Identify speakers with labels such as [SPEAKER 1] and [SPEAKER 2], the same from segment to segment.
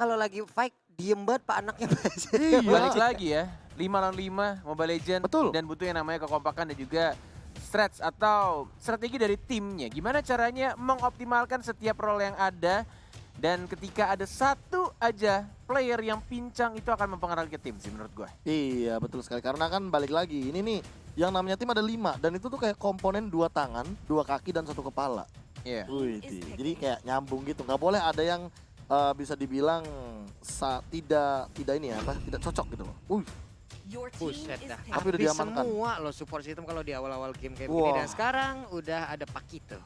[SPEAKER 1] Kalau lagi fight diem banget Pak anaknya.
[SPEAKER 2] Iya.
[SPEAKER 3] Balik lagi ya, 5 lawan 5 Mobile Legends.
[SPEAKER 2] Betul.
[SPEAKER 3] Dan butuh yang namanya kekompakan dan juga strats atau strategi dari timnya. Gimana caranya mengoptimalkan setiap role yang ada. Dan ketika ada satu aja player yang pincang itu akan mempengaruhi ke tim sih menurut gue.
[SPEAKER 2] Iya betul sekali, karena kan balik lagi, ini nih yang namanya tim ada 5 dan itu tuh kayak komponen 2 tangan, 2 kaki dan 1 kepala.
[SPEAKER 3] Iya.
[SPEAKER 2] Wih, jadi kayak nyambung gitu, nggak boleh ada yang bisa dibilang tidak ini ya, tidak cocok gitu loh.
[SPEAKER 1] Buset dah.
[SPEAKER 2] Tapi udah
[SPEAKER 1] Habis
[SPEAKER 2] diamankan.
[SPEAKER 1] semua loh support system kalau di awal-awal game kayak
[SPEAKER 2] Wah.
[SPEAKER 1] begini. Dan sekarang udah ada Pakito.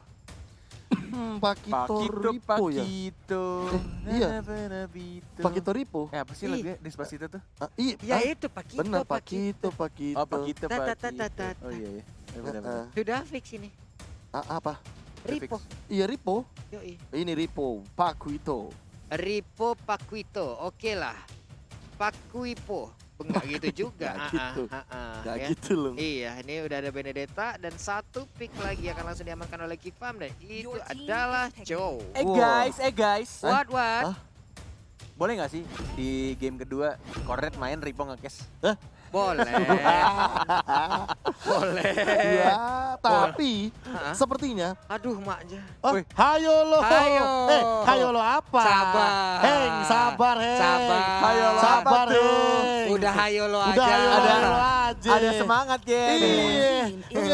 [SPEAKER 2] Pakito Ripo ya. Iya. Pakito Ripo.
[SPEAKER 3] Apa sih lagunya Despacito tuh?
[SPEAKER 1] Ya itu Pakito.
[SPEAKER 2] Benar, Pakito.
[SPEAKER 3] Oh Pakito,
[SPEAKER 1] Ta- ta- ta-
[SPEAKER 3] Pakito.
[SPEAKER 1] ta- ta-
[SPEAKER 3] Oh iya, iya. Benar-benar.
[SPEAKER 1] Sudah fix ini.
[SPEAKER 2] Apa?
[SPEAKER 1] Ripo.
[SPEAKER 2] Iya Ripo.
[SPEAKER 1] Yoi.
[SPEAKER 2] Ini Ripo, Pakito.
[SPEAKER 1] Ripo Pakuito. Oke lah. Pakuipo. Enggak gitu juga.
[SPEAKER 2] Nggak gitu. Gak
[SPEAKER 1] Ya.
[SPEAKER 2] gitu loh.
[SPEAKER 1] Iya, ini udah ada Benedetta dan satu pick lagi akan langsung diamankan oleh Kifam dan itu adalah Joe.
[SPEAKER 2] Wow.
[SPEAKER 3] guys.
[SPEAKER 1] What?
[SPEAKER 2] Hah?
[SPEAKER 3] Boleh nggak sih di game kedua Cornet main Ripo nge-cash?
[SPEAKER 1] Boleh. Boleh.
[SPEAKER 2] Ya, tapi
[SPEAKER 1] Hah?
[SPEAKER 2] sepertinya
[SPEAKER 1] Aduh, maknya.
[SPEAKER 2] oh,
[SPEAKER 3] Wih.
[SPEAKER 2] hayo lo.
[SPEAKER 1] Hayo.
[SPEAKER 2] Hayo lo apa?
[SPEAKER 1] Sabar.
[SPEAKER 2] Heng, sabar, Heng.
[SPEAKER 1] Sabar.
[SPEAKER 3] Hayo lo
[SPEAKER 2] Sabar,
[SPEAKER 3] apa tuh?
[SPEAKER 2] Heng.
[SPEAKER 1] Udah hayo lo aja.
[SPEAKER 2] Udah hayo
[SPEAKER 3] Ada-
[SPEAKER 2] lo aja.
[SPEAKER 3] Ada semangat ya.
[SPEAKER 2] Iya.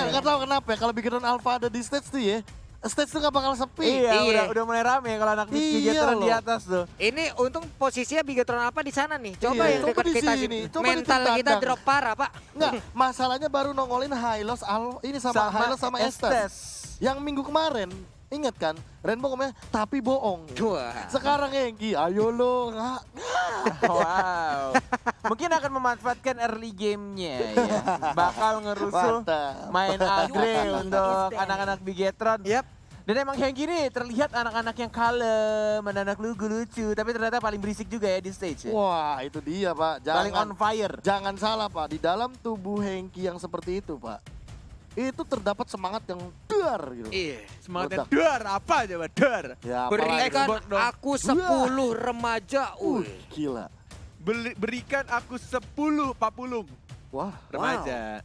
[SPEAKER 2] Enggak tahu kenapa ya kalau Bigetron Alpha ada di stage tuh ya. Stage tuh gak bakal sepi.
[SPEAKER 3] Iya,
[SPEAKER 1] Iya.
[SPEAKER 3] udah mulai rame kalau anak
[SPEAKER 2] Iya
[SPEAKER 3] Bigetron di
[SPEAKER 2] loh.
[SPEAKER 3] atas tuh.
[SPEAKER 1] Ini untung posisinya Bigetron apa di sana nih. Coba
[SPEAKER 2] Iya,
[SPEAKER 1] yang
[SPEAKER 2] coba
[SPEAKER 1] dekat
[SPEAKER 2] di
[SPEAKER 1] kita
[SPEAKER 2] sini,
[SPEAKER 1] sini.
[SPEAKER 2] coba di
[SPEAKER 1] Mental
[SPEAKER 2] tim
[SPEAKER 1] kita
[SPEAKER 2] tandang.
[SPEAKER 1] drop parah, Pak.
[SPEAKER 2] Enggak, masalahnya baru nongolin Hylos ini sama Hylos sama Estes. Yang minggu kemarin, ingat kan? Rainbow ngomongnya tapi bohong.
[SPEAKER 1] Wah.
[SPEAKER 2] Sekarang Hengki, ayo lo.
[SPEAKER 3] Wow. Mungkin akan memanfaatkan early gamenya ya. Bakal ngerusuh
[SPEAKER 2] Mantap.
[SPEAKER 3] main agre untuk anak-anak Bigetron.
[SPEAKER 1] Yap.
[SPEAKER 3] Dan emang yang gini terlihat anak-anak yang kalem, anak-anak lucu-lucu, tapi ternyata paling berisik juga ya di stage ya.
[SPEAKER 2] Wah, itu dia, Pak.
[SPEAKER 3] Paling on fire.
[SPEAKER 2] Jangan salah, Pak. Di dalam tubuh Hengki yang seperti itu, Pak, itu terdapat semangat yang dar gitu.
[SPEAKER 1] Iya.
[SPEAKER 3] Semangatnya
[SPEAKER 2] Meledak.
[SPEAKER 3] dar apa coba dar.
[SPEAKER 2] Ya, apalagi.
[SPEAKER 1] Berikan
[SPEAKER 3] Sebut dong.
[SPEAKER 1] aku 10 remaja.
[SPEAKER 2] Gila.
[SPEAKER 3] Berikan aku 10 papulung.
[SPEAKER 2] Wah,
[SPEAKER 3] Remaja.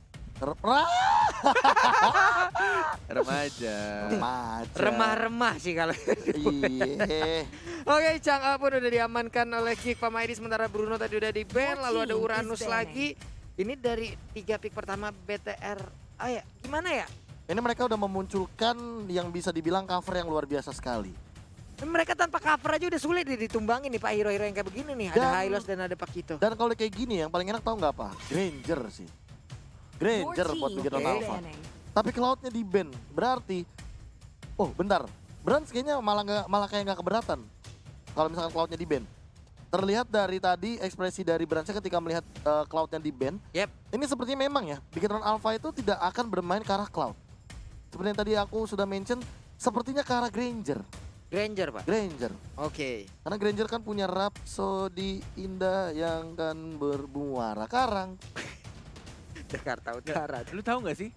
[SPEAKER 3] Remaja.
[SPEAKER 2] remaja.
[SPEAKER 1] Remah-remah sih kalau.
[SPEAKER 2] Iya.
[SPEAKER 1] Oke, Chang'e pun udah diamankan oleh Kifam ID, sementara Bruno tadi udah di ban, lalu ada Uranus lagi. Ini dari 3 pick pertama BTR. Ah ya, gimana ya?
[SPEAKER 2] Ini mereka udah memunculkan yang bisa dibilang cover yang luar biasa sekali.
[SPEAKER 1] Mereka tanpa cover aja udah sulit ditumbangin nih Pak, hero-hero yang kayak begini nih. Ada
[SPEAKER 2] Dan-
[SPEAKER 1] Hylos dan ada Pakito.
[SPEAKER 2] Dan kalau kayak gini yang paling enak tahu nggak apa? Granger sih. Granger buat Bigetron Alpha. Tapi Cloud-nya di ban, berarti oh bentar, Brans kayaknya malah kayak nggak keberatan kalau misalkan Cloud-nya di ban. Terlihat dari tadi ekspresi dari Bransnya ketika melihat Cloud-nya di ban.
[SPEAKER 1] Yep.
[SPEAKER 2] Ini sepertinya memang ya, Bigetron Alpha itu tidak akan bermain ke arah Cloud. Seperti yang tadi aku sudah mention, sepertinya ke arah Granger.
[SPEAKER 1] Granger Pak.
[SPEAKER 2] Granger.
[SPEAKER 1] Oke.
[SPEAKER 2] Karena Granger kan punya Rhapsody indah yang kan bermuara karang.
[SPEAKER 1] Jakarta Utara.
[SPEAKER 3] Lu tahu nggak sih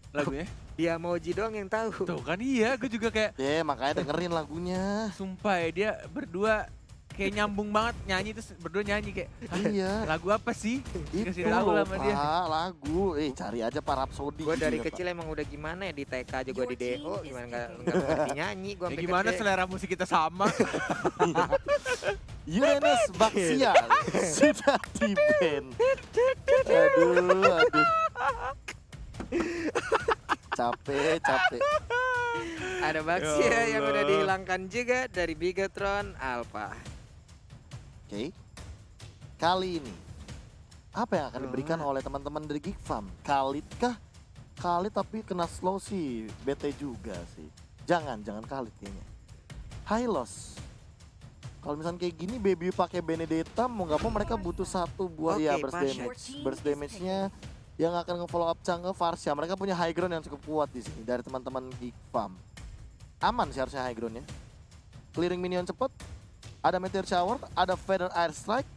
[SPEAKER 3] lagunya?
[SPEAKER 1] Dia Moji doang yang tahu.
[SPEAKER 3] Tuh kan iya, gue juga kayak
[SPEAKER 2] Ya makanya dengerin lagunya.
[SPEAKER 3] sumpah ya, dia berdua kayak nyambung banget nyanyi, terus berdua nyanyi kayak
[SPEAKER 2] Iya.
[SPEAKER 3] lagu apa sih?
[SPEAKER 2] Itu
[SPEAKER 3] Dikasih tahu
[SPEAKER 2] loh,
[SPEAKER 3] sama dia.
[SPEAKER 2] Pak, lagu. Cari aja Pak Rhapsody.
[SPEAKER 1] Gue dari
[SPEAKER 2] gitu ya,
[SPEAKER 1] kecil emang udah gimana ya, di TK aja gue di DO, gimana nggak ngerti nyanyi gue
[SPEAKER 3] Ya gimana selera musik kita sama?
[SPEAKER 2] Pak. Uranus Baxia sudah di-ban. Aduh. Capek.
[SPEAKER 1] Ada Baxia
[SPEAKER 3] Ya
[SPEAKER 1] yang udah
[SPEAKER 3] Allah.
[SPEAKER 1] dihilangkan juga dari Bigetron Alpha.
[SPEAKER 2] Oke. Kali ini apa yang akan diberikan oleh teman-teman dari Geek Farm? Khalid kah? Khalid tapi kena slow sih, bete juga sih. Jangan Khalid kayaknya. Hylos. Kalau misalnya kayak gini, Baby pakai Benedetta, mau nggak mau mereka butuh satu buah
[SPEAKER 1] Oke,
[SPEAKER 2] ya burst
[SPEAKER 1] Pasha.
[SPEAKER 2] damage. Burst damage-nya yang akan nge-follow up Chang'e Varsha. Mereka punya high ground yang cukup kuat di sini dari teman-teman Geek Farm. Aman sih harusnya high ground-nya. Clearing minion cepet, ada Meteor Shower, ada Feather Air Strike,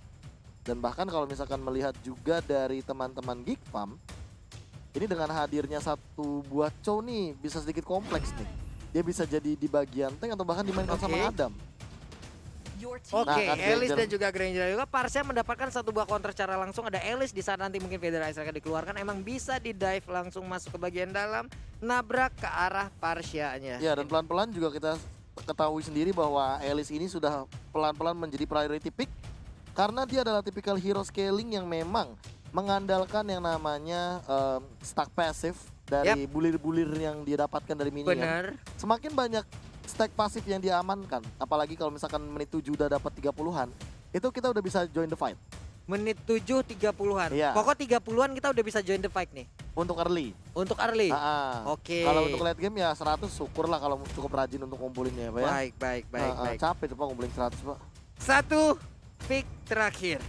[SPEAKER 2] dan bahkan kalau misalkan melihat juga dari teman-teman Geek Farm, ini dengan hadirnya satu buah Chow nih bisa sedikit kompleks nih. Dia bisa jadi di bagian tank atau bahkan dimainkan sama
[SPEAKER 1] Oke.
[SPEAKER 2] Adam.
[SPEAKER 1] Oke,
[SPEAKER 2] Nah, kan
[SPEAKER 1] Elis
[SPEAKER 2] Granger.
[SPEAKER 1] dan juga Granger juga Parsia mendapatkan satu buah counter secara langsung. Ada Elis di saat nanti mungkin Feather Ice akan dikeluarkan, emang bisa di dive langsung masuk ke bagian dalam, nabrak ke arah Parsianya.
[SPEAKER 2] Ya, dan pelan-pelan juga kita ketahui sendiri bahwa Elis ini sudah pelan-pelan menjadi priority pick karena dia adalah tipikal hero scaling yang memang mengandalkan yang namanya stack passive dari bulir-bulir yang dia dapatkan dari minion.
[SPEAKER 1] Bener.
[SPEAKER 2] Semakin banyak stack pasif yang dia amankan, apalagi kalau misalkan menit 7 udah dapat 30-an, itu kita udah bisa join the fight.
[SPEAKER 1] Menit 7 30-an.
[SPEAKER 2] Iya.
[SPEAKER 1] Pokok 30-an kita udah bisa join the fight nih.
[SPEAKER 2] Untuk early.
[SPEAKER 1] Untuk early. Oke.
[SPEAKER 2] Kalau untuk late game ya 100 syukurlah kalau cukup rajin untuk ngumpulinnya Pak ya.
[SPEAKER 1] Baik.
[SPEAKER 2] Capek tuh Pak ngumpulin 100 Pak.
[SPEAKER 1] Satu pick terakhir.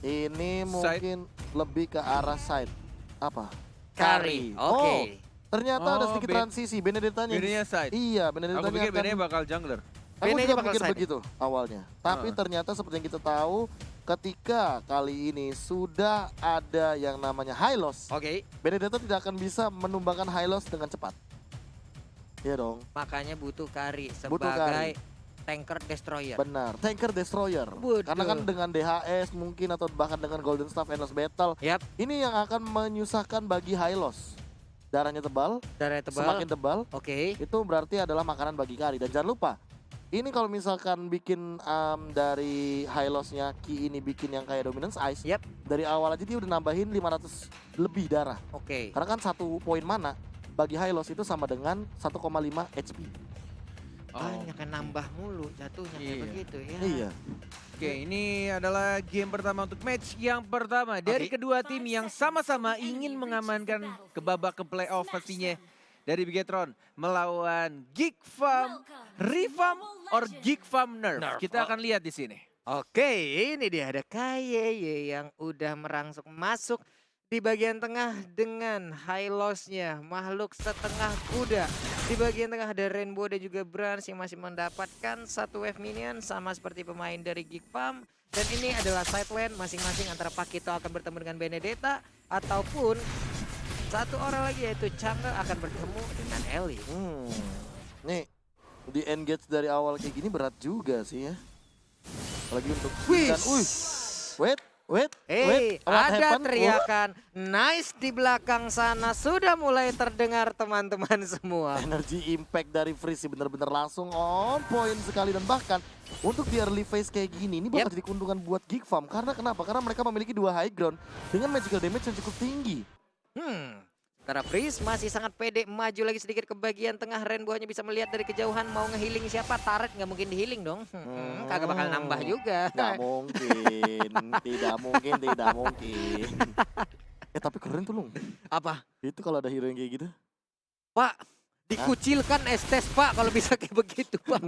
[SPEAKER 2] Ini mungkin lebih ke arah side. Apa?
[SPEAKER 1] Kari.
[SPEAKER 2] Oh,
[SPEAKER 1] Oke.
[SPEAKER 2] ternyata ada sedikit transisi. Benedettanya.
[SPEAKER 3] Benenya side.
[SPEAKER 2] Iya,
[SPEAKER 3] Aku
[SPEAKER 2] Benedettanya
[SPEAKER 3] pikir
[SPEAKER 2] akan...
[SPEAKER 3] Benenya bakal jungler.
[SPEAKER 2] Aku
[SPEAKER 1] Benenya
[SPEAKER 2] juga
[SPEAKER 1] bakal
[SPEAKER 2] pikir
[SPEAKER 1] side.
[SPEAKER 2] begitu awalnya. Tapi ternyata seperti yang kita tahu, ketika kali ini sudah ada yang namanya Hylos,
[SPEAKER 1] Oke.
[SPEAKER 2] Benedetta tidak akan bisa menumbangkan Hylos dengan cepat. Iya dong,
[SPEAKER 1] Makanya butuh Kari
[SPEAKER 2] Butuh Kari.
[SPEAKER 1] sebagai tanker destroyer.
[SPEAKER 2] benar. Tanker Destroyer.
[SPEAKER 1] Waduh.
[SPEAKER 2] Karena kan dengan DHS mungkin atau bahkan dengan Golden Staff Endless Battle,
[SPEAKER 1] Yap,
[SPEAKER 2] ini yang akan menyusahkan bagi Hylos. Darahnya tebal,
[SPEAKER 1] darahnya tebal.
[SPEAKER 2] semakin tebal,
[SPEAKER 1] Oke.
[SPEAKER 2] itu berarti adalah makanan bagi Kari. Dan jangan lupa, ini kalau misalkan bikin dari Hylosnya Ki ini bikin yang kayak Dominance Ice,
[SPEAKER 1] Yap.
[SPEAKER 2] dari awal aja dia udah nambahin 500 lebih darah.
[SPEAKER 1] Oke.
[SPEAKER 2] Karena kan 1 poin mana bagi Hylos itu sama dengan 1,5 HP.
[SPEAKER 1] Banyak yang nambah mulu jatuhnya kayak
[SPEAKER 3] Iya.
[SPEAKER 1] begitu ya.
[SPEAKER 2] Iya.
[SPEAKER 3] Oke, ini adalah game pertama untuk match yang pertama dari kedua tim yang sama-sama ingin mengamankan ke babak ke playoff pastinya. Dari Bigetron melawan Geek Farm, Revamp, or Geek Farm Nerf. Kita akan lihat di sini.
[SPEAKER 1] Oke, ini dia ada KYY yang udah merangsek masuk di bagian tengah dengan Hylosnya, makhluk setengah kuda. Di bagian tengah ada Rainbow dan juga Brans yang masih mendapatkan satu wave minion sama seperti pemain dari Geek Farm. Dan ini adalah side lane masing-masing antara Pakito akan bertemu dengan Benedetta ataupun satu orang lagi yaitu Chang'e akan bertemu dengan Ellie.
[SPEAKER 2] Nih, di engage dari awal kayak gini berat juga sih ya. Apalagi untuk
[SPEAKER 1] Wih.
[SPEAKER 2] dan wait, what
[SPEAKER 1] Ada
[SPEAKER 2] happened?
[SPEAKER 1] teriakan nice di belakang sana sudah mulai terdengar teman-teman semua.
[SPEAKER 2] Energy impact dari Freeze bener-bener langsung on point sekali, dan bahkan untuk di early phase kayak gini ini bakal jadi keuntungan buat Geek Farm. Karena kenapa? Karena mereka memiliki 2 high ground dengan magical damage yang cukup tinggi.
[SPEAKER 1] Sementara Freeze masih sangat pede, maju lagi sedikit ke bagian tengah. Rainbow hanya bisa melihat dari kejauhan mau nge-healing siapa. Turret nggak mungkin di-healing dong. Kagak bakal nambah juga.
[SPEAKER 2] Nggak mungkin, tidak mungkin, tidak mungkin. Tapi keren tuh Lung.
[SPEAKER 1] Apa?
[SPEAKER 2] Itu kalau ada hero yang kayak gitu.
[SPEAKER 1] Pak, dikucilkan Estes Pak kalau bisa kayak begitu Pak.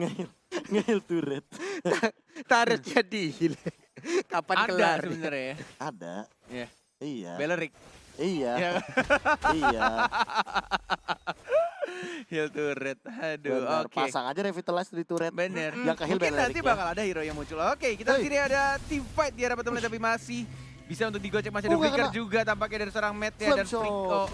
[SPEAKER 2] Ngehil turret.
[SPEAKER 1] Turretnya di-heal. Kapan
[SPEAKER 3] Ada
[SPEAKER 1] kelar?
[SPEAKER 3] sebenarnya ya.
[SPEAKER 2] Ada.
[SPEAKER 3] Iya.
[SPEAKER 2] Iya.
[SPEAKER 3] Beleric.
[SPEAKER 2] Iya. Iya.
[SPEAKER 3] Heal turret. Aduh,
[SPEAKER 2] Benar.
[SPEAKER 3] oke.
[SPEAKER 2] Pasang aja revitalize di turret.
[SPEAKER 3] Bener.
[SPEAKER 2] Yang ke heal
[SPEAKER 3] Mungkin
[SPEAKER 2] Beleric
[SPEAKER 3] nanti
[SPEAKER 2] ya.
[SPEAKER 3] bakal ada hero yang muncul. Oke, kita di sini ada team fight di arah bottom lane tapi masih bisa untuk digocek, masih ada
[SPEAKER 2] Nggak
[SPEAKER 3] flicker
[SPEAKER 2] kena.
[SPEAKER 3] juga tampaknya dari seorang Matt ya,
[SPEAKER 2] Flame
[SPEAKER 3] dan
[SPEAKER 2] shot.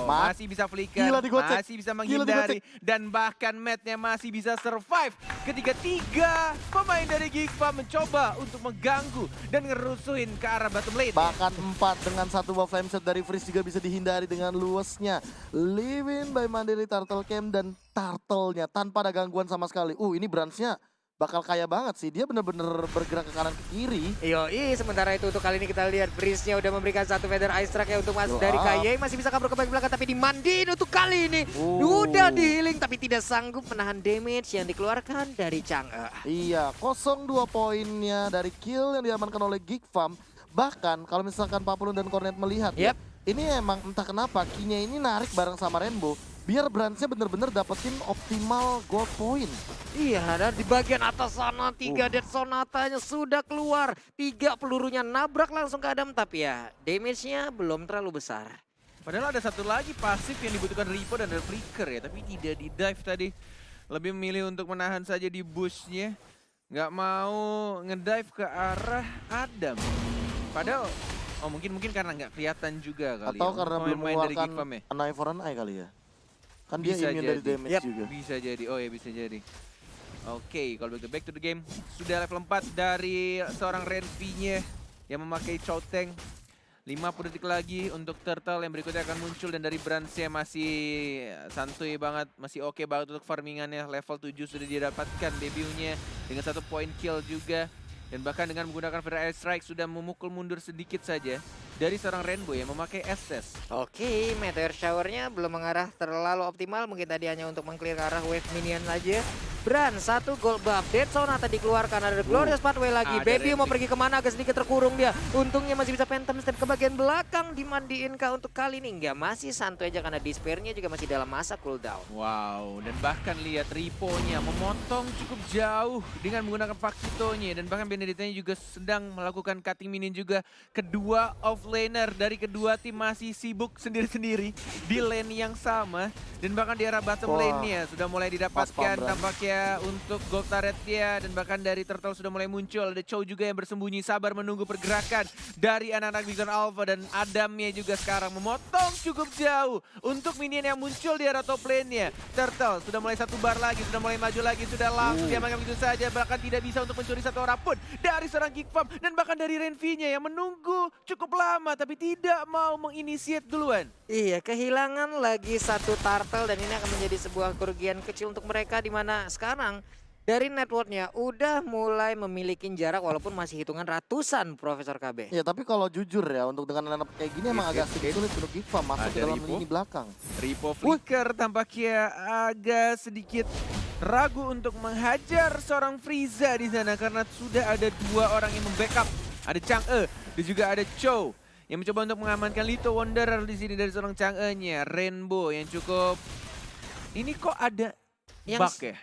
[SPEAKER 3] masih bisa flicker,
[SPEAKER 2] Gila digocek.
[SPEAKER 3] masih bisa
[SPEAKER 2] Gila
[SPEAKER 3] menghindari, dan bahkan Matt-nya masih bisa survive ketika 3 pemain dari Geek Farm mencoba untuk mengganggu dan ngerusuhin ke arah bottom lane.
[SPEAKER 2] Bahkan 4 dengan 1 buah flame shot dari Freeze juga bisa dihindari dengan luasnya. Living by Mandiri Turtle Camp dan Turtle-nya tanpa ada gangguan sama sekali. Ini Brans-nya bakal kaya banget sih. Dia bener-bener bergerak ke kanan ke kiri.
[SPEAKER 1] Yoi, sementara itu untuk kali ini kita lihat Breeze-nya udah memberikan satu Feather Ice Strike ya untuk masuk dari KY. Masih bisa kabur ke bagian belakang tapi dimandiin untuk kali ini. Udah di healing tapi tidak sanggup menahan damage yang dikeluarkan dari Chang'e.
[SPEAKER 2] Iya, 0-2 poinnya dari kill yang diamankan oleh Geek Farm. Bahkan kalau misalkan Papulun dan Cornet melihat ya, ini emang entah kenapa Kinya ini narik bareng sama Rainbow biar Brans-nya bener-bener dapetin optimal gold point.
[SPEAKER 1] Iya, dan di bagian atas sana 3 Death Sonatanya sudah keluar. 3 pelurunya nabrak langsung ke Adam tapi ya damage-nya belum terlalu besar.
[SPEAKER 3] Padahal ada satu lagi pasif yang dibutuhkan Reaper dan ada flicker ya, tapi tidak di dive tadi. Lebih memilih untuk menahan saja di bush-nya. Nggak mau ngedive ke arah Adam. Padahal mungkin karena nggak kelihatan juga kali.
[SPEAKER 2] Atau
[SPEAKER 3] ya,
[SPEAKER 2] karena belum
[SPEAKER 3] pemain dari Geek
[SPEAKER 2] mengeluarkan
[SPEAKER 3] Farm ya.
[SPEAKER 2] an eye for an eye kali ya. Kan dia
[SPEAKER 3] Bisa
[SPEAKER 2] immune dari
[SPEAKER 3] jadi.
[SPEAKER 2] damage juga.
[SPEAKER 3] Bisa jadi, oh ya bisa jadi. Oke, kalau begitu back to the game. Sudah level 4 dari seorang Renvi-nya yang memakai Chowteng. 50 detik lagi untuk Turtle yang berikutnya akan muncul, dan dari Brands-nya masih santuy banget, masih oke banget untuk farmingannya. Level 7 sudah didapatkan debutnya dengan 1 point kill juga. Dan bahkan dengan menggunakan Fire Air Strike sudah memukul mundur sedikit saja dari seorang Rainbow yang memakai SS.
[SPEAKER 1] Oke, Meteor Shower-nya belum mengarah terlalu optimal. Mungkin tadi hanya untuk mengclear ke arah wave minion aja. Bran, 1 gold buff. Dead Sonata dikeluarkan. Ada Glorious Pathway lagi.
[SPEAKER 3] Ada
[SPEAKER 1] Baby mau
[SPEAKER 3] Renvi.
[SPEAKER 1] pergi kemana? Agak sedikit terkurung dia. Untungnya masih bisa phantom step ke bagian belakang. Dimandiin kah untuk kali ini? Enggak, masih santai aja karena Despair-nya juga masih dalam masa cooldown.
[SPEAKER 3] Wow, dan bahkan lihat Ripo-nya memotong cukup jauh dengan menggunakan Fakito-nya. Dan bahkan Benedetta-nya juga sedang melakukan cutting minion juga. Kedua offlaner dari kedua tim masih sibuk sendiri-sendiri di lane yang sama. Dan bahkan di arah bottom
[SPEAKER 2] Wah.
[SPEAKER 3] lane-nya sudah mulai didapatkan
[SPEAKER 2] Pas-pam, Bran.
[SPEAKER 3] tampaknya untuk gold turret-nya. Dan bahkan dari Turtle sudah mulai muncul. Ada Chow juga yang bersembunyi sabar menunggu pergerakan dari anak-anak Big Zone Alpha. Dan Adamnya juga sekarang memotong cukup jauh untuk minion yang muncul di arah top lane-nya. Turtle sudah mulai 1 bar lagi, sudah mulai maju lagi, sudah langsung diamankan begitu saja. Bahkan tidak bisa untuk mencuri 1 orang pun dari seorang Geek Farm. Dan bahkan dari Renvi-nya yang menunggu cukup lama tapi tidak mau menginisiate duluan.
[SPEAKER 1] Iya, kehilangan lagi 1 turtle dan ini akan menjadi sebuah kerugian kecil untuk mereka, di mana sekarang dari networknya udah mulai memiliki jarak walaupun masih hitungan ratusan, Profesor KB.
[SPEAKER 2] Ya tapi kalau jujur ya, untuk dengan lineup kayak gini emang agak sedikit sulit untuk Giva masuk
[SPEAKER 3] Ada
[SPEAKER 2] ke dalam
[SPEAKER 3] Ripo.
[SPEAKER 2] lini belakang.
[SPEAKER 3] Ripo Flicker tampaknya agak sedikit ragu untuk menghajar seorang Frieza di sana karena sudah ada 2 orang yang membackup. Ada Chang'e dan juga ada Chow yang mencoba untuk mengamankan Little Wanderer di sini dari seorang Chang'e-nya. Rainbow yang cukup, ini kok ada
[SPEAKER 1] Yang
[SPEAKER 3] bug ya?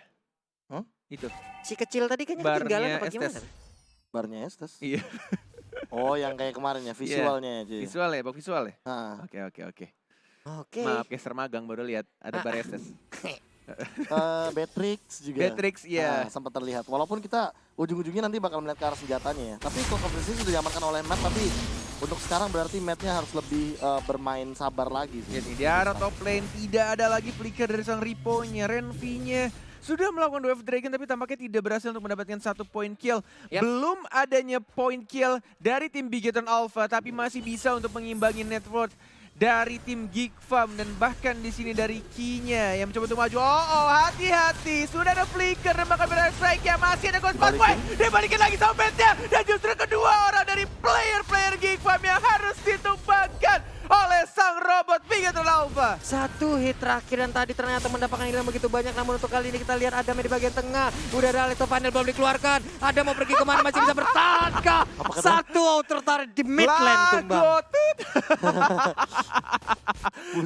[SPEAKER 2] Hah?
[SPEAKER 3] Itu
[SPEAKER 1] Si kecil tadi kayaknya ketinggalan
[SPEAKER 3] barnya
[SPEAKER 1] apa gimana?
[SPEAKER 3] Estes.
[SPEAKER 2] Barnya Estes.
[SPEAKER 3] Iya,
[SPEAKER 2] Oh yang kayak kemarin ya, visualnya aja.
[SPEAKER 3] visual ya, bug visual ya.
[SPEAKER 2] Nah,
[SPEAKER 3] Oke.
[SPEAKER 1] Oke.
[SPEAKER 3] Maaf, caster magang baru lihat ada bar Estes.
[SPEAKER 2] Beatrix juga.
[SPEAKER 3] Beatrix, iya.
[SPEAKER 2] Sempat terlihat. Walaupun kita ujung-ujungnya nanti bakal melihat ke arah senjatanya ya. Tapi kok kompetisi sudah diamankan oleh Matt, tapi untuk sekarang berarti Matt-nya harus lebih bermain sabar lagi sih.
[SPEAKER 3] Jadi di arah top lane tidak ada lagi flicker dari sang Ripo-nya. Renvi-nya sudah melakukan Wave Dragon tapi tampaknya tidak berhasil untuk mendapatkan 1 point kill.
[SPEAKER 1] Yap.
[SPEAKER 3] Belum adanya point kill dari tim Bigeton Alpha tapi masih bisa untuk mengimbangi net worth dari tim Geek Farm. Dan bahkan di sini dari Ki-nya yang mencoba untuk maju. Oh, hati-hati, sudah ada flicker dan bahkan benar strike ya, masih ada Ghost Pathway. Dia balikin lagi sama Bed-nya dan justru kedua orang dari player Geek Farm yang harus ditumbangkan oleh sang robot Bigeton Alpha.
[SPEAKER 1] 1 hit terakhir dan tadi ternyata mendapatkan hilang begitu banyak. Namun untuk kali ini kita lihat Adam di bagian tengah. Udah ada Leto Panel belum dikeluarkan. Adam mau pergi kemana, masih bisa bertahankah? 1 outer turret di mid lane tumbang.
[SPEAKER 3] Lagotut.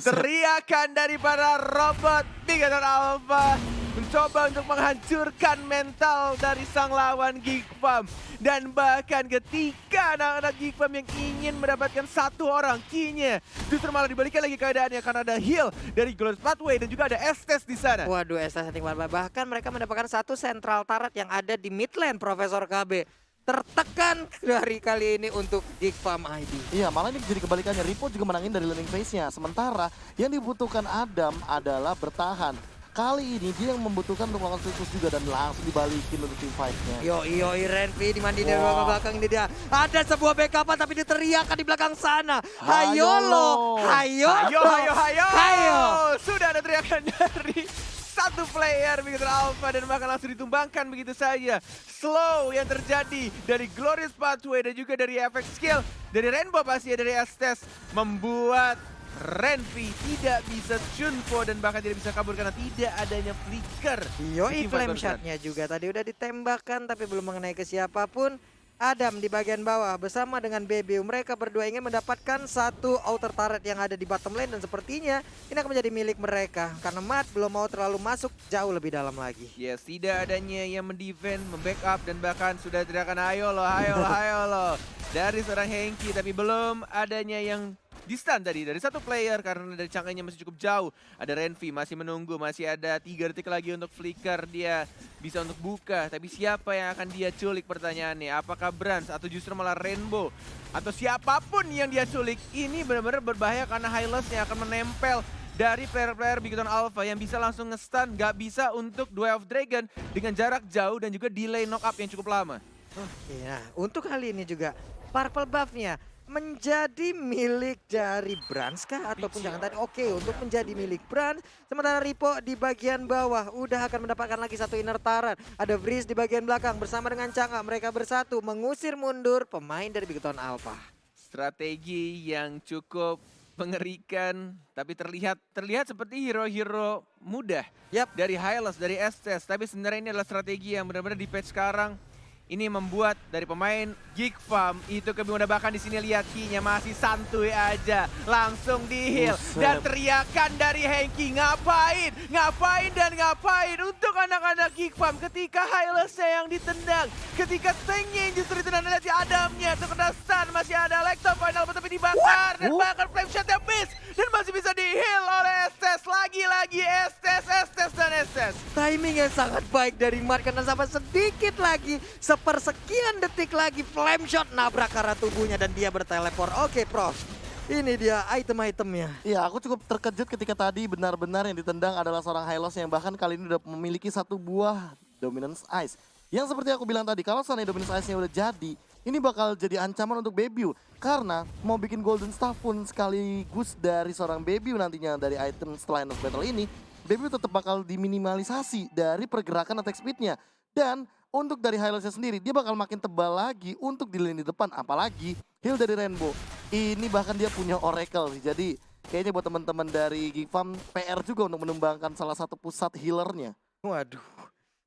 [SPEAKER 3] Teriakan daripada robot Bigeton Alpha mencoba untuk menghancurkan mental dari sang lawan Geek Farm. Dan bahkan ketika anak-anak Geek Farm yang ingin mendapatkan 1 orang Ki-nya, justru malah dibalikan lagi keadaannya karena ada heal dari Glorious Pathway dan juga ada Estes di sana.
[SPEAKER 1] Waduh, Estes setting bahkan mereka mendapatkan 1 central turret yang ada di mid lane, Profesor KB. Tertekan dari kali ini untuk Geek Farm ID.
[SPEAKER 2] Iya, malah ini jadi kebalikannya. Ripo juga menangin dari laning phase-nya. Sementara yang dibutuhkan Adam adalah bertahan. Kali ini dia yang membutuhkan untuk melakukan siklus juga dan langsung dibalikin untuk team fight-nya.
[SPEAKER 1] Yoi Renvi dimandi dari
[SPEAKER 2] Wah.
[SPEAKER 1] belakang ini dia. Ada sebuah backupan tapi diteriakan di belakang sana.
[SPEAKER 2] Hayolo.
[SPEAKER 1] Hayolo.
[SPEAKER 3] Hayo. Sudah ada teriakan dari 1 player Bigeton Alpha dan bahkan langsung ditumbangkan begitu saja. Slow yang terjadi dari Glorious Pathway dan juga dari efek skill dari Rainbow pasti dari Estes membuat Renvi tidak bisa Chunpo dan bahkan tidak bisa kabur karena tidak adanya flicker.
[SPEAKER 1] Yoi,
[SPEAKER 3] Di tim
[SPEAKER 1] flame
[SPEAKER 3] barusan.
[SPEAKER 1] shotnya juga tadi udah ditembakkan tapi belum mengenai ke siapapun. Adam di bagian bawah bersama dengan Baby. Mereka berdua ingin mendapatkan 1 outer turret yang ada di bottom lane dan sepertinya ini akan menjadi milik mereka karena Matt belum mau terlalu masuk jauh lebih dalam lagi.
[SPEAKER 3] Yes, tidak adanya yang mendefend, membackup dan bahkan sudah teriakan ayo lo dari seorang Hengki tapi belum adanya yang di stun tadi dari 1 player karena dari Chang'e-nya masih cukup jauh. Ada Renvi masih menunggu, masih ada 3 detik lagi untuk flicker, dia bisa untuk buka. Tapi siapa yang akan dia culik pertanyaannya? Apakah Brands atau justru malah Rainbow? Atau siapapun yang dia culik, ini benar-benar berbahaya karena Hylos yang akan menempel dari player-player Big Bang Alpha yang bisa langsung nge-stun, nggak bisa untuk Duel of Dragon dengan jarak jauh dan juga delay knock-up yang cukup lama.
[SPEAKER 1] Oke, nah untuk kali ini juga purple buff-nya menjadi milik dari Brans kah ataupun jangan tadi untuk menjadi milik Brans. Sementara Ripo di bagian bawah udah akan mendapatkan lagi satu inner turret. Ada Breeze di bagian belakang bersama dengan Chang'e, mereka bersatu mengusir mundur pemain dari Big Bang Alpha.
[SPEAKER 3] Strategi yang cukup mengerikan, tapi terlihat seperti hero-hero mudah.
[SPEAKER 1] Yap.
[SPEAKER 3] Dari Hylos, dari Estes, tapi sebenarnya ini adalah strategi yang benar-benar di patch sekarang. Ini membuat dari pemain Geek Farm itu kebingungan, bahkan di sini lihat Ki-nya masih santuy aja, langsung di heal. Dan teriakan dari Hengki, ngapain untuk anak-anak Geek Farm ketika Hylos-nya yang ditendang, ketika tanknya yang justru ditendang, lihat si Adamnya terkena stun, masih ada Electro Final tapi dibakar dan bahkan flame shot-nya miss dan masih bisa di heal oleh Estes, lagi-lagi Estes dan Estes.
[SPEAKER 1] Timing yang sangat baik dari Mart karena sampai sedikit lagi sepersekian detik lagi flame shot nabrak ke arah tubuhnya dan dia berteleport. Oke, Prof. Ini dia item-itemnya.
[SPEAKER 2] Iya, aku cukup terkejut ketika tadi benar-benar yang ditendang adalah seorang Hylos yang bahkan kali ini udah memiliki satu buah Dominance Ice. Yang seperti aku bilang tadi, kalau seandainya Dominance Ice-nya udah jadi, ini bakal jadi ancaman untuk Bebiu. Karena mau bikin Golden Staff pun sekaligus dari seorang Bebiu nantinya dari item setelah End of Battle ini, Bebiu tetap bakal diminimalisasi dari pergerakan attack speed-nya. Dan untuk dari Hylos-nya sendiri, dia bakal makin tebal lagi untuk di lini depan. Apalagi heal dari Rainbow. Ini bahkan dia punya Oracle sih. Jadi kayaknya buat teman-teman dari Geek Farm, PR juga untuk mengembangkan salah satu pusat healernya.
[SPEAKER 1] Waduh,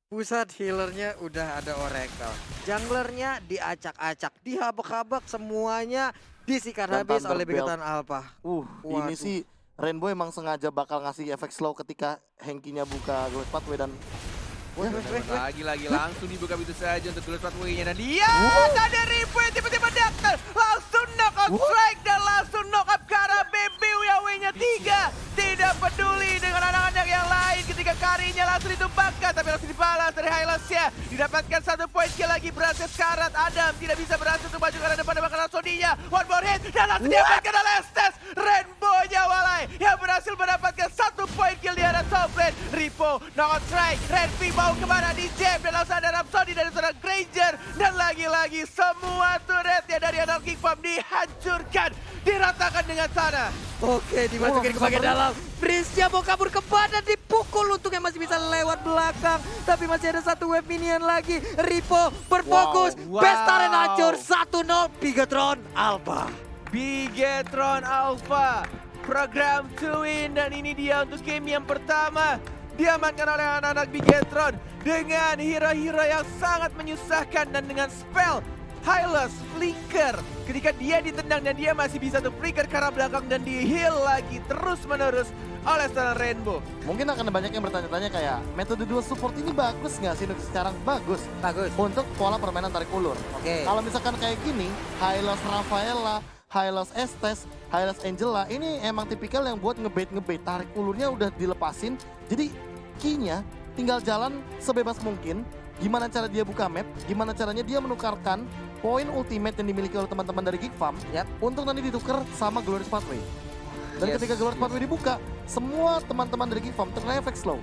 [SPEAKER 1] pusat healernya udah ada Oracle. Junglernya diacak-acak, dihabak-habak, semuanya disikat
[SPEAKER 2] Dan
[SPEAKER 1] habis oleh
[SPEAKER 2] Thunderbelt.
[SPEAKER 1] Big Bang Alpha.
[SPEAKER 2] Ini
[SPEAKER 1] Waduh.
[SPEAKER 2] sih Rainbow emang sengaja bakal ngasih efek slow ketika Hengkinya buka Glowing Pathway dan
[SPEAKER 3] Lagi-lagi langsung dibuka begitu saja untuk Glowing Pathway-nya dan dia ada Ripo yang tiba-tiba datang, langsung knock out strike dan langsung knock up ke arah Bebiu yang W-nya 3. Tidak peduli dengan anak-anak yang lain ketika Karinya langsung ditumbangkan, tapi langsung dibalas dari Hylos-nya. Didapatkan satu poin kill lagi berhasil sekarat. Adam tidak bisa berhasil untuk maju ke arah depan dengan Soninya. One more hit dan langsung diamankan oleh Estes. Rainbow-nya Walai yang berhasil mendapatkan satu poin kill di arah top lane. Ripo knock out strike, Renvi mau kemana di jab dan langsung ada Rhapsody dari seorang Granger. Dan lagi-lagi semua turretnya dari anak Geek Farm dihancurkan, diratakan dengan tanah.
[SPEAKER 1] Oke, dimasukin ke bagian dalam. Breeze-nya mau kabur ke badan, dipukul, untungnya masih bisa lewat belakang. Tapi masih ada satu wave minion lagi. Ripo berfokus,
[SPEAKER 3] Wow.
[SPEAKER 1] Bestaren hancur, 1-0 Bigetron Alpha.
[SPEAKER 3] Bigetron Alpha, program to win, dan ini dia untuk game yang pertama. Diamankan oleh anak-anak Bigetron dengan hero-hero yang sangat menyusahkan dan dengan spell Hylos Flicker. Ketika dia ditendang dan dia masih bisa tuh flicker ke arah belakang dan di heal lagi terus-menerus oleh seorang Rainbow.
[SPEAKER 2] mungkin akan banyak yang bertanya-tanya kayak metode dual support ini bagus nggak sih untuk sekarang? Bagus.
[SPEAKER 1] Bagus.
[SPEAKER 2] Untuk pola permainan tarik ulur.
[SPEAKER 1] Oke.
[SPEAKER 2] Kalau misalkan kayak gini, Hylos Rafaela, Hylos Estes, Hylos Angela, ini emang tipikal yang buat ngebait. Tarik ulurnya udah dilepasin, jadi key-nya tinggal jalan sebebas mungkin. Gimana cara dia buka map, gimana caranya dia menukarkan poin ultimate yang dimiliki oleh teman-teman dari Geek Farm untuk nanti ditukar sama Glorious Pathway. Dan ketika Glorious Pathway dibuka, semua teman-teman dari Geek Farm terkena efek slow.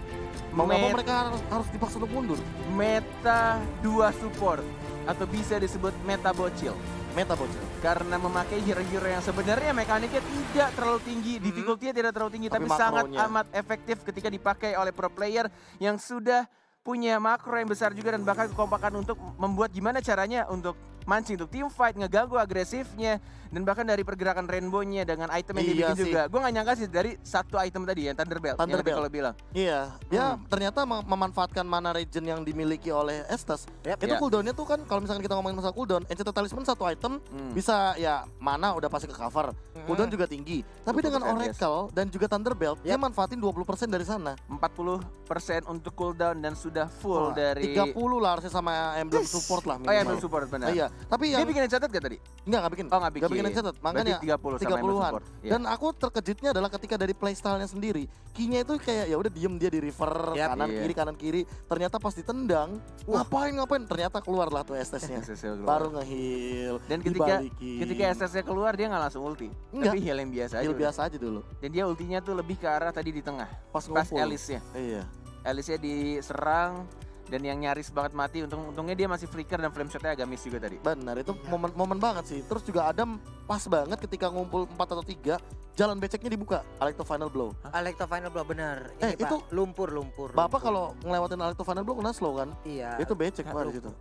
[SPEAKER 2] Mau nggak mau mereka harus dipaksa untuk mundur.
[SPEAKER 3] Meta 2 support atau bisa disebut meta bocil.
[SPEAKER 2] Meta bocil.
[SPEAKER 3] Karena memakai hero-hero yang sebenarnya mekaniknya tidak terlalu tinggi, difficulty-nya tidak terlalu tinggi,
[SPEAKER 2] Tapi
[SPEAKER 3] tapi sangat
[SPEAKER 2] makronya.
[SPEAKER 3] amat efektif ketika dipakai oleh pro player yang sudah punya makro yang besar juga dan bahkan kekompakan untuk membuat gimana caranya untuk mancing untuk team fight, ngeganggu agresifnya, dan bahkan dari pergerakan Rainbow-nya dengan item yang
[SPEAKER 2] Iya
[SPEAKER 3] dibikin
[SPEAKER 2] sih.
[SPEAKER 3] juga. Gue gak nyangka sih dari satu item tadi yang Thunderbelt. Yang
[SPEAKER 2] Thunderbelt.
[SPEAKER 3] tadi kalau bilang.
[SPEAKER 2] Iya, dia ternyata memanfaatkan mana regen yang dimiliki oleh Estes. Itu
[SPEAKER 3] Iya.
[SPEAKER 2] cooldownnya tuh kan kalau misalkan kita ngomongin masalah cooldown, Enchanted Talisman satu item bisa ya mana udah pasti ke cover. Cooldown juga tinggi. Tapi dengan
[SPEAKER 3] 20%, yes.
[SPEAKER 2] Oracle dan juga Thunderbelt, dia manfaatin 20% dari sana.
[SPEAKER 3] 40% untuk cooldown dan sudah full
[SPEAKER 2] Wah,
[SPEAKER 3] dari
[SPEAKER 2] 30 lah harusnya sama emblem support lah
[SPEAKER 3] Oh ya,
[SPEAKER 2] minimal.
[SPEAKER 3] support benar.
[SPEAKER 2] Iya, Tapi
[SPEAKER 3] Dia
[SPEAKER 2] yang
[SPEAKER 3] bikin catat gak tadi?
[SPEAKER 2] nggak bikin.
[SPEAKER 3] Oh nggak bikin.
[SPEAKER 2] Nggak bikin catat. Makanya
[SPEAKER 3] Berarti 30 sama yang
[SPEAKER 2] 30-an.
[SPEAKER 3] support. Iya.
[SPEAKER 2] Dan aku terkejutnya adalah ketika dari playstyle-nya sendiri, Key-nya itu kayak ya udah diem dia di river
[SPEAKER 1] Yap.
[SPEAKER 3] Iya.
[SPEAKER 2] kanan kiri. Ternyata pas ditendang, ngapain? Ternyata keluar lah tuh STS-nya.
[SPEAKER 3] SSL keluar.
[SPEAKER 2] Baru nge-heal.
[SPEAKER 3] Dan ketika
[SPEAKER 2] dibalikin.
[SPEAKER 3] SSnya keluar dia nggak langsung ulti.
[SPEAKER 2] Enggak.
[SPEAKER 3] Tapi heal yang biasa aja.
[SPEAKER 2] heal
[SPEAKER 3] udah.
[SPEAKER 2] biasa aja dulu.
[SPEAKER 3] Dan dia ultinya tuh lebih ke arah tadi di tengah.
[SPEAKER 2] Pas
[SPEAKER 3] Pas
[SPEAKER 2] ngumpul.
[SPEAKER 3] Alice-nya.
[SPEAKER 2] Iya.
[SPEAKER 3] Alice-nya diserang dan yang nyaris banget mati. Untungnya dia masih flicker dan flame shot-nya agak miss juga tadi.
[SPEAKER 2] Benar, itu
[SPEAKER 1] Iya.
[SPEAKER 2] momen banget sih. Terus juga Adam pas banget ketika ngumpul 4 atau 3, jalan beceknya dibuka. Alecto Final Blow.
[SPEAKER 1] Alecto Final Blow bener.
[SPEAKER 2] Eh,
[SPEAKER 1] Ini,
[SPEAKER 2] itu
[SPEAKER 1] Pak, lumpur.
[SPEAKER 2] Bapak kalau ngelewatin Alecto Final Blow kena slow kan?
[SPEAKER 1] Iya.
[SPEAKER 2] Itu becek
[SPEAKER 3] Nggak
[SPEAKER 2] Pak di
[SPEAKER 3] lupa.
[SPEAKER 2] situ.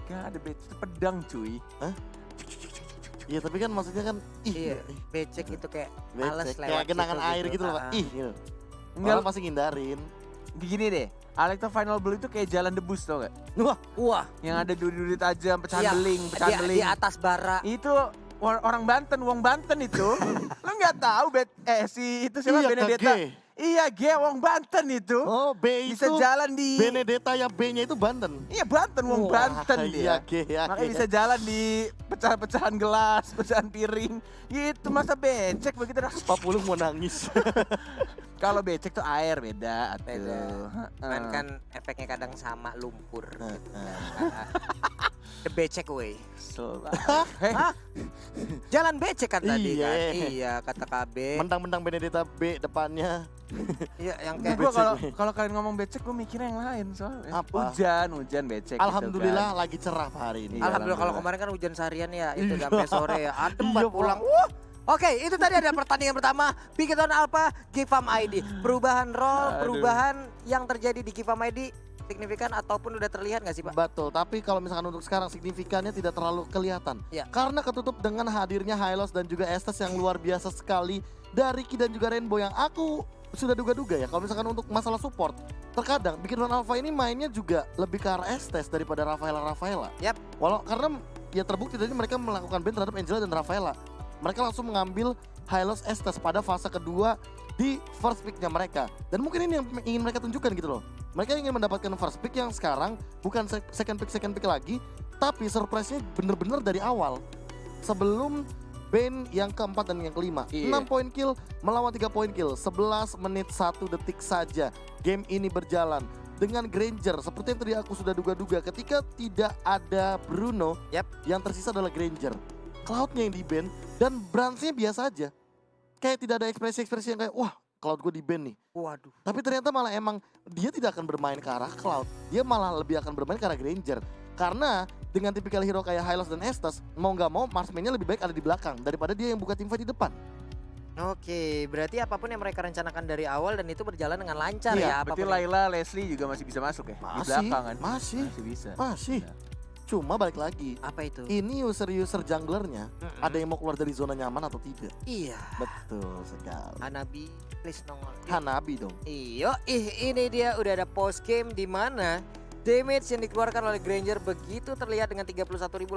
[SPEAKER 3] Gak ada bet, itu pedang cuy.
[SPEAKER 2] Iya, tapi kan maksudnya kan
[SPEAKER 1] Iya, becek itu kayak
[SPEAKER 2] becek.
[SPEAKER 1] males
[SPEAKER 2] Kayak
[SPEAKER 1] lewat
[SPEAKER 2] genangan
[SPEAKER 1] situ
[SPEAKER 2] air gitu loh, Pak.
[SPEAKER 1] Ah.
[SPEAKER 2] Gitu.
[SPEAKER 3] Enggak,
[SPEAKER 2] Orang pasti ngindarin.
[SPEAKER 3] gini deh. Alecto Final Blow itu kayak jalan debus tau gak?
[SPEAKER 1] Wah,
[SPEAKER 3] Yang ada duri-duri tajam, pecahan
[SPEAKER 1] iya,
[SPEAKER 3] beling, pecahan
[SPEAKER 1] di
[SPEAKER 3] beling.
[SPEAKER 1] atas bara.
[SPEAKER 3] Itu orang Banten, wong Banten itu. Lo nggak tahu si itu siapa
[SPEAKER 2] Iya,
[SPEAKER 3] Benedetta?
[SPEAKER 2] G.
[SPEAKER 3] Iya, wong Banten itu.
[SPEAKER 2] Oh, B
[SPEAKER 3] Bisa
[SPEAKER 2] itu
[SPEAKER 3] jalan di
[SPEAKER 2] Benedetta ya B-nya itu Banten.
[SPEAKER 3] Iya, Banten, wong
[SPEAKER 2] Wah,
[SPEAKER 3] Banten
[SPEAKER 2] iya,
[SPEAKER 3] dia.
[SPEAKER 2] G, ya,
[SPEAKER 3] Makanya
[SPEAKER 2] G.
[SPEAKER 3] bisa jalan di pecahan-pecahan gelas, pecahan piring. Gitu masa becek begitu dah.
[SPEAKER 2] Pak Pulung mau nangis.
[SPEAKER 3] Kalau becek tuh air beda atuh.
[SPEAKER 1] Beda. Cuman
[SPEAKER 3] Heeh.
[SPEAKER 1] kan efeknya kadang sama lumpur.
[SPEAKER 2] Heeh.
[SPEAKER 1] The becek way.
[SPEAKER 3] Kesel banget. Heh,
[SPEAKER 1] Jalan becek kan tadi
[SPEAKER 2] Iya.
[SPEAKER 1] kan? Iya, kata KB.
[SPEAKER 2] Mentang-mentang Benedetta B depannya.
[SPEAKER 1] Iya, yang
[SPEAKER 3] Gua
[SPEAKER 1] kayak
[SPEAKER 3] kalau kalian ngomong becek gue mikirnya yang lain soalnya.
[SPEAKER 2] Apa?
[SPEAKER 3] Hujan becek. gitu
[SPEAKER 2] Alhamdulillah lagi cerah Pak hari ini.
[SPEAKER 3] Iya.
[SPEAKER 1] Alhamdulillah kalau
[SPEAKER 3] alhamdulillah.
[SPEAKER 1] kemarin kan hujan seharian ya, itu
[SPEAKER 2] Iya.
[SPEAKER 1] sampai sore ya. Adem
[SPEAKER 2] Iya,
[SPEAKER 1] banget
[SPEAKER 2] Pak.
[SPEAKER 1] pulang. Oke, itu tadi ada pertandingan pertama Bigetron Alpha Gifam ID. Perubahan role,
[SPEAKER 3] Aduh.
[SPEAKER 1] perubahan yang terjadi di Gifam ID signifikan ataupun udah terlihat nggak sih Pak?
[SPEAKER 2] Betul, tapi kalau misalkan untuk sekarang signifikannya tidak terlalu kelihatan.
[SPEAKER 1] Iya.
[SPEAKER 2] Karena ketutup dengan hadirnya Hylos dan juga Estes yang luar biasa sekali dari Ki dan juga Rainbow yang aku sudah duga-duga ya. Kalau misalkan untuk masalah support, terkadang Bigetron Alpha ini mainnya juga lebih ke arah Estes daripada Rafaela.
[SPEAKER 1] Yap.
[SPEAKER 2] Walau karena ya terbukti tadi mereka melakukan ban terhadap Angela dan Rafaela. Mereka langsung mengambil Hylos Estes pada fase kedua di first pick-nya mereka. Dan mungkin ini yang ingin mereka tunjukkan gitu loh. Mereka ingin mendapatkan first pick yang sekarang bukan second pick lagi, tapi surprise-nya bener-bener dari awal. Sebelum ban yang keempat dan yang kelima.
[SPEAKER 3] Iya.
[SPEAKER 2] 6 poin kill melawan 3 poin kill. 11 menit 1 detik saja game ini berjalan. Dengan Granger, seperti yang tadi aku sudah duga-duga, ketika tidak ada Bruno,
[SPEAKER 1] Yap.
[SPEAKER 2] yang tersisa adalah Granger. Cloud-nya yang di-ban dan Brands-nya biasa aja. Kayak tidak ada ekspresi-ekspresi yang kayak, wah Cloud gue di-ban nih.
[SPEAKER 1] Waduh.
[SPEAKER 2] Tapi ternyata malah emang dia tidak akan bermain ke arah Cloud. Dia malah lebih akan bermain ke arah Granger. Karena dengan tipikal hero kayak Hylos dan Estes, mau nggak mau marksman-nya lebih baik ada di belakang daripada dia yang buka teamfight di depan.
[SPEAKER 1] Oke, berarti apapun yang mereka rencanakan dari awal dan itu berjalan dengan lancar
[SPEAKER 2] Iya,
[SPEAKER 1] ya.
[SPEAKER 3] Berarti
[SPEAKER 1] Apapun yang-
[SPEAKER 3] Layla, Leslie juga masih bisa masuk ya? Di
[SPEAKER 2] Masih,
[SPEAKER 3] belakang kan?
[SPEAKER 2] masih.
[SPEAKER 3] Masih bisa.
[SPEAKER 2] Masih. Cuma balik lagi,
[SPEAKER 1] Apa itu?
[SPEAKER 2] ini user-user junglernya
[SPEAKER 1] Mm-mm.
[SPEAKER 2] ada yang mau keluar dari zona nyaman atau tidak.
[SPEAKER 1] Iya.
[SPEAKER 2] Betul sekali.
[SPEAKER 1] Hanabi, please nongol.
[SPEAKER 2] Hanabi dong.
[SPEAKER 1] Iyo, ini dia udah ada post game di mana damage yang dikeluarkan oleh Granger begitu terlihat dengan 31.843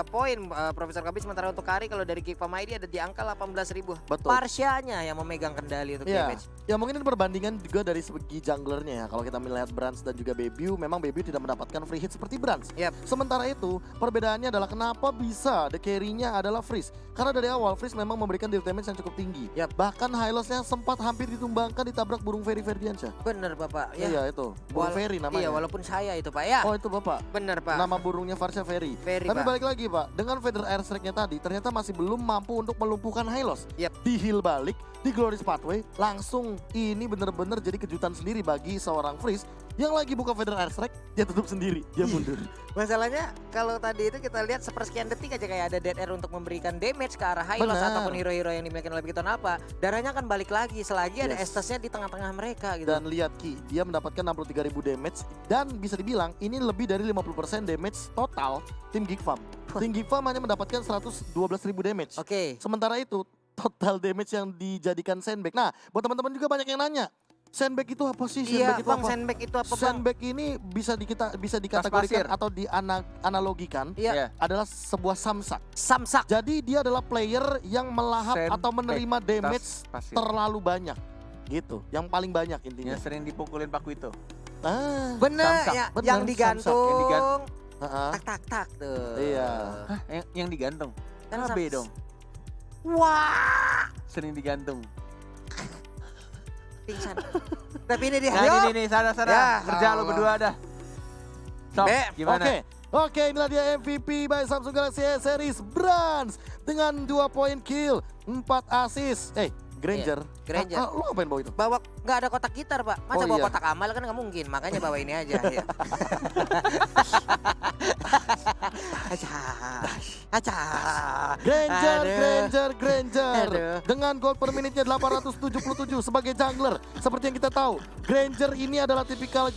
[SPEAKER 1] poin Profesor Kabi. Sementara untuk Kari kalau dari Gifam ID ada di angka 18.000.
[SPEAKER 2] Betul.
[SPEAKER 1] Parsyanya yang memegang kendali untuk
[SPEAKER 2] Iya.
[SPEAKER 1] damage.
[SPEAKER 2] Ya mungkin ini perbandingan juga dari segi junglernya ya. Kalau kita melihat Brands dan juga Bebu, memang Bebu tidak mendapatkan free hit seperti Brands.
[SPEAKER 1] Yap.
[SPEAKER 2] Sementara itu, perbedaannya adalah kenapa bisa the carry-nya adalah Freeze. Karena dari awal Freeze memang memberikan deal damage yang cukup tinggi.
[SPEAKER 1] Yap.
[SPEAKER 2] Bahkan Hylos-nya sempat hampir ditumbangkan ditabrak burung Ferry Ferdiansyah.
[SPEAKER 1] Bener Bapak. Ya.
[SPEAKER 2] Iya itu, burung Ferry namanya.
[SPEAKER 1] Iya, walaupun saya itu Pak ya.
[SPEAKER 2] Oh itu Bapak.
[SPEAKER 1] Bener Pak.
[SPEAKER 2] Nama burungnya Farsha Ferry.
[SPEAKER 1] Ferry,
[SPEAKER 2] Tapi
[SPEAKER 1] Pak.
[SPEAKER 2] balik lagi Pak, dengan Feather Airstrike-nya tadi ternyata masih belum mampu untuk melumpuhkan Hylos.
[SPEAKER 1] Yap.
[SPEAKER 2] Di heal balik, di Glorious Pathway, langsung ini bener-bener jadi kejutan sendiri bagi seorang Freeze yang lagi buka Feather Airstrike, dia tutup sendiri, dia mundur.
[SPEAKER 1] Masalahnya kalau tadi itu kita lihat sepersekian detik aja kayak ada dead air untuk memberikan damage ke arah Hylos
[SPEAKER 2] Benar.
[SPEAKER 1] ataupun hero-hero yang dimiliki oleh Bigetron Alpha. Darahnya akan balik lagi selagi ada
[SPEAKER 2] Yes.
[SPEAKER 1] Estesnya di tengah-tengah mereka gitu.
[SPEAKER 2] Dan lihat Ki, dia mendapatkan 63.000 damage dan bisa dibilang ini lebih dari 50% damage total tim Geek Farm. Tim Geek Farm hanya mendapatkan 112.000 damage.
[SPEAKER 1] Oke.
[SPEAKER 2] Sementara itu total damage yang dijadikan sandbag. Nah, buat teman-teman juga banyak yang nanya, sandbag itu apa sih?
[SPEAKER 1] Iya,
[SPEAKER 2] Sandbag itu
[SPEAKER 1] Bang,
[SPEAKER 2] apa?
[SPEAKER 1] sandbag itu apa, Bang?
[SPEAKER 2] Sandbag ini bisa dikategorikan
[SPEAKER 3] pasir.
[SPEAKER 2] atau dianalogikan
[SPEAKER 1] Iya,
[SPEAKER 3] Iya.
[SPEAKER 2] adalah sebuah samsak.
[SPEAKER 1] samsak.
[SPEAKER 2] Jadi dia adalah player yang melahap
[SPEAKER 3] Sandbag,
[SPEAKER 2] atau menerima damage
[SPEAKER 3] Tas pasir.
[SPEAKER 2] terlalu banyak. Gitu, yang paling banyak intinya.
[SPEAKER 3] Yang sering dipukulin Pak Wito.
[SPEAKER 2] Ah,
[SPEAKER 1] Bener
[SPEAKER 3] Samsak,
[SPEAKER 1] ya,
[SPEAKER 2] bener,
[SPEAKER 1] yang
[SPEAKER 2] samsak,
[SPEAKER 1] digantung.
[SPEAKER 3] yang
[SPEAKER 2] Heeh.
[SPEAKER 1] Tak tak tak tuh.
[SPEAKER 2] Iya.
[SPEAKER 3] Hah, yang digantung.
[SPEAKER 1] Kan
[SPEAKER 3] KB
[SPEAKER 1] sam-
[SPEAKER 3] dong.
[SPEAKER 1] Wah,
[SPEAKER 3] Sering digantung.
[SPEAKER 1] pingsan. Tapi ini dia.
[SPEAKER 3] Nah,
[SPEAKER 1] Yuk.
[SPEAKER 3] ini sana.
[SPEAKER 1] Ya,
[SPEAKER 3] Kerja lo
[SPEAKER 1] Allah.
[SPEAKER 3] berdua dah. Sok,
[SPEAKER 1] Be,
[SPEAKER 3] gimana?
[SPEAKER 2] Oke, inilah dia MVP by Samsung Galaxy S Series Brands dengan 2 poin kill, 4 assist. Granger.
[SPEAKER 1] Granger.
[SPEAKER 2] Lu ngapain bawa itu?
[SPEAKER 1] Bawa nggak ada kotak gitar, Pak. Masa
[SPEAKER 2] Oh,
[SPEAKER 1] bawa
[SPEAKER 2] iya.
[SPEAKER 1] kotak amal kan nggak mungkin. Makanya bawa ini aja. Ya. Aca.
[SPEAKER 2] Granger,
[SPEAKER 1] Aduh.
[SPEAKER 2] Granger.
[SPEAKER 1] Aduh.
[SPEAKER 2] Dengan gold per menitnya 877 sebagai jungler. Seperti yang kita tahu, Granger ini adalah tipikal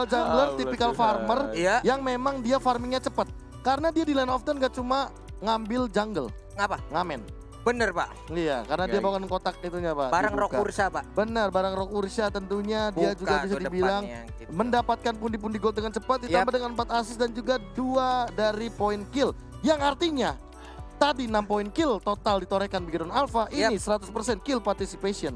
[SPEAKER 2] jungler,
[SPEAKER 3] Allah
[SPEAKER 2] tipikal
[SPEAKER 3] Tuhan.
[SPEAKER 2] farmer
[SPEAKER 1] Iya.
[SPEAKER 2] yang memang dia farmingnya cepat. Karena dia di lane of turn gak cuma ngambil jungle,
[SPEAKER 1] Ngapa?
[SPEAKER 2] ngamen.
[SPEAKER 1] Bener, Pak.
[SPEAKER 2] Iya, karena dia
[SPEAKER 3] Iya,
[SPEAKER 2] bawakan kotak itunya, Pak.
[SPEAKER 1] Barang
[SPEAKER 2] dibuka.
[SPEAKER 1] Rok Ursa, Pak.
[SPEAKER 2] Benar, barang Rock Ursa tentunya dia
[SPEAKER 1] Buka
[SPEAKER 2] juga bisa
[SPEAKER 1] tuh
[SPEAKER 2] dibilang
[SPEAKER 1] depannya, gitu.
[SPEAKER 2] mendapatkan pundi-pundi gold dengan cepat ditambah dengan 4 assist dan juga 2 dari poin kill. Yang artinya tadi 6 poin kill total ditorehkan Bigodon Alpha, ini 100% kill participation.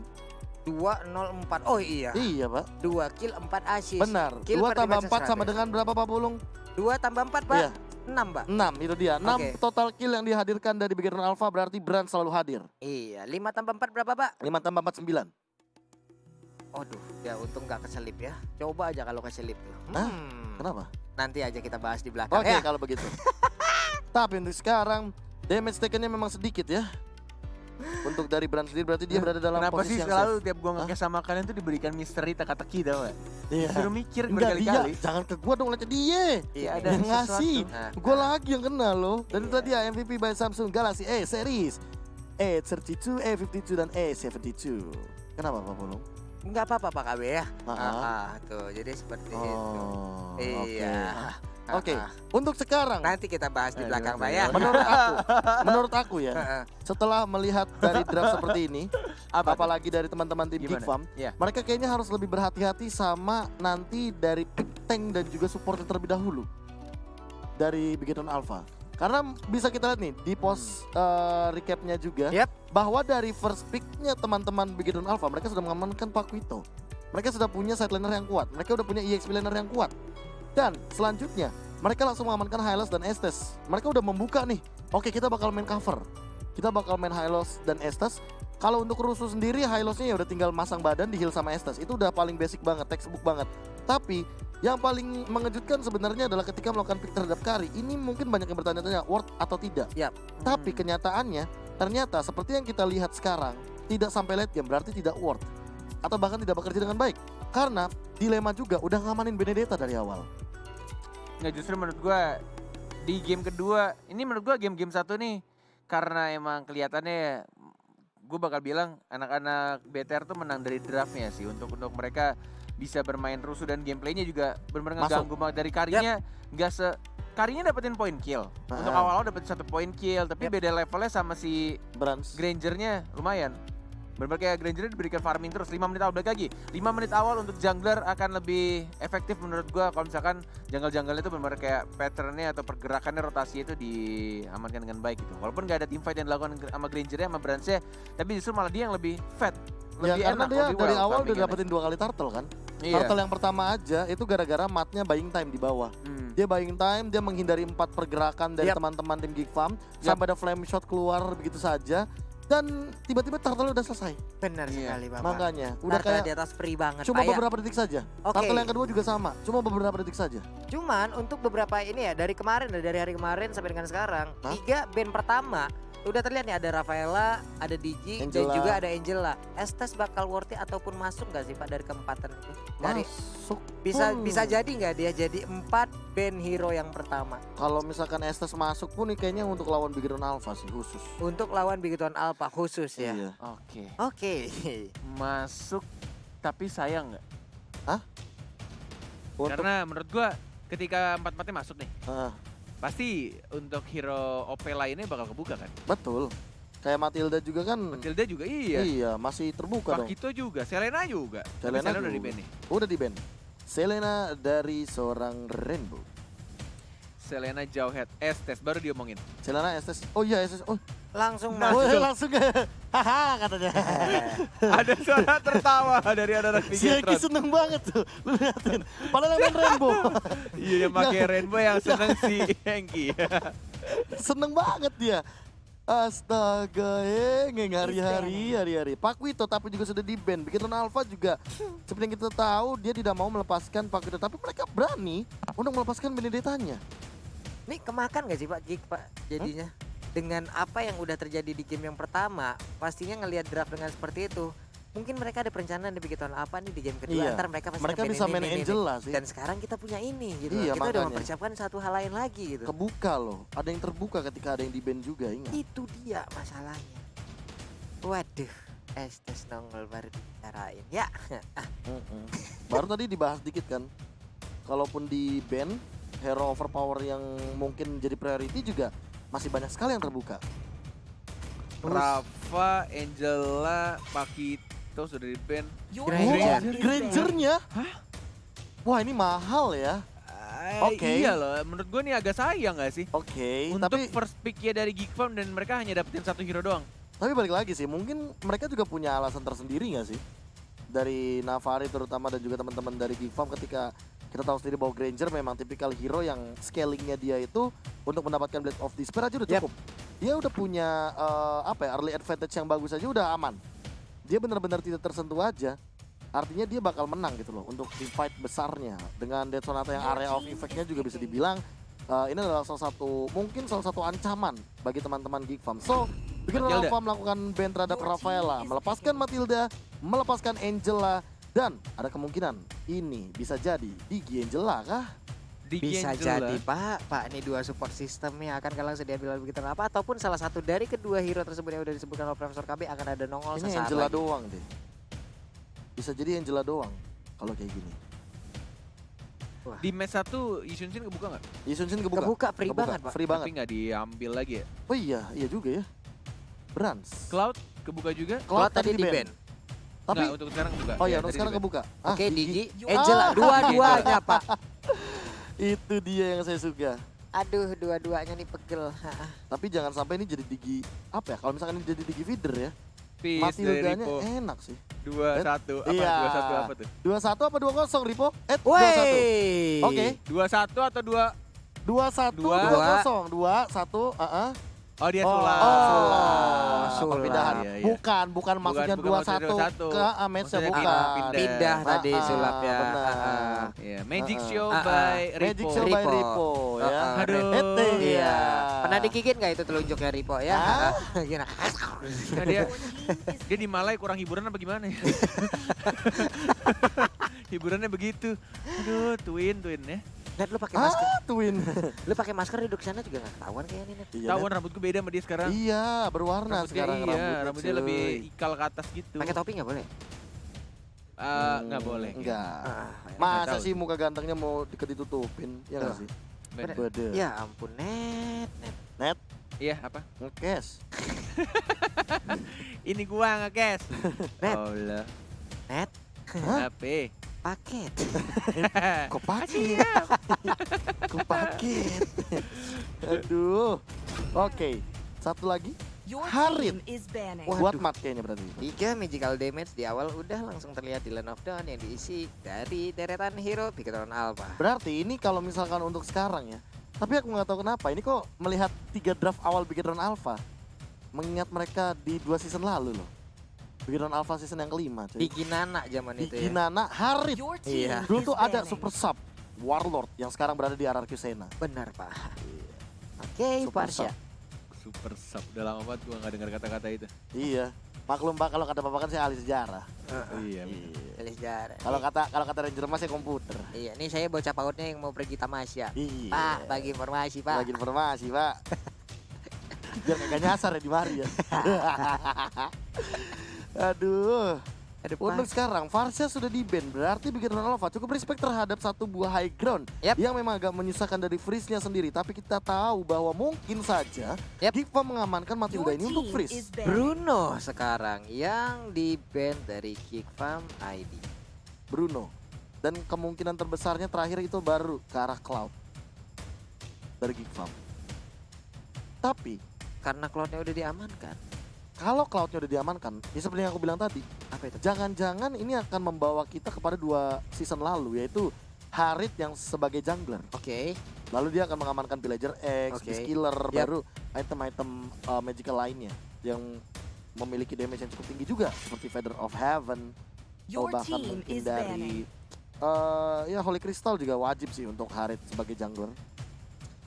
[SPEAKER 1] 204. Oh iya.
[SPEAKER 2] Iya, Pak.
[SPEAKER 1] 2 kill 4 assist.
[SPEAKER 2] Benar.
[SPEAKER 1] Kill
[SPEAKER 2] 2
[SPEAKER 1] per
[SPEAKER 2] tambah
[SPEAKER 1] dimension
[SPEAKER 2] 4 sama
[SPEAKER 1] 100.
[SPEAKER 2] dengan berapa, Pak Pulung?
[SPEAKER 1] 2 tambah 4, Pak.
[SPEAKER 2] Iya.
[SPEAKER 1] 6, Pak.
[SPEAKER 2] 6, itu dia. 6
[SPEAKER 1] Oke.
[SPEAKER 2] total kill yang dihadirkan dari Bigodon Alpha berarti Brand selalu hadir.
[SPEAKER 1] Iya, 5 tambah 4 berapa, Pak?
[SPEAKER 2] 5 tambah 4 9.
[SPEAKER 1] Aduh, ya untung nggak keselip ya. Coba aja kalau keselip tuh.
[SPEAKER 2] Hah? Kenapa?
[SPEAKER 1] Nanti aja kita bahas di belakang
[SPEAKER 2] Oke,
[SPEAKER 1] ya.
[SPEAKER 2] kalau begitu. Tapi untuk sekarang damage taken-nya memang sedikit ya. Untuk dari Brand sendiri berarti dia berada dalam
[SPEAKER 3] Kenapa
[SPEAKER 2] posisi
[SPEAKER 3] sih
[SPEAKER 2] yang
[SPEAKER 3] selalu
[SPEAKER 2] safe.
[SPEAKER 3] tiap gua nge-cash sama kalian tuh diberikan misteri teka-teki tau gak?
[SPEAKER 2] Iya.
[SPEAKER 3] Suruh mikir
[SPEAKER 2] Enggak, dia.
[SPEAKER 3] berkali-kali.
[SPEAKER 2] Jangan ke gua dong, lihat dia.
[SPEAKER 1] Iya,
[SPEAKER 3] ada
[SPEAKER 2] Yang ngasih.
[SPEAKER 3] sesuatu.
[SPEAKER 2] Gua lagi yang kenal loh. Dan itu
[SPEAKER 1] Iya.
[SPEAKER 2] tadi ya MVP by Samsung Galaxy A Series A32, A52 dan A72. Kenapa, Pak Pulung?
[SPEAKER 1] Enggak apa-apa Pak KB ya.
[SPEAKER 2] Ah.
[SPEAKER 1] Tuh, jadi seperti itu.
[SPEAKER 2] Oh,
[SPEAKER 1] Iya.
[SPEAKER 2] Oke,
[SPEAKER 1] Ah, ah.
[SPEAKER 2] untuk sekarang
[SPEAKER 1] Nanti kita bahas di
[SPEAKER 3] Aduh,
[SPEAKER 1] belakang Pak
[SPEAKER 3] aduh.
[SPEAKER 1] ya.
[SPEAKER 2] menurut aku ya,
[SPEAKER 1] Heeh.
[SPEAKER 2] setelah melihat dari draft seperti ini,
[SPEAKER 3] Apa?
[SPEAKER 2] apalagi dari teman-teman tim Geek
[SPEAKER 3] Gimana?
[SPEAKER 2] Farm,
[SPEAKER 3] Iya.
[SPEAKER 2] mereka kayaknya harus lebih berhati-hati sama nanti dari pick tank dan juga support terlebih dahulu dari Bigodon Alpha. Karena bisa kita lihat nih di post recapnya juga,
[SPEAKER 1] Yap.
[SPEAKER 2] bahwa dari first picknya teman-teman Bigodon Alpha mereka sudah mengamankan Paquito. Mereka sudah punya side laner yang kuat, mereka udah punya EXP laner yang kuat. Dan selanjutnya mereka langsung mengamankan Hylos dan Estes. Mereka udah membuka nih, oke kita bakal main cover. Kita bakal main Hylos dan Estes. Kalau untuk Rusuh sendiri, Hylosnya ya udah tinggal masang badan di heal sama Estes. Itu udah paling basic banget, textbook banget. Tapi yang paling mengejutkan sebenarnya adalah ketika melakukan pick terhadap Kari. Ini mungkin banyak yang bertanya-tanya worth atau tidak.
[SPEAKER 1] Yap.
[SPEAKER 2] Tapi kenyataannya ternyata seperti yang kita lihat sekarang, tidak sampai late game berarti tidak worth. Atau bahkan tidak bekerja dengan baik. Karena dilema juga udah ngamanin Benedetta dari awal.
[SPEAKER 3] Nggak, justru menurut gua di game kedua, ini menurut gua game-game satu nih, karena emang kelihatannya gue bakal bilang anak-anak BTR tuh menang dari draftnya sih, untuk mereka bisa bermain rusuh dan gameplaynya juga benar-benar ngeganggu banget. Dari Karinya nggak Karinya dapetin point kill. Untuk awal-awal dapetin 1 point kill, tapi beda levelnya sama si
[SPEAKER 2] Brans.
[SPEAKER 3] Grangernya lumayan. Bener-bener kayak Grangernya diberikan farming terus 5 menit awal, balik lagi 5 menit awal untuk jungler akan lebih efektif menurut gua kalau misalkan jungle-jungle itu bener-bener kayak patternnya atau pergerakannya rotasi itu diamankan dengan baik gitu. Walaupun gak ada teamfight yang dilakukan sama Grangernya sama Bransnya, tapi justru malah dia yang lebih fat,
[SPEAKER 2] Ya
[SPEAKER 3] lebih
[SPEAKER 2] karena
[SPEAKER 3] enak,
[SPEAKER 2] dia
[SPEAKER 3] lebih
[SPEAKER 2] dari
[SPEAKER 3] well
[SPEAKER 2] awal udah
[SPEAKER 3] farmingannya.
[SPEAKER 2] dapetin 2 kali turtle kan.
[SPEAKER 3] Iya.
[SPEAKER 2] Turtle yang pertama aja itu gara-gara matnya buying time di bawah. Dia buying time, dia menghindari 4 pergerakan dari teman-teman tim Geek Farm sampai ada flame shot keluar begitu saja. Dan tiba-tiba turtle udah selesai.
[SPEAKER 1] Benar
[SPEAKER 3] Iya.
[SPEAKER 1] sekali Bapak.
[SPEAKER 2] Makanya udah
[SPEAKER 1] Turtle
[SPEAKER 2] kayak
[SPEAKER 1] di atas free banget
[SPEAKER 2] cuma
[SPEAKER 1] Pak ya.
[SPEAKER 2] beberapa detik saja.
[SPEAKER 1] Oke.
[SPEAKER 2] Turtle yang kedua juga sama, cuma beberapa detik saja.
[SPEAKER 1] Cuman untuk beberapa ini ya dari hari kemarin sampai dengan sekarang,
[SPEAKER 2] Hah?
[SPEAKER 1] 3 band pertama udah terlihat nih, ada Rafaela, ada Digi, dan
[SPEAKER 2] Angela.
[SPEAKER 1] juga ada Angela. Estes bakal worthy ataupun masuk nggak sih Pak dari keempatan itu? Dari
[SPEAKER 2] Masuk
[SPEAKER 1] bisa jadi nggak dia jadi 4 band hero yang pertama
[SPEAKER 2] kalau misalkan Estes masuk pun nih kayaknya untuk lawan Bigodon Alpha sih khusus.
[SPEAKER 1] untuk lawan Bigodon Alpha khusus ya.
[SPEAKER 2] Iya.
[SPEAKER 3] Oke.
[SPEAKER 1] Oke.
[SPEAKER 3] Masuk tapi sayang nggak?
[SPEAKER 2] Untuk
[SPEAKER 3] Karena menurut gua ketika 4-4-nya masuk nih,
[SPEAKER 2] ah,
[SPEAKER 3] pasti untuk hero OP lainnya bakal kebuka kan.
[SPEAKER 2] betul. Kayak Matilda juga kan.
[SPEAKER 3] Matilda juga iya.
[SPEAKER 2] Iya, masih terbuka dong.
[SPEAKER 3] Paquito juga, Selena juga. Tapi
[SPEAKER 2] Selena
[SPEAKER 3] Selena udah
[SPEAKER 2] juga.
[SPEAKER 3] di ban nih.
[SPEAKER 2] Udah di ban. Selena dari seorang Rainbow.
[SPEAKER 3] Selena jauh head. Estes baru diomongin.
[SPEAKER 2] Selena SS. Oh iya SS. Oh,
[SPEAKER 1] Langsung
[SPEAKER 2] oh
[SPEAKER 1] masuk.
[SPEAKER 2] langsung haha katanya.
[SPEAKER 3] Ada suara tertawa dari anak-anak
[SPEAKER 2] Si Eki
[SPEAKER 3] Bigetron.
[SPEAKER 2] seneng banget tuh. Lu liatin. Padahal main Rainbow.
[SPEAKER 3] Iya, yang pakai rainbow yang seneng si Hengki.
[SPEAKER 2] Seneng banget dia. Astaga, ngeng hari-hari. Pak Wito tapi juga sudah di-ban. Bikin Alpha juga seperti yang kita tahu dia tidak mau melepaskan Pak Wito. Tapi mereka berani untuk melepaskan Benedetanya.
[SPEAKER 1] Ini kemakan gak sih Pak Gig Pak jadinya? Dengan apa yang udah terjadi di game yang pertama, pastinya ngelihat draft dengan seperti itu. Mungkin mereka ada perencanaan di bikin apa nih di game kedua,
[SPEAKER 2] Iya,
[SPEAKER 1] ntar mereka pasti
[SPEAKER 2] mereka
[SPEAKER 1] nge-ban
[SPEAKER 2] bisa
[SPEAKER 1] ini,
[SPEAKER 2] main
[SPEAKER 1] ini.
[SPEAKER 2] Angela sih.
[SPEAKER 1] Dan sekarang kita punya ini gitu.
[SPEAKER 2] Iya,
[SPEAKER 1] Kita udah
[SPEAKER 2] makanya.
[SPEAKER 1] mempersiapkan satu hal lain lagi gitu.
[SPEAKER 2] Kebuka loh. Ada yang terbuka ketika ada yang di-ban juga, ingat.
[SPEAKER 1] Itu dia masalahnya. Waduh, Estes nongol baru dibicarain. Ya,
[SPEAKER 2] Baru tadi dibahas dikit kan. Kalaupun di-ban, hero overpower yang mungkin jadi priority juga masih banyak sekali yang terbuka.
[SPEAKER 3] Rafa, Angela, Pakito sudah di-ban.
[SPEAKER 2] Granger-nya? Wah ini mahal ya. Oke.
[SPEAKER 3] Iya loh, menurut gue nih agak sayang gak sih?
[SPEAKER 2] Oke,
[SPEAKER 3] Untuk
[SPEAKER 2] tapi
[SPEAKER 3] first pick-nya dari Geek Farm dan mereka hanya dapetin satu hero doang.
[SPEAKER 2] balik lagi sih, mungkin mereka juga punya alasan tersendiri nggak sih? Dari Navari terutama dan juga teman-teman dari Geek Farm ketika kita tahu sendiri bahwa Granger memang tipikal hero yang scalingnya dia itu untuk mendapatkan Blade of Despair aja udah
[SPEAKER 1] Yep.
[SPEAKER 2] cukup. Dia udah punya early advantage yang bagus aja udah aman. Dia benar-benar tidak tersentuh aja. Artinya dia bakal menang gitu loh untuk di fight besarnya. Dengan Dead Sonata yang area of effect-nya juga bisa dibilang ini adalah mungkin salah satu ancaman bagi teman-teman Geek Farm. So, bikin
[SPEAKER 3] Matilda.
[SPEAKER 2] Alpha melakukan ban terhadap Rafaela, melepaskan Matilda, melepaskan Angela, dan ada kemungkinan ini bisa jadi Digi Angela kah?
[SPEAKER 1] bisa jadi Pak. Ini dua support system yang akan langsung diambil oleh begitu apa ataupun salah satu dari kedua hero tersebut yang udah disebutkan oleh Profesor KB akan ada nongol
[SPEAKER 2] Ini
[SPEAKER 1] sesaat
[SPEAKER 2] Angela
[SPEAKER 1] lagi.
[SPEAKER 2] doang deh. Bisa jadi Angela doang kalau kayak gini.
[SPEAKER 3] Di match 1 Yishun kebuka nggak?
[SPEAKER 2] Yisun kebuka.
[SPEAKER 1] Kebuka free banget Pak.
[SPEAKER 2] Free
[SPEAKER 3] Tapi
[SPEAKER 2] banget.
[SPEAKER 3] nggak diambil lagi ya.
[SPEAKER 2] Oh iya juga ya. Brans.
[SPEAKER 3] Cloud kebuka juga?
[SPEAKER 1] Kalau tadi di
[SPEAKER 2] di-ban.
[SPEAKER 1] ban.
[SPEAKER 2] Tapi
[SPEAKER 3] Nggak, untuk sekarang kebuka.
[SPEAKER 2] oh iya,
[SPEAKER 3] Ya,
[SPEAKER 2] untuk
[SPEAKER 3] tadi
[SPEAKER 2] sekarang
[SPEAKER 3] di-ban.
[SPEAKER 2] kebuka.
[SPEAKER 1] Oke, Digi,
[SPEAKER 2] Ah,
[SPEAKER 1] Angela, dua-duanya Pak.
[SPEAKER 2] Itu dia yang saya suka.
[SPEAKER 1] Aduh, dua-duanya nih pegel.
[SPEAKER 2] Tapi jangan sampai ini jadi Digi apa ya? Kalau misalkan ini jadi Digi feeder ya.
[SPEAKER 3] Peace dari
[SPEAKER 2] Matildanya
[SPEAKER 3] Ripo.
[SPEAKER 2] enak sih.
[SPEAKER 3] 2-1. Apa?
[SPEAKER 2] Iya.
[SPEAKER 3] 2-1 apa tuh?
[SPEAKER 2] 2-1 apa 2-0 Ripo? 2-1.
[SPEAKER 1] Woi.
[SPEAKER 2] Oke.
[SPEAKER 3] 2-1 atau 2?
[SPEAKER 2] 2-1
[SPEAKER 3] Dua.
[SPEAKER 2] 2-0. 2-1,
[SPEAKER 3] Oh dia
[SPEAKER 2] Oh,
[SPEAKER 3] sulap.
[SPEAKER 2] sulap.
[SPEAKER 1] Sulap.
[SPEAKER 2] Perpindahan.
[SPEAKER 3] Iya, iya.
[SPEAKER 2] Bukan maksudnya
[SPEAKER 3] bukan maksudnya
[SPEAKER 2] 2-1 ke match-nya
[SPEAKER 3] Maksudnya
[SPEAKER 2] bukan.
[SPEAKER 1] Pindah tadi sulapnya.
[SPEAKER 2] Benar.
[SPEAKER 3] Iya, Magic
[SPEAKER 2] Ah, ah.
[SPEAKER 3] Show
[SPEAKER 1] Ah,
[SPEAKER 3] by
[SPEAKER 2] Magic
[SPEAKER 3] Ripo.
[SPEAKER 2] Show by
[SPEAKER 1] Ripo.
[SPEAKER 2] Ripo ya.
[SPEAKER 3] Aduh.
[SPEAKER 2] Ete.
[SPEAKER 1] Iya. Pernah digigit nggak itu telunjuknya Ripo ya?
[SPEAKER 2] Ah.
[SPEAKER 1] Gimana?
[SPEAKER 3] Nah, dia di Malai kurang hiburan apa gimana ya? Hiburannya begitu. Aduh, twin ya.
[SPEAKER 1] Net lu pakai masker.
[SPEAKER 2] Twin.
[SPEAKER 1] Lu pakai masker duduk sana juga nggak ketahuan kayaknya Net.
[SPEAKER 2] Iya,
[SPEAKER 3] Tahu
[SPEAKER 2] Net.
[SPEAKER 3] rambutku beda sama dia sekarang.
[SPEAKER 2] Iya, berwarna
[SPEAKER 3] Rambutnya
[SPEAKER 2] sekarang
[SPEAKER 3] rambutnya
[SPEAKER 2] cuy.
[SPEAKER 3] lebih ikal ke atas gitu.
[SPEAKER 1] Pakai topi nggak boleh?
[SPEAKER 3] Nggak boleh.
[SPEAKER 2] Enggak.
[SPEAKER 1] Ah,
[SPEAKER 2] Masa
[SPEAKER 3] tahu
[SPEAKER 2] sih muka gantengnya mau ditutupin? Ya nggak
[SPEAKER 1] Tuh.
[SPEAKER 2] sih?
[SPEAKER 3] Bener.
[SPEAKER 2] Bede.
[SPEAKER 1] Ya ampun Net.
[SPEAKER 3] Iya, apa?
[SPEAKER 2] Ngekes.
[SPEAKER 3] Ini gua ngekes.
[SPEAKER 1] Net.
[SPEAKER 3] Allah.
[SPEAKER 1] Net.
[SPEAKER 3] Apa?
[SPEAKER 1] Paket.
[SPEAKER 2] Kok paket? Kok paket? Aduh. Oke. Satu lagi. Harit. Buat mat kayaknya berarti.
[SPEAKER 1] 3 magical damage di awal udah langsung terlihat di Land of Dawn yang diisi dari deretan hero Bigetron Alpha.
[SPEAKER 2] Berarti ini kalau misalkan untuk sekarang ya. Tapi aku nggak tahu kenapa. Ini kok melihat 3 draft awal Bigetron Alpha. Mengingat mereka di 2 season lalu loh. Bigetron Alpha season yang kelima cuy.
[SPEAKER 1] Digi Nana zaman itu ya.
[SPEAKER 2] Ginana Harit.
[SPEAKER 1] Iya.
[SPEAKER 2] Dulu tuh ada super sub Warlord yang sekarang berada di RRQ Sena.
[SPEAKER 1] Benar Pak. Oke,
[SPEAKER 2] Super
[SPEAKER 1] Farsha.
[SPEAKER 3] Super sub. Udah lama banget gua nggak dengar kata-kata itu.
[SPEAKER 2] Iya. Maklum Pak kalau kata Bapak kan saya ahli sejarah.
[SPEAKER 3] Iya.
[SPEAKER 1] Pilih sejarah.
[SPEAKER 2] Kalau kata Ranger Mas saya komputer.
[SPEAKER 1] Iya, ini saya bocah pautnya yang mau pergi tamasya.
[SPEAKER 2] Iya.
[SPEAKER 1] Pak, bagi informasi Pak.
[SPEAKER 2] Bagi informasi Pak. Biar kagak nyasar ya di mari ya. Aduh.
[SPEAKER 1] Aduh,
[SPEAKER 2] Untuk
[SPEAKER 1] Pak.
[SPEAKER 2] sekarang Farsha sudah di-ban, berarti Bigetron Alpha cukup respect terhadap satu buah high ground
[SPEAKER 1] Yap.
[SPEAKER 2] yang memang agak menyusahkan dari freeze-nya sendiri. Tapi kita tahu bahwa mungkin saja
[SPEAKER 1] Yap.
[SPEAKER 2] Giva mengamankan Matilda ini untuk freeze.
[SPEAKER 1] Bruno sekarang yang di ban dari Kick Farm ID.
[SPEAKER 2] Bruno. Dan kemungkinan terbesarnya terakhir itu baru ke arah Cloud. dari Geek Farm. Tapi
[SPEAKER 1] Karena cloud-nya udah diamankan.
[SPEAKER 2] kalau cloud-nya udah diamankan, ya seperti yang aku bilang tadi,
[SPEAKER 1] Apa itu?
[SPEAKER 2] jangan-jangan ini akan membawa kita kepada 2 season lalu, yaitu Harit yang sebagai jungler.
[SPEAKER 1] Oke.
[SPEAKER 2] Lalu dia akan mengamankan Villager X,
[SPEAKER 1] Oke.
[SPEAKER 2] Beast Killer,
[SPEAKER 1] Yap.
[SPEAKER 2] baru item-item magical lainnya yang memiliki damage yang cukup tinggi juga, seperti Feather of Heaven, atau
[SPEAKER 4] Your
[SPEAKER 2] bahkan
[SPEAKER 4] team
[SPEAKER 2] mungkin
[SPEAKER 4] is
[SPEAKER 2] dari
[SPEAKER 4] banning.
[SPEAKER 2] ya Holy Crystal juga wajib sih untuk Harit sebagai jungler.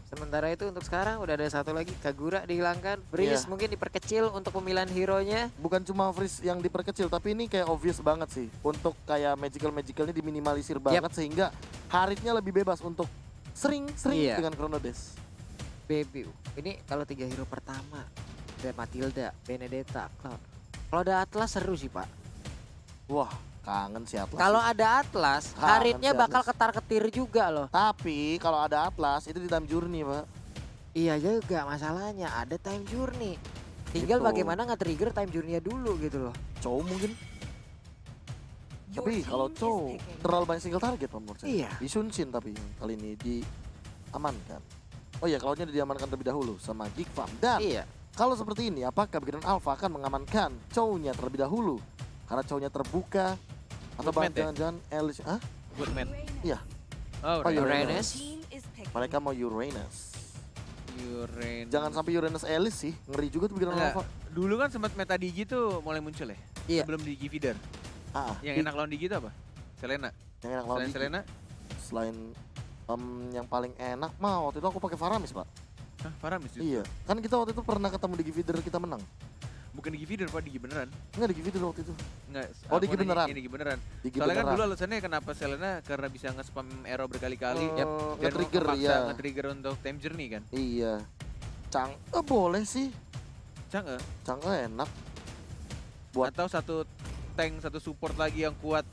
[SPEAKER 1] Sementara itu untuk sekarang udah ada satu lagi, Kagura dihilangkan. Breeze
[SPEAKER 2] Iya.
[SPEAKER 1] mungkin diperkecil untuk pemilihan hero-nya.
[SPEAKER 2] Bukan cuma freeze yang diperkecil, tapi ini kayak obvious banget sih. Untuk kayak magicalnya diminimalisir banget sehingga Haritnya lebih bebas untuk sering
[SPEAKER 1] Iya.
[SPEAKER 2] dengan Chrono Dash.
[SPEAKER 1] Baby. Ini kalau 3 hero pertama. Ada Matilda, Benedetta, Cloud. Kalau ada Atlas seru sih, Pak.
[SPEAKER 2] Wah, kangen sih Atlas.
[SPEAKER 1] Kalau
[SPEAKER 2] sih.
[SPEAKER 1] ada Atlas,
[SPEAKER 2] Kangen
[SPEAKER 1] Haritnya
[SPEAKER 2] si
[SPEAKER 1] bakal
[SPEAKER 2] Atlas.
[SPEAKER 1] ketar-ketir juga loh.
[SPEAKER 2] Tapi kalau ada Atlas itu di time journey, Pak.
[SPEAKER 1] Iya juga masalahnya, ada time journey. Tinggal
[SPEAKER 2] Gitu.
[SPEAKER 1] bagaimana nge-trigger time journey-nya dulu gitu loh.
[SPEAKER 2] Chow mungkin.
[SPEAKER 4] Your
[SPEAKER 2] Tapi kalau
[SPEAKER 4] team is
[SPEAKER 2] Chow
[SPEAKER 4] picking.
[SPEAKER 2] terlalu banyak single target menurut saya.
[SPEAKER 1] Iya.
[SPEAKER 2] Di Shunshin tapi kali ini diamankan. Oh iya, cloud-nya diamankan terlebih dahulu sama Geek Farm. Dan
[SPEAKER 1] Iya.
[SPEAKER 2] kalau seperti ini, apakah Bikinan Alpha akan mengamankan Chow-nya terlebih dahulu? Karena Chow-nya terbuka atau
[SPEAKER 3] Good match ya?
[SPEAKER 2] jangan-jangan Alice? Hah?
[SPEAKER 3] Good man.
[SPEAKER 2] Iya.
[SPEAKER 3] Oh,
[SPEAKER 2] Oh,
[SPEAKER 3] Uranus.
[SPEAKER 1] Uranus.
[SPEAKER 4] Team is picking.
[SPEAKER 2] Mereka mau Uranus.
[SPEAKER 3] Uranus.
[SPEAKER 2] Jangan sampai Uranus Alice sih, ngeri juga tuh Bikinan
[SPEAKER 3] Enggak.
[SPEAKER 2] Alpha.
[SPEAKER 3] Dulu kan sempat meta Digi tuh mulai muncul ya?
[SPEAKER 1] Iya.
[SPEAKER 3] Sebelum Digi feeder.
[SPEAKER 2] Ah,
[SPEAKER 3] Yang enak lawan Digi itu apa? Selena.
[SPEAKER 2] yang enak lawan
[SPEAKER 3] Selain
[SPEAKER 2] Diki.
[SPEAKER 3] Selena?
[SPEAKER 2] Selain yang paling enak mah waktu itu aku pakai Faramis, Pak.
[SPEAKER 3] Hah, Faramis justru.
[SPEAKER 2] Iya. Kan kita waktu itu pernah ketemu di Feeder kita menang.
[SPEAKER 3] Bukan Digi feeder, Pak, Digi beneran.
[SPEAKER 2] Enggak di Feeder waktu itu.
[SPEAKER 3] Enggak.
[SPEAKER 2] Oh,
[SPEAKER 3] aku
[SPEAKER 2] Digi
[SPEAKER 3] nanya
[SPEAKER 2] beneran.
[SPEAKER 3] Ini Digi beneran.
[SPEAKER 2] Di
[SPEAKER 3] Soalnya kan dulu alasannya kenapa Selena karena bisa nge-spam arrow berkali-kali.
[SPEAKER 2] Yap.
[SPEAKER 3] Dan
[SPEAKER 2] Nge-trigger,
[SPEAKER 3] memaksa
[SPEAKER 2] iya.
[SPEAKER 3] nge-trigger untuk time journey kan.
[SPEAKER 2] Iya. Boleh sih.
[SPEAKER 3] Canggih.
[SPEAKER 2] Enak. Buat-
[SPEAKER 3] Atau satu tank, satu support lagi yang kuat.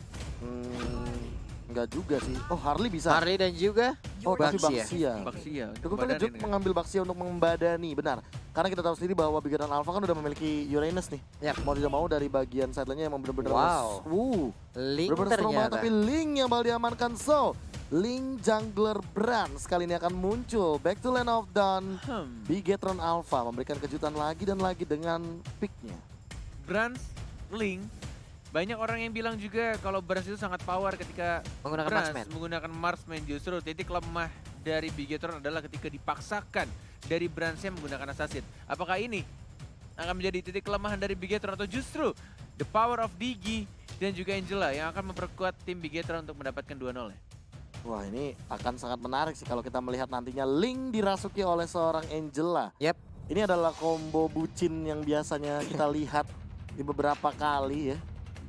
[SPEAKER 2] Enggak juga sih. Oh, Harley bisa.
[SPEAKER 1] Harley dan juga
[SPEAKER 2] Oh, tapi
[SPEAKER 1] Baxia.
[SPEAKER 2] Baxia.
[SPEAKER 3] Baxia.
[SPEAKER 2] Cukup
[SPEAKER 3] Badan
[SPEAKER 2] terkejut
[SPEAKER 3] ini.
[SPEAKER 2] mengambil Baxia untuk membadani, benar. Karena kita tahu sendiri bahwa Bikinan Alpha kan udah memiliki Uranus nih.
[SPEAKER 1] Yap.
[SPEAKER 2] Mau tidak mau dari bagian sideline-nya emang bener-bener
[SPEAKER 1] Wow.
[SPEAKER 2] bener-bener
[SPEAKER 1] Link
[SPEAKER 2] strong banget,
[SPEAKER 1] ternyata.
[SPEAKER 2] tapi Link yang bakal diamankan. So, Link jungler Brands kali ini akan muncul. Back to Land of Dawn. Bigetron Alpha memberikan kejutan lagi dan lagi dengan picknya.
[SPEAKER 3] Brands, Link. Banyak orang yang bilang juga kalau Brands itu sangat power ketika
[SPEAKER 1] Menggunakan
[SPEAKER 3] Brands
[SPEAKER 1] marksman.
[SPEAKER 3] menggunakan marksman. Justru titik lemah dari Bigetron adalah ketika dipaksakan dari Brands-nya menggunakan assassin. Apakah ini akan menjadi titik kelemahan dari Bigetron atau justru the power of Digi dan juga Angela yang akan memperkuat tim Bigetron untuk mendapatkan 2-0 ya?
[SPEAKER 2] Wah, ini akan sangat menarik sih kalau kita melihat nantinya Link dirasuki oleh seorang Angela.
[SPEAKER 1] Yap.
[SPEAKER 2] Ini adalah combo bucin yang biasanya kita lihat di beberapa kali ya.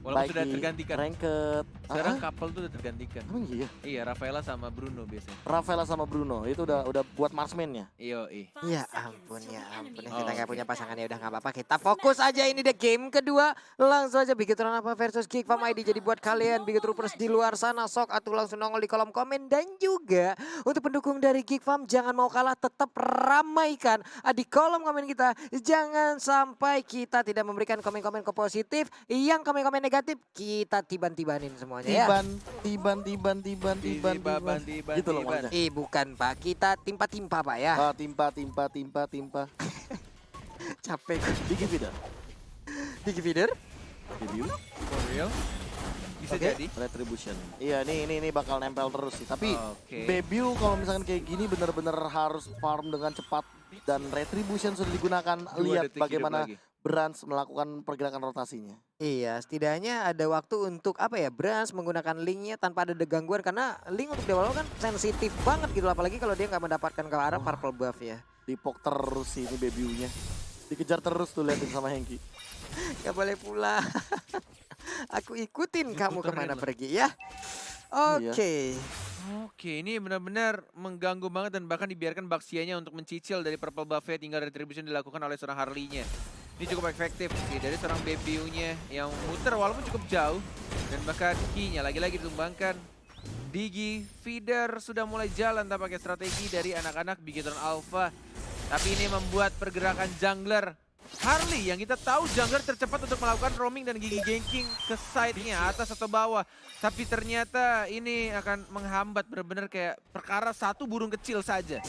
[SPEAKER 3] Walaupun sudah tergantikan.
[SPEAKER 2] Ranked.
[SPEAKER 3] Sekarang couple tuh udah tergantikan.
[SPEAKER 2] Emang iya?
[SPEAKER 3] Iya, Rafaela sama Bruno biasanya.
[SPEAKER 2] Rafaela sama Bruno itu udah buat marksman-nya.
[SPEAKER 3] Iya.
[SPEAKER 1] Ya ampun, ya ampun.
[SPEAKER 3] Oh,
[SPEAKER 1] Kita nggak
[SPEAKER 3] oke.
[SPEAKER 1] punya pasangan ya udah nggak apa-apa. Kita fokus aja ini deh game kedua. Langsung aja Bigetron apa versus Geek Farm ID. Jadi buat kalian Bigetroopers di luar sana sok atau langsung nongol di kolom komen. Dan juga untuk pendukung dari Geek Farm jangan mau kalah, tetap ramaikan di kolom komen kita. Jangan sampai kita tidak memberikan komen-komen positif. Yang komen-komen negatif kita tiban-tibanin semuanya ya.
[SPEAKER 2] Tiban. Gitu loh maksudnya.
[SPEAKER 1] Bukan Pak, kita timpa-timpa Pak ya.
[SPEAKER 2] Timpa.
[SPEAKER 1] Capek.
[SPEAKER 2] Digi Feeder.
[SPEAKER 1] Digi feeder.
[SPEAKER 2] Debut.
[SPEAKER 3] For real? Bisa
[SPEAKER 1] Oke.
[SPEAKER 3] jadi.
[SPEAKER 2] Retribution. Iya, ini bakal nempel terus sih. Tapi
[SPEAKER 3] Oke.
[SPEAKER 2] debut kalau misalkan kayak gini bener-bener harus farm dengan cepat dan retribution sudah digunakan.
[SPEAKER 3] 2
[SPEAKER 2] Lihat
[SPEAKER 3] detik hidup
[SPEAKER 2] bagaimana
[SPEAKER 3] lagi.
[SPEAKER 2] Brands melakukan pergerakan rotasinya.
[SPEAKER 1] Iya, setidaknya ada waktu untuk apa ya, Brands menggunakan linknya tanpa ada gangguan karena link untuk di awal kan sensitif banget gitu, apalagi kalau dia nggak mendapatkan ke arah purple buff ya.
[SPEAKER 2] Dipok terus sih ini debutnya. Dikejar terus tuh liatin sama Hengki.
[SPEAKER 1] Gak boleh pulang. Aku ikutin kamu
[SPEAKER 3] Diputerin
[SPEAKER 1] kemana
[SPEAKER 3] loh.
[SPEAKER 1] pergi ya. Oke.
[SPEAKER 3] Oke, ini benar-benar mengganggu banget dan bahkan dibiarkan Baxianya untuk mencicil dari purple buff-nya tinggal retribution dilakukan oleh seorang Harley-nya. Ini cukup efektif sih dari seorang Bebiu-nya yang muter walaupun cukup jauh dan bahkan key-nya lagi-lagi ditumbangkan. Digi feeder sudah mulai jalan tampaknya strategi dari anak-anak Bigetron Alpha. Tapi ini membuat pergerakan jungler Harley yang kita tahu jungler tercepat untuk melakukan roaming dan gigi ganking ke side-nya atas atau bawah. Tapi ternyata ini akan menghambat benar-benar kayak perkara satu burung kecil saja.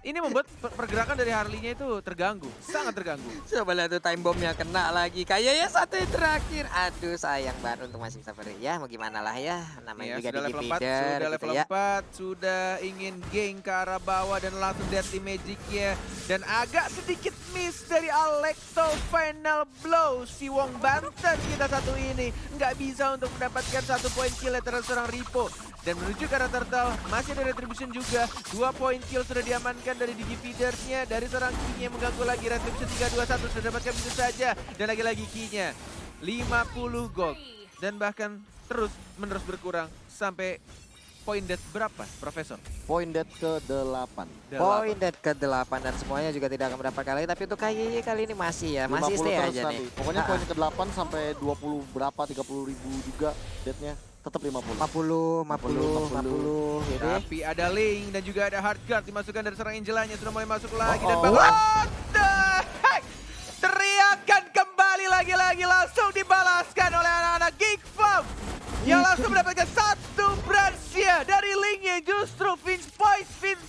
[SPEAKER 3] ini membuat pergerakan dari Harley-nya itu terganggu, sangat terganggu.
[SPEAKER 1] Coba lihat tuh time bomb-nya kena lagi. Kayaknya satu yang terakhir. Aduh sayang banget untuk masih bisa ya mau gimana lah ya. Namanya
[SPEAKER 3] Ya,
[SPEAKER 1] juga
[SPEAKER 3] sudah
[SPEAKER 1] di
[SPEAKER 3] level 4,
[SPEAKER 1] feeder
[SPEAKER 3] sudah
[SPEAKER 1] gitu
[SPEAKER 3] level
[SPEAKER 1] ya.
[SPEAKER 3] 4, sudah ingin gank ke arah bawah dan langsung Deadly Magic-nya. Dan agak sedikit miss dari Alekto final blow. Si Wong Banten kita satu ini nggak bisa untuk mendapatkan 1 poin kill terhadap seorang Ripo. Dan menuju ke arah Turtle, masih ada retribution juga. 2 poin kill sudah diamankan dari Digi Feeders-nya. Dari seorang King yang mengganggu lagi. Retribution 3-2-1 sudah dapatkan begitu saja. Dan lagi-lagi King-nya 50 gold. Dan bahkan terus menerus berkurang sampai poin death berapa, Profesor?
[SPEAKER 2] Poin dead ke-8.
[SPEAKER 1] Poin dead ke-8 dan semuanya juga tidak akan mendapatkan lagi. Tapi untuk KYY kali ini masih ya, masih
[SPEAKER 2] 50
[SPEAKER 1] stay
[SPEAKER 2] terus
[SPEAKER 1] aja
[SPEAKER 2] nanti.
[SPEAKER 1] nih.
[SPEAKER 2] Pokoknya poin ke-8 sampai 20 berapa, 30 ribu juga deadnya. Tetap 50.
[SPEAKER 1] 50 gitu ya.
[SPEAKER 3] Tapi ada Ling dan juga ada Hardguard dimasukkan dari seorang Angelanya. Sudah mulai masuk lagi dan
[SPEAKER 2] Oh.
[SPEAKER 3] What the heck? Teriakan kembali lagi-lagi langsung dibalaskan oleh anak-anak Geek Farm. Yang langsung mendapatkan 1 branch-nya dari Ling yang justru Vince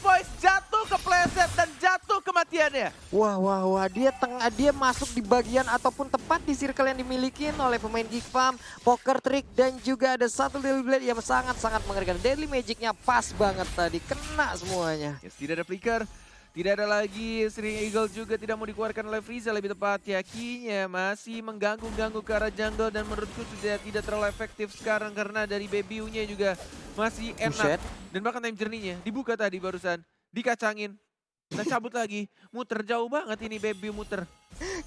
[SPEAKER 3] Voice jatuh kepleset dan jatuh kematiannya.
[SPEAKER 1] Wah, dia masuk di bagian ataupun tepat di circle yang dimiliki oleh pemain Geek Farm, Poker Trick dan juga ada satu Deadly Blade yang sangat-sangat mengerikan. Deadly Magic-nya pas banget tadi, kena semuanya.
[SPEAKER 3] Yes, tidak ada flicker. Tidak ada lagi String Eagle juga tidak mau dikeluarkan oleh Frieza lebih tepat. Yakinya masih mengganggu-ganggu ke arah jungle dan menurutku sudah tidak terlalu efektif sekarang karena dari Baby U-nya juga masih enak.
[SPEAKER 1] Buset.
[SPEAKER 3] Dan bahkan time journey-nya dibuka tadi barusan, dikacangin. Dan cabut lagi, muter jauh banget ini Baby U muter.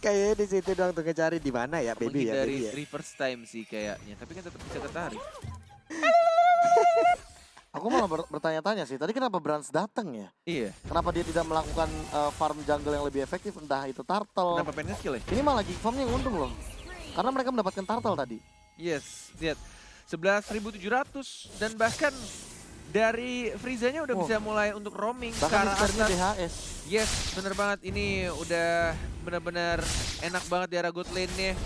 [SPEAKER 1] Kayaknya di situ doang tuh ngecari di mana ya baby ya.
[SPEAKER 3] Menghindari
[SPEAKER 1] Baby ya.
[SPEAKER 3] reverse time sih kayaknya, tapi kan tetap bisa ketarik.
[SPEAKER 2] Aku malah bertanya-tanya sih, tadi kenapa Brans datang ya?
[SPEAKER 3] Iya,
[SPEAKER 2] Kenapa dia tidak melakukan farm jungle yang lebih efektif, entah itu turtle.
[SPEAKER 3] kenapa pengen nge-skill ya?
[SPEAKER 2] Ini malah Geek Farm yang untung loh. Karena mereka mendapatkan turtle tadi.
[SPEAKER 3] Yes, lihat 11.700 dan bahkan dari Frieza-nya udah
[SPEAKER 2] Oh.
[SPEAKER 3] bisa mulai untuk roaming ke
[SPEAKER 2] Bahkan
[SPEAKER 3] arah
[SPEAKER 2] misternya
[SPEAKER 3] atas.
[SPEAKER 2] DHS.
[SPEAKER 3] Yes, bener banget. Ini udah bener-bener enak banget di arah good lane-nya.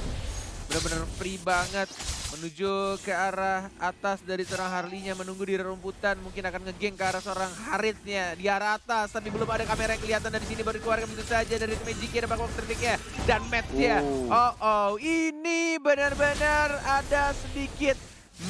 [SPEAKER 3] Bener-bener free banget. Menuju ke arah atas dari seorang Harley-nya. Menunggu di rerumputan. Mungkin akan ngegeng ke arah seorang Harith-nya. Di arah atas. Tapi belum ada kamera yang kelihatan dari sini. Baru dikeluarkan begitu saja dari Magic-nya. Dan bakal tertiknya. Dan Matt-nya. Oh. Ini benar-benar ada sedikit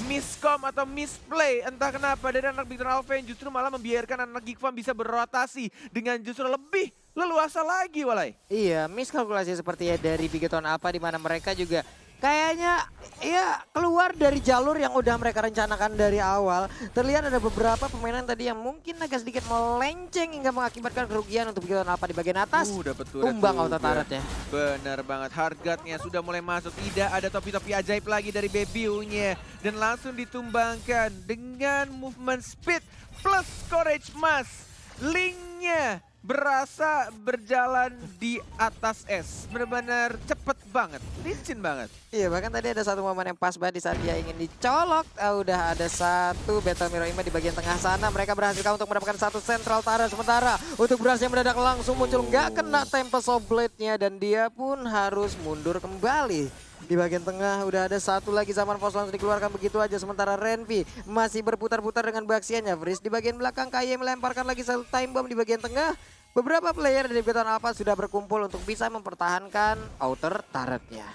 [SPEAKER 3] miscom atau misplay entah kenapa dari anak Victor Alpha yang justru malah membiarkan anak Geek Farm bisa berrotasi dengan justru lebih leluasa lagi Walai.
[SPEAKER 1] Iya, miskalkulasi seperti ya dari Bigeton Alpha di mana mereka juga kayaknya ya keluar dari jalur yang udah mereka rencanakan dari awal. Terlihat ada beberapa permainan tadi yang mungkin agak sedikit melenceng hingga mengakibatkan kerugian untuk Bigeton Alpha di bagian atas.
[SPEAKER 3] Dapat turret
[SPEAKER 1] Tumbang
[SPEAKER 3] juga.
[SPEAKER 1] auto turretnya.
[SPEAKER 3] Benar banget, Hardguard-nya sudah mulai masuk. Tidak ada topi-topi ajaib lagi dari Baby U-nya. Dan langsung ditumbangkan dengan movement speed plus courage mask. Link-nya berasa berjalan di atas es. Benar-benar cepet banget, licin banget.
[SPEAKER 1] Iya, bahkan tadi ada satu momen yang pas banget di saat dia ingin dicolok. Udah ada satu Battle Mirror Image di bagian tengah sana. Mereka berhasil untuk mendapatkan satu Central Turret. Sementara untuk Brass yang mendadak langsung muncul. Nggak kena Tempest of Blade-nya. Dan dia pun harus mundur kembali. Di bagian tengah udah ada satu lagi zaman pos langsung dikeluarkan begitu aja. Sementara Renvi masih berputar-putar dengan baksiannya. Freeze di bagian belakang. KY melemparkan lagi satu time bomb di bagian tengah. Beberapa player dari Bigeton Alpha sudah berkumpul untuk bisa mempertahankan outer turretnya.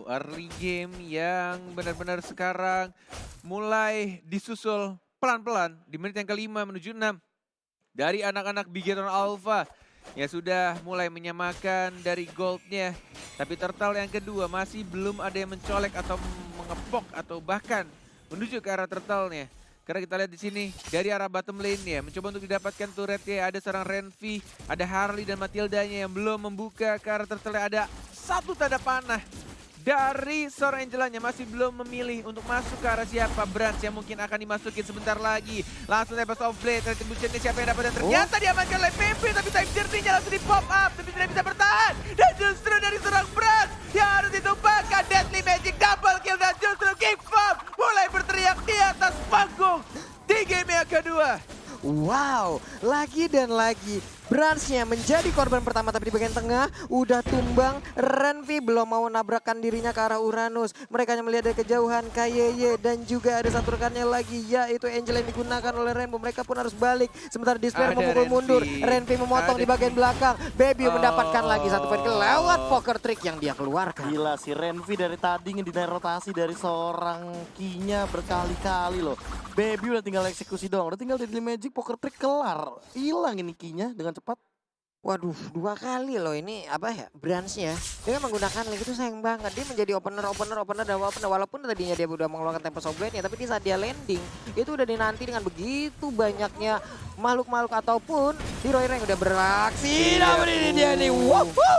[SPEAKER 3] Early game yang benar-benar sekarang mulai disusul pelan-pelan di menit yang kelima menuju 6 dari anak-anak Bigeton Alpha yang sudah mulai menyamakan dari goldnya. Tapi Turtle yang kedua masih belum ada yang mencolek atau mengepok atau bahkan menuju ke arah Turtle-nya. Karena kita lihat di sini dari arah bottom lane-nya mencoba untuk didapatkan turretnya. Ada seorang Renvi, ada Harley dan Matildanya yang belum membuka ke arah Turtle. Ada satu tanda panah dari seorang Angelanya masih belum memilih untuk masuk ke arah siapa. Branch yang mungkin akan dimasukin sebentar lagi. Langsung Tempest of Blade, retribution-nya siapa yang dapat dan ternyata diamankan oleh PP. Tapi time journey-nya langsung di pop up tapi tidak bisa bertahan. Dan justru dari seorang Branch yang harus ditumbangkan. Deadly Magic double kill dan justru Geek Farm mulai berteriak di atas panggung di game yang kedua.
[SPEAKER 1] Wow, lagi dan lagi Bransnya menjadi korban pertama, tapi di bagian tengah udah tumbang. Renvi belum mau nabrakkan dirinya ke arah Uranus. Mereka hanya melihat dari kejauhan KYY dan juga ada satu rekannya lagi, yaitu Angel yang digunakan oleh Rainbow. Mereka pun harus balik. Sementara Despair
[SPEAKER 3] Ada
[SPEAKER 1] memukul mundur.
[SPEAKER 3] Renvi.
[SPEAKER 1] Renvi memotong
[SPEAKER 3] Ada
[SPEAKER 1] di bagian belakang. Baby mendapatkan
[SPEAKER 3] Oh.
[SPEAKER 1] lagi satu poin lewat poker trick yang dia keluarkan.
[SPEAKER 2] Gila si Renvi dari tadi ngedinain rotasi dari seorang Kinya berkali-kali loh. Baby udah tinggal eksekusi doang, udah tinggal Deadly Magic, poker trick kelar. Hilang ini Kinya dengan cepat.
[SPEAKER 1] Waduh, 2 kali loh ini apa ya, Bransnya. Dia kan menggunakan link itu sayang banget. Dia menjadi opener dan opener. Walaupun tadinya dia udah mengeluarkan tempo softblade-nya, tapi di saat dia landing, itu udah dinanti dengan begitu banyaknya makhluk-makhluk ataupun Hero yang udah beraksi. Namun ini dia nih,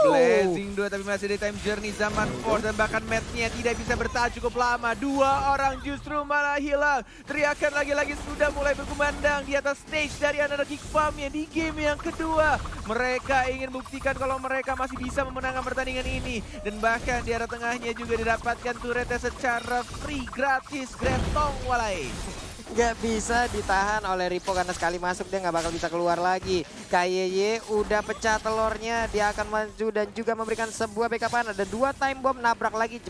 [SPEAKER 3] Blazing 2 tapi masih di time journey zaman 4 dan bahkan matchnya tidak bisa bertahan cukup lama. 2 orang justru malah hilang. Teriakan lagi-lagi sudah mulai berkumandang di atas stage dari anak Geek Farm-nya di game yang kedua. Mereka ingin buktikan kalau mereka masih bisa memenangkan pertandingan ini. Dan bahkan di arah tengahnya juga didapatkan turretnya secara free, gratis, gretong walai.
[SPEAKER 1] Gak bisa ditahan oleh Ripo karena sekali masuk dia nggak bakal bisa keluar lagi. KYY udah pecah telurnya, dia akan maju dan juga memberikan sebuah backupan. Ada 2 time bomb, nabrak lagi,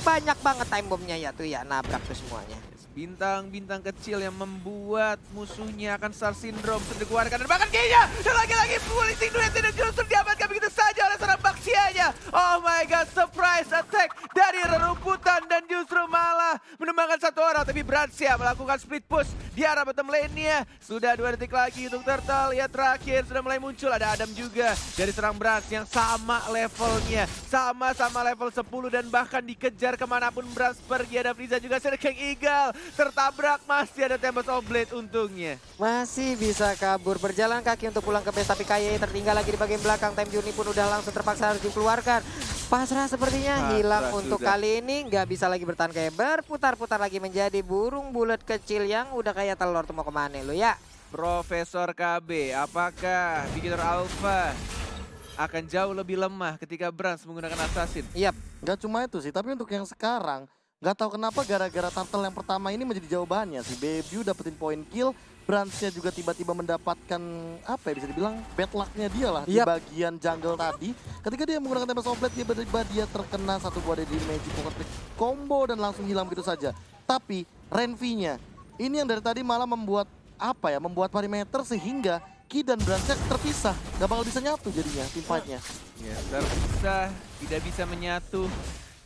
[SPEAKER 1] banyak banget time bombnya ya tuh ya, nabrak tuh semuanya.
[SPEAKER 3] Bintang-bintang kecil yang membuat musuhnya akan Star Syndrome sudah dikeluarkan dan bahkan kayaknya dan lagi-lagi Blazing Duet dan justru diamankan begitu saja oleh seorang Baxianya. Oh my god, surprise attack dari rerumputan dan justru malah menembakkan 1 orang, tapi Bransya melakukan split push di arah bottom lane-nya. Sudah 2 detik lagi untuk Turtle, ya terakhir sudah mulai muncul, ada Adam juga dari serang Brans yang sama levelnya, sama-sama level 10 dan bahkan dikejar kemanapun Brans pergi. Ada Frieza juga, ada King Eagle tertabrak, masih ada Tempest of Blade untungnya.
[SPEAKER 1] Masih bisa kabur, berjalan kaki untuk pulang ke base, tapi KYY tertinggal lagi di bagian belakang. Time journey pun udah langsung terpaksa harus dikeluarkan. Pasrah sepertinya,
[SPEAKER 3] Pasrah
[SPEAKER 1] hilang untuk
[SPEAKER 3] sudah.
[SPEAKER 1] kali ini. Nggak bisa lagi bertahan, kayak berputar-putar lagi menjadi burung bulat kecil yang udah kayak telur tuh mau kemana lu ya.
[SPEAKER 3] Profesor KB, apakah Beginner Alpha akan jauh lebih lemah ketika Brans menggunakan Assassin?
[SPEAKER 1] Yap,
[SPEAKER 2] Gak cuma itu sih, tapi untuk yang sekarang gak tahu kenapa gara-gara turtle yang pertama ini menjadi jawabannya. Si Baby dapetin poin kill, Bransnya juga tiba-tiba mendapatkan apa ya, bisa dibilang bad luck-nya dia lah di
[SPEAKER 1] Yap.
[SPEAKER 2] bagian jungle tadi. Ketika dia menggunakan Tempest of Blade, tiba-tiba dia terkena satu buah Deadly Magic poker trick combo dan langsung hilang begitu saja. Tapi Renvi-nya ini yang dari tadi malah membuat apa ya, membuat perimeter sehingga Ki dan Bransnya terpisah, gak bakal bisa nyatu jadinya team fight-nya.
[SPEAKER 3] Ya, terpisah, tidak bisa menyatu.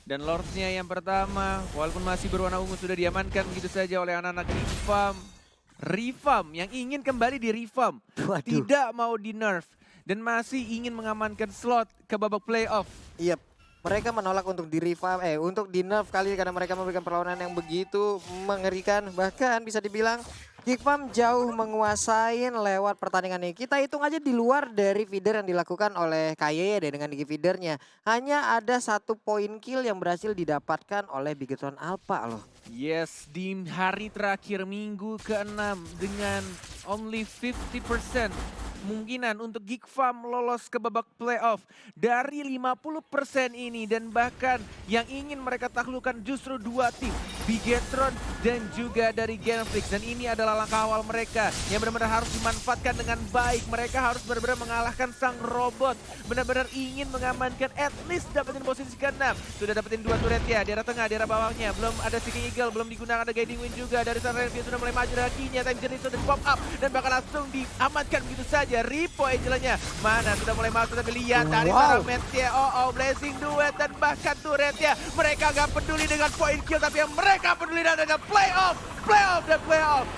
[SPEAKER 3] Dan Lords-nya yang pertama, walaupun masih berwarna ungu, sudah diamankan begitu saja oleh anak-anak Rifam. Rifam yang ingin kembali di Rifam,
[SPEAKER 1] waduh.
[SPEAKER 3] tidak mau di nerf. Dan masih ingin mengamankan slot ke babak playoff.
[SPEAKER 1] Yap. Mereka menolak untuk untuk di nerf kali karena mereka memberikan perlawanan yang begitu mengerikan. Bahkan bisa dibilang Geek Farm jauh menguasai lewat pertandingan ini. Kita hitung aja di luar dari feeder yang dilakukan oleh KYY deh dengan Gigi feedernya. Hanya ada 1 poin kill yang berhasil didapatkan oleh Bigetron Alpha loh.
[SPEAKER 3] Yes, di hari terakhir minggu ke-6 dengan only 50% kemungkinan untuk Geek Farm lolos ke babak playoff dari 50% ini, dan bahkan yang ingin mereka taklukkan justru 2 tim, Bigetron dan juga dari Genflix, dan ini adalah langkah awal mereka yang benar-benar harus dimanfaatkan dengan baik. Mereka harus benar-benar mengalahkan sang robot, benar-benar ingin mengamankan at least dapetin posisi ke-6. Sudah dapetin 2 turret ya, di arah tengah, di arah bawahnya, belum ada Seeking Eagle, belum digunakan, ada Guiding Wind juga dari Sun Renvi, sudah mulai maju dari kinya, time journey sudah di pop up dan bakal langsung diamankan begitu saja. Ripo Angelanya mana sudah mulai masuk, tapi lihat dari seorang match-nya, Blazing Duet dan bahkan turretnya. Mereka gak peduli dengan point kill, tapi yang mereka peduli dengan playoff.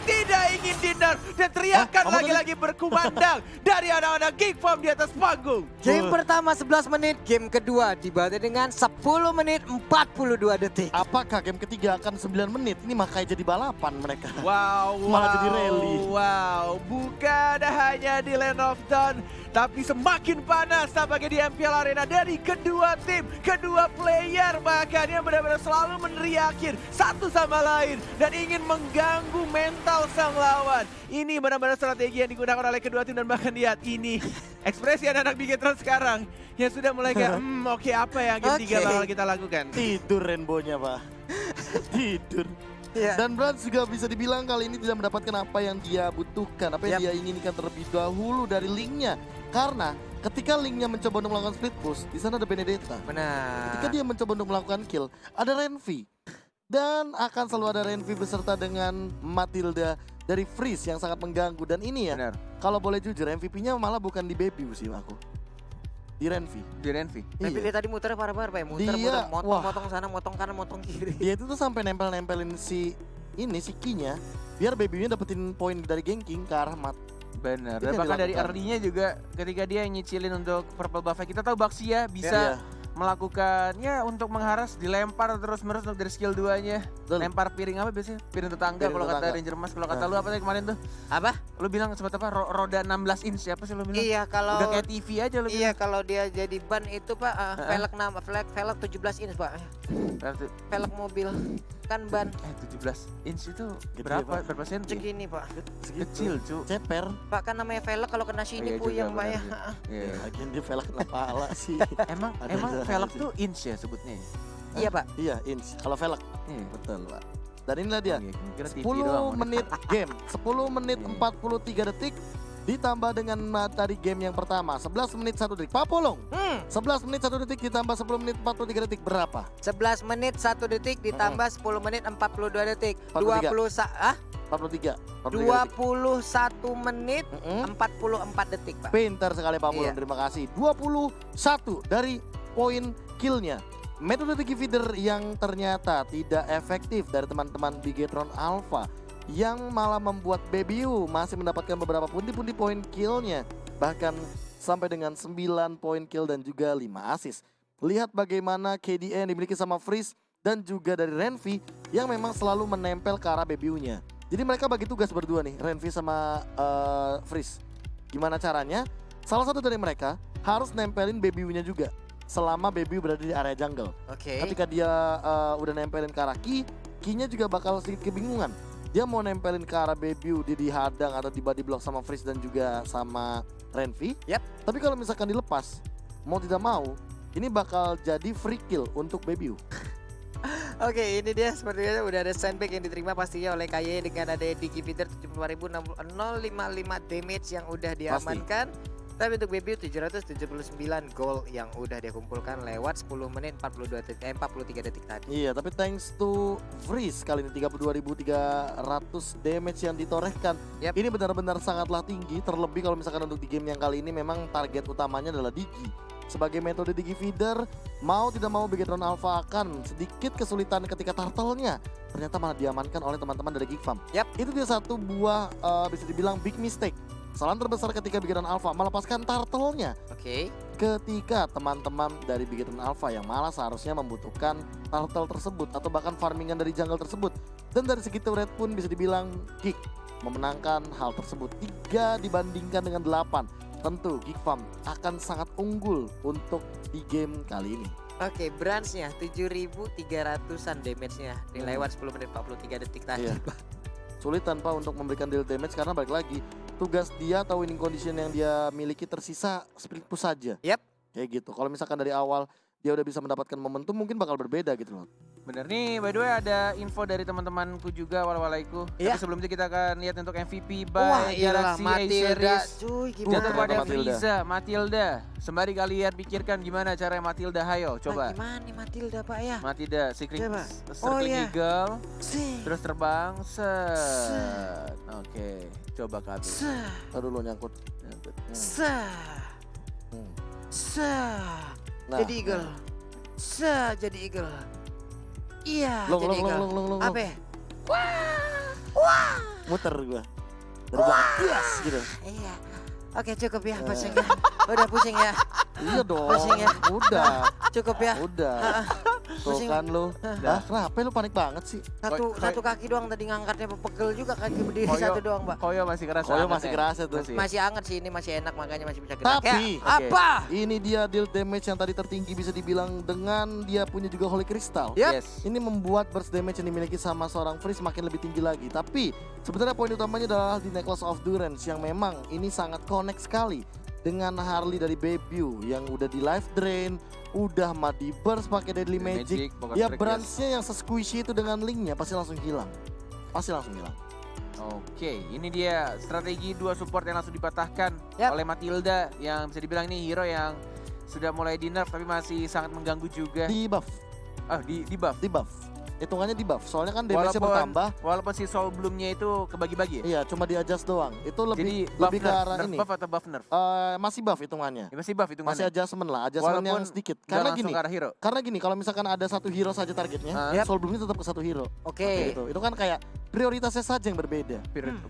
[SPEAKER 3] Tidak ingin dinner dan teriakan lagi-lagi berkumandang dari anak-anak Geek Farm di atas panggung.
[SPEAKER 1] Game pertama 11 menit, game kedua dibantu dengan 10 menit 42 detik.
[SPEAKER 2] Apakah game ketiga akan 9 menit? Ini makanya jadi balapan mereka.
[SPEAKER 3] Wow,
[SPEAKER 2] Malah jadi rally.
[SPEAKER 3] Wow, bukan hanya di Land of Dawn, tapi semakin panas tampaknya di MPL Arena dari kedua tim, kedua player bahkan yang benar-benar selalu meneriakin satu sama lain dan ingin mengganggu mental sang lawan. Ini benar-benar strategi yang digunakan oleh kedua tim, dan bahkan lihat ini ekspresi anak-anak Bigetron sekarang yang sudah mulai kayak oke, apa yang game 3 bakal kita lakukan.
[SPEAKER 2] Tidur Rainbow-nya, Pak. Tidur.
[SPEAKER 1] Iya.
[SPEAKER 2] Dan Brans juga bisa dibilang kali ini tidak mendapatkan apa yang dia butuhkan, apa yang dia inginkan terlebih dahulu dari Link-nya. Karena ketika Link-nya mencoba untuk melakukan split push, di sana ada Benedetta.
[SPEAKER 1] Benar.
[SPEAKER 2] Ketika dia mencoba untuk melakukan kill, ada Renvi. Dan akan selalu ada Renvi beserta dengan Matilda dari Freeze yang sangat mengganggu. Dan ini ya,
[SPEAKER 3] Benar.
[SPEAKER 2] kalau boleh jujur MVP-nya malah bukan di Baby sih aku. Di Renvi.
[SPEAKER 3] Di Renvi.
[SPEAKER 1] Tapi
[SPEAKER 2] Iya.
[SPEAKER 1] dia tadi muternya parah-parah Pak ya. Muter,
[SPEAKER 2] Dia-
[SPEAKER 1] motong sana, motong kanan, motong kiri.
[SPEAKER 2] Dia itu tuh sampai nempel-nempelin si Key-nya biar Baby-nya dapetin poin dari ganking ke arah Mat.
[SPEAKER 3] Benar.
[SPEAKER 2] Itu
[SPEAKER 3] Dan
[SPEAKER 2] yang
[SPEAKER 3] bahkan dari
[SPEAKER 2] dilakukan.
[SPEAKER 3] early-nya juga ketika dia nyicilin untuk purple buff, kita tahu Baxia bisa
[SPEAKER 2] Iya.
[SPEAKER 3] melakukannya untuk mengharas, dilempar terus-menerus untuk dari skill 2-nya.
[SPEAKER 2] Betul.
[SPEAKER 3] Lempar piring apa biasanya? Piring tetangga
[SPEAKER 2] Piring
[SPEAKER 3] kalau kata
[SPEAKER 2] tetangga.
[SPEAKER 3] Ranger Mas. Kalau kata
[SPEAKER 2] Nah.
[SPEAKER 3] lu apa tadi kemarin tuh?
[SPEAKER 1] Apa?
[SPEAKER 3] Lu bilang sempat apa? Roda 16 inch siapa sih lu bilang?
[SPEAKER 1] Iya kalau
[SPEAKER 3] Udah kayak TV aja lu
[SPEAKER 1] iya kalau dia jadi ban itu Pak, velg 17 inch Pak.
[SPEAKER 3] bilang.
[SPEAKER 1] Velg mobil kan ban
[SPEAKER 3] 17 inch itu
[SPEAKER 2] Gede,
[SPEAKER 3] berapa?
[SPEAKER 2] Pak.
[SPEAKER 3] Berapa senti?
[SPEAKER 1] segini Pak.
[SPEAKER 3] Kecil, cu.
[SPEAKER 2] Ceper.
[SPEAKER 1] Pak kan namanya velg kalau kena sini
[SPEAKER 3] Iya juga,
[SPEAKER 1] puyeng Pak ya.
[SPEAKER 3] benar sih. Iya.
[SPEAKER 2] Lagian dia velg kena pala sih.
[SPEAKER 3] Emang
[SPEAKER 2] Ada
[SPEAKER 3] emang
[SPEAKER 2] aja
[SPEAKER 3] velg
[SPEAKER 2] sih.
[SPEAKER 3] tuh inch ya sebutnya.
[SPEAKER 1] Iya Pak.
[SPEAKER 2] Iya, inch. Kalau velg.
[SPEAKER 3] Iya.
[SPEAKER 2] Betul, Pak. Dan inilah dia.
[SPEAKER 3] Oh, iya. Kira TV
[SPEAKER 2] 10
[SPEAKER 3] doang.
[SPEAKER 2] menit game. 10 menit
[SPEAKER 3] Iya.
[SPEAKER 2] 43 detik. Ditambah dengan tadi game yang pertama. 11 menit 1 detik. Pak Polong. 11 menit 1 detik ditambah 10 menit 43 detik. Berapa?
[SPEAKER 1] 11 menit 1 detik ditambah 10 menit 42 detik.
[SPEAKER 2] 43.
[SPEAKER 1] 43
[SPEAKER 2] 43 detik.
[SPEAKER 1] 21 menit
[SPEAKER 2] Mm-mm.
[SPEAKER 1] 44 detik Pak.
[SPEAKER 2] Pintar sekali Pak Polong,
[SPEAKER 1] Iya.
[SPEAKER 2] terima kasih. 21 dari poin killnya. Metode Digi Feeder yang ternyata tidak efektif dari teman-teman Bigetron Alpha yang malah membuat Baby-U masih mendapatkan beberapa pundi-pundi poin killnya. Bahkan sampai dengan 9 poin kill dan juga 5 assist. Lihat bagaimana KDA yang dimiliki sama Freeze dan juga dari Renvi yang memang selalu menempel ke arah Baby-U-nya. Jadi mereka bagi tugas berdua nih, Renvi sama Freeze. Gimana caranya? Salah satu dari mereka harus nempelin Baby-U-nya juga selama Baby-U berada di area jungle.
[SPEAKER 1] Oke.
[SPEAKER 2] Ketika dia udah nempelin ke arah Key-nya juga bakal sedikit kebingungan. Dia mau nempelin ke arah Baby-U, dia dihadang atau di body block sama Freeze dan juga sama Renvi.
[SPEAKER 1] Yap.
[SPEAKER 2] Tapi kalau misalkan dilepas, mau tidak mau, ini bakal jadi free kill untuk Baby-U.
[SPEAKER 1] Oke, ini dia seperti biasa udah ada sandbag yang diterima pastinya oleh KY dengan ada Digi Feeder 75.055 damage yang udah diamankan. Tapi untuk Baby 779 gold yang udah dia kumpulkan lewat 10 menit 43 detik tadi.
[SPEAKER 2] Iya, tapi thanks to Freeze kali ini 32.300 damage yang ditorehkan.
[SPEAKER 1] Yap.
[SPEAKER 2] Ini benar-benar sangatlah tinggi, terlebih kalau misalkan untuk di game yang kali ini memang target utamanya adalah Digi. Sebagai metode Digi Feeder, mau tidak mau Bigetron Alpha akan sedikit kesulitan ketika turtle-nya ternyata malah diamankan oleh teman-teman dari Geek Farm.
[SPEAKER 1] Yap.
[SPEAKER 2] Itu dia satu buah bisa dibilang big mistake. Kesalahan terbesar ketika Bigetron Alpha melepaskan turtle-nya
[SPEAKER 1] Oke.
[SPEAKER 2] ketika teman-teman dari Bigetron Alpha yang malah seharusnya membutuhkan turtle tersebut atau bahkan farmingan dari jungle tersebut. Dan dari segi turret pun bisa dibilang Geek memenangkan hal tersebut 3 dibandingkan dengan 8. Tentu Geek Farm akan sangat unggul untuk di game kali ini.
[SPEAKER 1] Oke, branch-nya 7.300-an damage-nya lewat 10 menit 43 detik tadi.
[SPEAKER 2] Iya. Sulit tanpa untuk memberikan deal damage karena balik lagi tugas dia atau winning condition yang dia miliki tersisa split push saja.
[SPEAKER 1] Yap.
[SPEAKER 2] Kayak gitu. Kalau misalkan dari awal dia udah bisa mendapatkan momentum mungkin bakal berbeda gitu loh.
[SPEAKER 3] Bener nih, by the way ada info dari teman-temanku juga wala-walaiku.
[SPEAKER 1] Iya.
[SPEAKER 3] Tapi sebelum itu kita akan lihat untuk MVP
[SPEAKER 1] Wah,
[SPEAKER 3] by
[SPEAKER 1] iyalah
[SPEAKER 3] Galaxy A
[SPEAKER 1] Matilda.
[SPEAKER 3] Series.
[SPEAKER 1] Cuy,
[SPEAKER 3] Jatuh
[SPEAKER 1] gimana?
[SPEAKER 2] ternyata
[SPEAKER 3] pada
[SPEAKER 2] Matilda.
[SPEAKER 3] Frieza, Matilda. Sembari kalian pikirkan gimana cara Matilda, hayo coba.
[SPEAKER 1] Gimana nih Matilda Pak ya?
[SPEAKER 3] Matilda, Secret
[SPEAKER 1] Coba.
[SPEAKER 3] Circling
[SPEAKER 1] iya.
[SPEAKER 3] Eagle,
[SPEAKER 1] Sih.
[SPEAKER 3] terus terbang, set. Oke, coba kabel.
[SPEAKER 1] Sah.
[SPEAKER 2] Taruh dulu nyangkut.
[SPEAKER 1] Sah.
[SPEAKER 2] Hmm.
[SPEAKER 1] Sah.
[SPEAKER 2] Nah,
[SPEAKER 1] Jadi eagle. Sah, jadi eagle. Iya,
[SPEAKER 2] Long,
[SPEAKER 1] jadi
[SPEAKER 2] long,
[SPEAKER 1] eagle.
[SPEAKER 2] long, long, long, long.
[SPEAKER 1] Apa? ya?
[SPEAKER 2] Muter gua. Dari belakang. Yes, gitu.
[SPEAKER 1] Iya. Oke, cukup ya pusingnya. Udah pusing ya.
[SPEAKER 2] Iya dong.
[SPEAKER 1] Pusing ya?
[SPEAKER 2] Udah.
[SPEAKER 1] Cukup ya.
[SPEAKER 2] Udah. Tuh
[SPEAKER 1] Pusing.
[SPEAKER 2] kan lu. Ah, kenapa lu panik banget sih?
[SPEAKER 1] Satu kaki doang tadi ngangkatnya pegel juga kaki berdiri
[SPEAKER 3] Koyo.
[SPEAKER 1] satu doang, Mbak.
[SPEAKER 3] Koyo masih kerasa.
[SPEAKER 2] Koyo
[SPEAKER 3] hangat
[SPEAKER 2] masih
[SPEAKER 3] ya?
[SPEAKER 2] kerasa tuh.
[SPEAKER 1] Masih anget sih ini masih enak makanya masih bisa gerak.
[SPEAKER 2] Tapi,
[SPEAKER 1] ya. Apa?
[SPEAKER 2] Ini dia deal damage yang tadi tertinggi bisa dibilang dengan dia punya juga Holy Crystal.
[SPEAKER 1] Yap.
[SPEAKER 3] Yes.
[SPEAKER 2] Ini membuat burst damage yang dimiliki sama seorang Freeze makin lebih tinggi lagi. Tapi sebenarnya poin utamanya adalah di Necklace of Durance yang memang ini sangat connect sekali. dengan Harley dari Bebu yang udah di life drain, udah mati burst pakai Deadly Magic.
[SPEAKER 3] Poker
[SPEAKER 2] Ya
[SPEAKER 3] Strike,
[SPEAKER 2] branch-nya yang sesquishy itu dengan linknya pasti langsung hilang. Pasti langsung hilang.
[SPEAKER 3] Oke, ini dia strategi 2 support yang langsung dipatahkan
[SPEAKER 1] Yap.
[SPEAKER 3] oleh Matilda yang bisa dibilang ini hero yang sudah mulai di nerf tapi masih sangat mengganggu juga.
[SPEAKER 2] Di buff,
[SPEAKER 3] Di buff.
[SPEAKER 2] di buff. Hitungannya di buff. Soalnya kan damage-nya bertambah.
[SPEAKER 3] Walaupun si Soul Bloom-nya itu kebagi-bagi ya?
[SPEAKER 2] Iya, cuma di adjust doang. Itu
[SPEAKER 3] Jadi
[SPEAKER 2] lebih ke arah
[SPEAKER 3] nerf
[SPEAKER 2] ini.
[SPEAKER 3] buff atau buff nerf?
[SPEAKER 2] Masih buff hitungannya.
[SPEAKER 3] Ya, masih buff itu
[SPEAKER 2] Masih adjustment lah, adjustment yang
[SPEAKER 3] Walaupun
[SPEAKER 2] sedikit.
[SPEAKER 3] nggak
[SPEAKER 2] Karena
[SPEAKER 3] langsung
[SPEAKER 2] gini,
[SPEAKER 3] ke arah hero.
[SPEAKER 2] kalau misalkan ada satu hero saja targetnya,
[SPEAKER 3] Yap.
[SPEAKER 2] Soul Bloom-nya tetap ke satu hero.
[SPEAKER 1] Oke.
[SPEAKER 2] Itu kan kayak prioritasnya saja yang berbeda.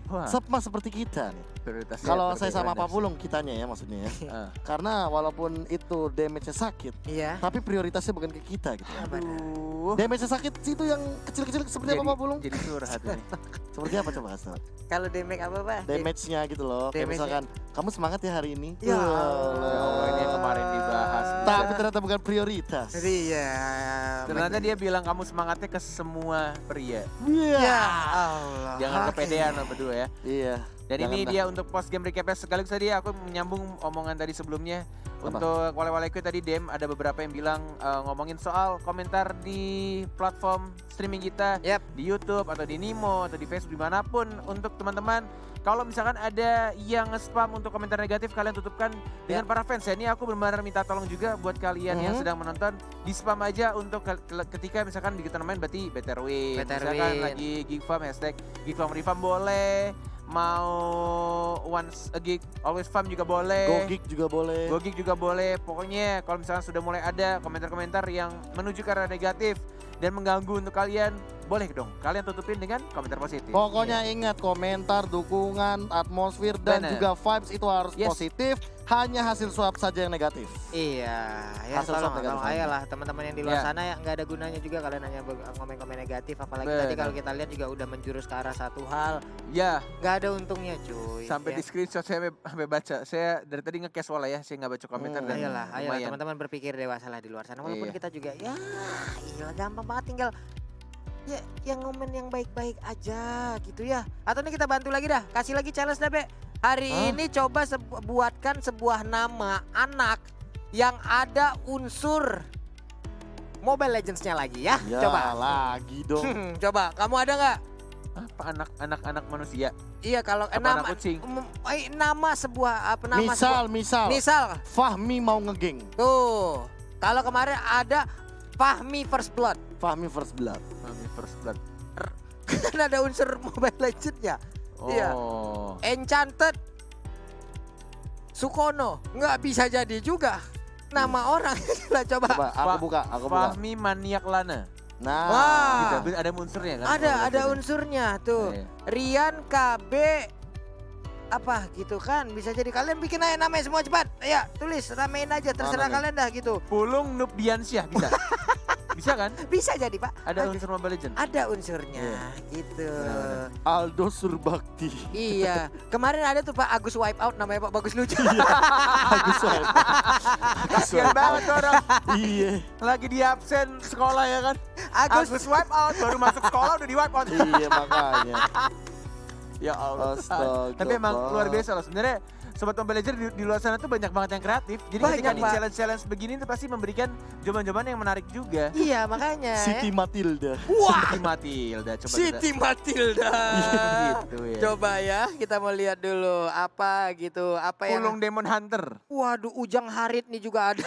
[SPEAKER 3] Wah,
[SPEAKER 2] Sama seperti kita nih.
[SPEAKER 3] prioritasnya
[SPEAKER 2] Kalau saya
[SPEAKER 3] berbeda.
[SPEAKER 2] sama Pak Pulung kitanya ya maksudnya ya.
[SPEAKER 3] Ah.
[SPEAKER 2] Karena walaupun itu damage-nya sakit,
[SPEAKER 1] Iya.
[SPEAKER 2] tapi prioritasnya bukan ke kita gitu.
[SPEAKER 3] Aduh.
[SPEAKER 2] Damage-nya sakit itu yang kecil-kecil seperti apa Pak Pulung?
[SPEAKER 3] Jadi curhat ini.
[SPEAKER 2] Seperti apa coba Asal?
[SPEAKER 1] Kalau damage apa Pak?
[SPEAKER 2] Damage-nya gitu loh. Kayak
[SPEAKER 1] Damage-nya.
[SPEAKER 2] misalkan kamu semangat ya hari ini.
[SPEAKER 1] Ya
[SPEAKER 2] Allah.
[SPEAKER 3] Ya Allah, ini yang kemarin dibahas.
[SPEAKER 2] Tapi ternyata bukan prioritas.
[SPEAKER 1] Iya.
[SPEAKER 3] Ternyata dia bilang kamu semangatnya ke semua pria.
[SPEAKER 2] Iya.
[SPEAKER 1] Ya Allah.
[SPEAKER 3] Jangan
[SPEAKER 1] Oke.
[SPEAKER 3] kepedean lo berdua ya.
[SPEAKER 2] Iya.
[SPEAKER 3] Dan
[SPEAKER 2] Jangan
[SPEAKER 3] ini
[SPEAKER 2] dah.
[SPEAKER 3] dia untuk post game recapnya sekaligus tadi aku menyambung omongan tadi sebelumnya.
[SPEAKER 2] Apa?
[SPEAKER 3] Untuk wale-waleku tadi DM ada beberapa yang bilang ngomongin soal komentar di platform streaming kita,
[SPEAKER 1] Yap.
[SPEAKER 3] di YouTube atau di Nimo atau di Facebook dimanapun. Untuk teman-teman kalau misalkan ada yang nge-spam untuk komentar negatif kalian tutupkan dengan para fans ya. Ini aku benar-benar minta tolong juga buat kalian yang sedang menonton di spam aja untuk ketika misalkan di tournament berarti Better Win.
[SPEAKER 1] Better
[SPEAKER 3] Misalkan
[SPEAKER 1] Win.
[SPEAKER 3] lagi Geek Farm hashtag Geek Farm Refam boleh. Mau once a gig always farm juga boleh.
[SPEAKER 2] Go Geek juga boleh.
[SPEAKER 3] Go Geek juga boleh. Pokoknya kalau misalkan sudah mulai ada komentar-komentar yang menuju ke arah negatif dan mengganggu untuk kalian, boleh dong kalian tutupin dengan komentar positif.
[SPEAKER 2] Pokoknya ingat komentar, dukungan, atmosfer dan
[SPEAKER 3] Bener.
[SPEAKER 2] juga vibes itu harus
[SPEAKER 3] Yes.
[SPEAKER 2] positif. Hanya hasil swap saja yang negatif.
[SPEAKER 1] Iya, ya
[SPEAKER 2] Hasil swab
[SPEAKER 1] tolong
[SPEAKER 2] negatif aja.
[SPEAKER 1] ayolah teman-teman yang di luar
[SPEAKER 3] Ya.
[SPEAKER 1] sana yang nggak ada gunanya juga kalian hanya komen-komen negatif, apalagi tadi
[SPEAKER 3] Benar.
[SPEAKER 1] kalau kita lihat juga udah menjurus ke arah satu hal,
[SPEAKER 3] Ya,
[SPEAKER 1] nggak ada untungnya cuy.
[SPEAKER 3] sampai
[SPEAKER 1] ya.
[SPEAKER 3] di screenshot saya sampai baca. Saya dari tadi nge-casual ya, saya nggak baca komentar dan
[SPEAKER 1] Ayolah,
[SPEAKER 3] lumayan.
[SPEAKER 1] teman-teman berpikir dewasa lah di luar sana. Walaupun
[SPEAKER 3] Iya.
[SPEAKER 1] kita juga ya, iya gampang banget tinggal ya yang ngomen yang baik-baik aja gitu ya. Atau nih kita bantu lagi dah, kasih lagi challenge dah Be. Hari
[SPEAKER 2] Hah?
[SPEAKER 1] ini coba buatkan sebuah nama anak yang ada unsur Mobile Legends-nya lagi ya.
[SPEAKER 2] Ya
[SPEAKER 1] Coba.
[SPEAKER 2] lagi dong.
[SPEAKER 1] Coba, kamu ada nggak?
[SPEAKER 3] Apa anak manusia?
[SPEAKER 1] Iya kalau
[SPEAKER 3] Apa
[SPEAKER 1] nama
[SPEAKER 3] anak kucing?
[SPEAKER 1] nama sebuah apa nama
[SPEAKER 2] Misal
[SPEAKER 1] misal
[SPEAKER 2] Fahmi mau ngegeng.
[SPEAKER 1] tuh. Kalau kemarin ada Fahmi First Blood.
[SPEAKER 2] Fahmi First Blood.
[SPEAKER 3] Mami First Blood.
[SPEAKER 1] Kan ada unsur Mobile Legends-nya. Iya.
[SPEAKER 3] Oh.
[SPEAKER 1] Enchanted Sukono. Nggak bisa jadi juga. Nama orang. Lah coba.
[SPEAKER 2] Coba aku buka.
[SPEAKER 3] Fahmi Maniak Lana.
[SPEAKER 2] Nah,
[SPEAKER 1] Wah.
[SPEAKER 3] Gitu, ada unsurnya kan?
[SPEAKER 1] Ada unsurnya tuh.
[SPEAKER 3] Iya.
[SPEAKER 1] Rian KB apa gitu kan, bisa jadi kalian bikin aja namanya semua cepat. Ya tulis ramein aja terserah
[SPEAKER 2] Mana nih?
[SPEAKER 1] kalian dah gitu.
[SPEAKER 3] Pulung Nubiansyah bisa. Bisa kan?
[SPEAKER 1] Bisa jadi Pak.
[SPEAKER 3] Ada unsur Mobile Legends.
[SPEAKER 1] Ada unsurnya gitu.
[SPEAKER 3] Benar-benar.
[SPEAKER 2] Aldo Surbakti.
[SPEAKER 1] Iya, kemarin ada tuh Pak Agus Wipeout namanya Pak Bagus lucu.
[SPEAKER 2] Bagus banget.
[SPEAKER 3] Kasian banget tuh orang
[SPEAKER 2] Iya.
[SPEAKER 3] lagi di absen sekolah ya kan.
[SPEAKER 1] Agus
[SPEAKER 3] wipe out baru masuk sekolah udah di wipe out.
[SPEAKER 2] Iya makanya.
[SPEAKER 3] Ya Allah.
[SPEAKER 2] Astaga.
[SPEAKER 3] Tapi emang luar biasa loh sebenarnya. Sobat Mobile Legends di luar sana tuh banyak banget yang kreatif. Jadi
[SPEAKER 1] Banyak,
[SPEAKER 3] ketika di
[SPEAKER 1] Pak.
[SPEAKER 3] challenge-challenge begini tuh pasti memberikan jawaban-jawaban yang menarik juga.
[SPEAKER 1] Iya makanya.
[SPEAKER 2] Siti Matilda.
[SPEAKER 1] Wah,
[SPEAKER 3] Siti Matilda coba
[SPEAKER 1] Siti Matilda.
[SPEAKER 3] gitu ya.
[SPEAKER 1] Coba ya, kita mau lihat dulu apa gitu, apa yang.
[SPEAKER 3] Pulung Demon Hunter.
[SPEAKER 1] Waduh, Ujang Harit nih juga ada.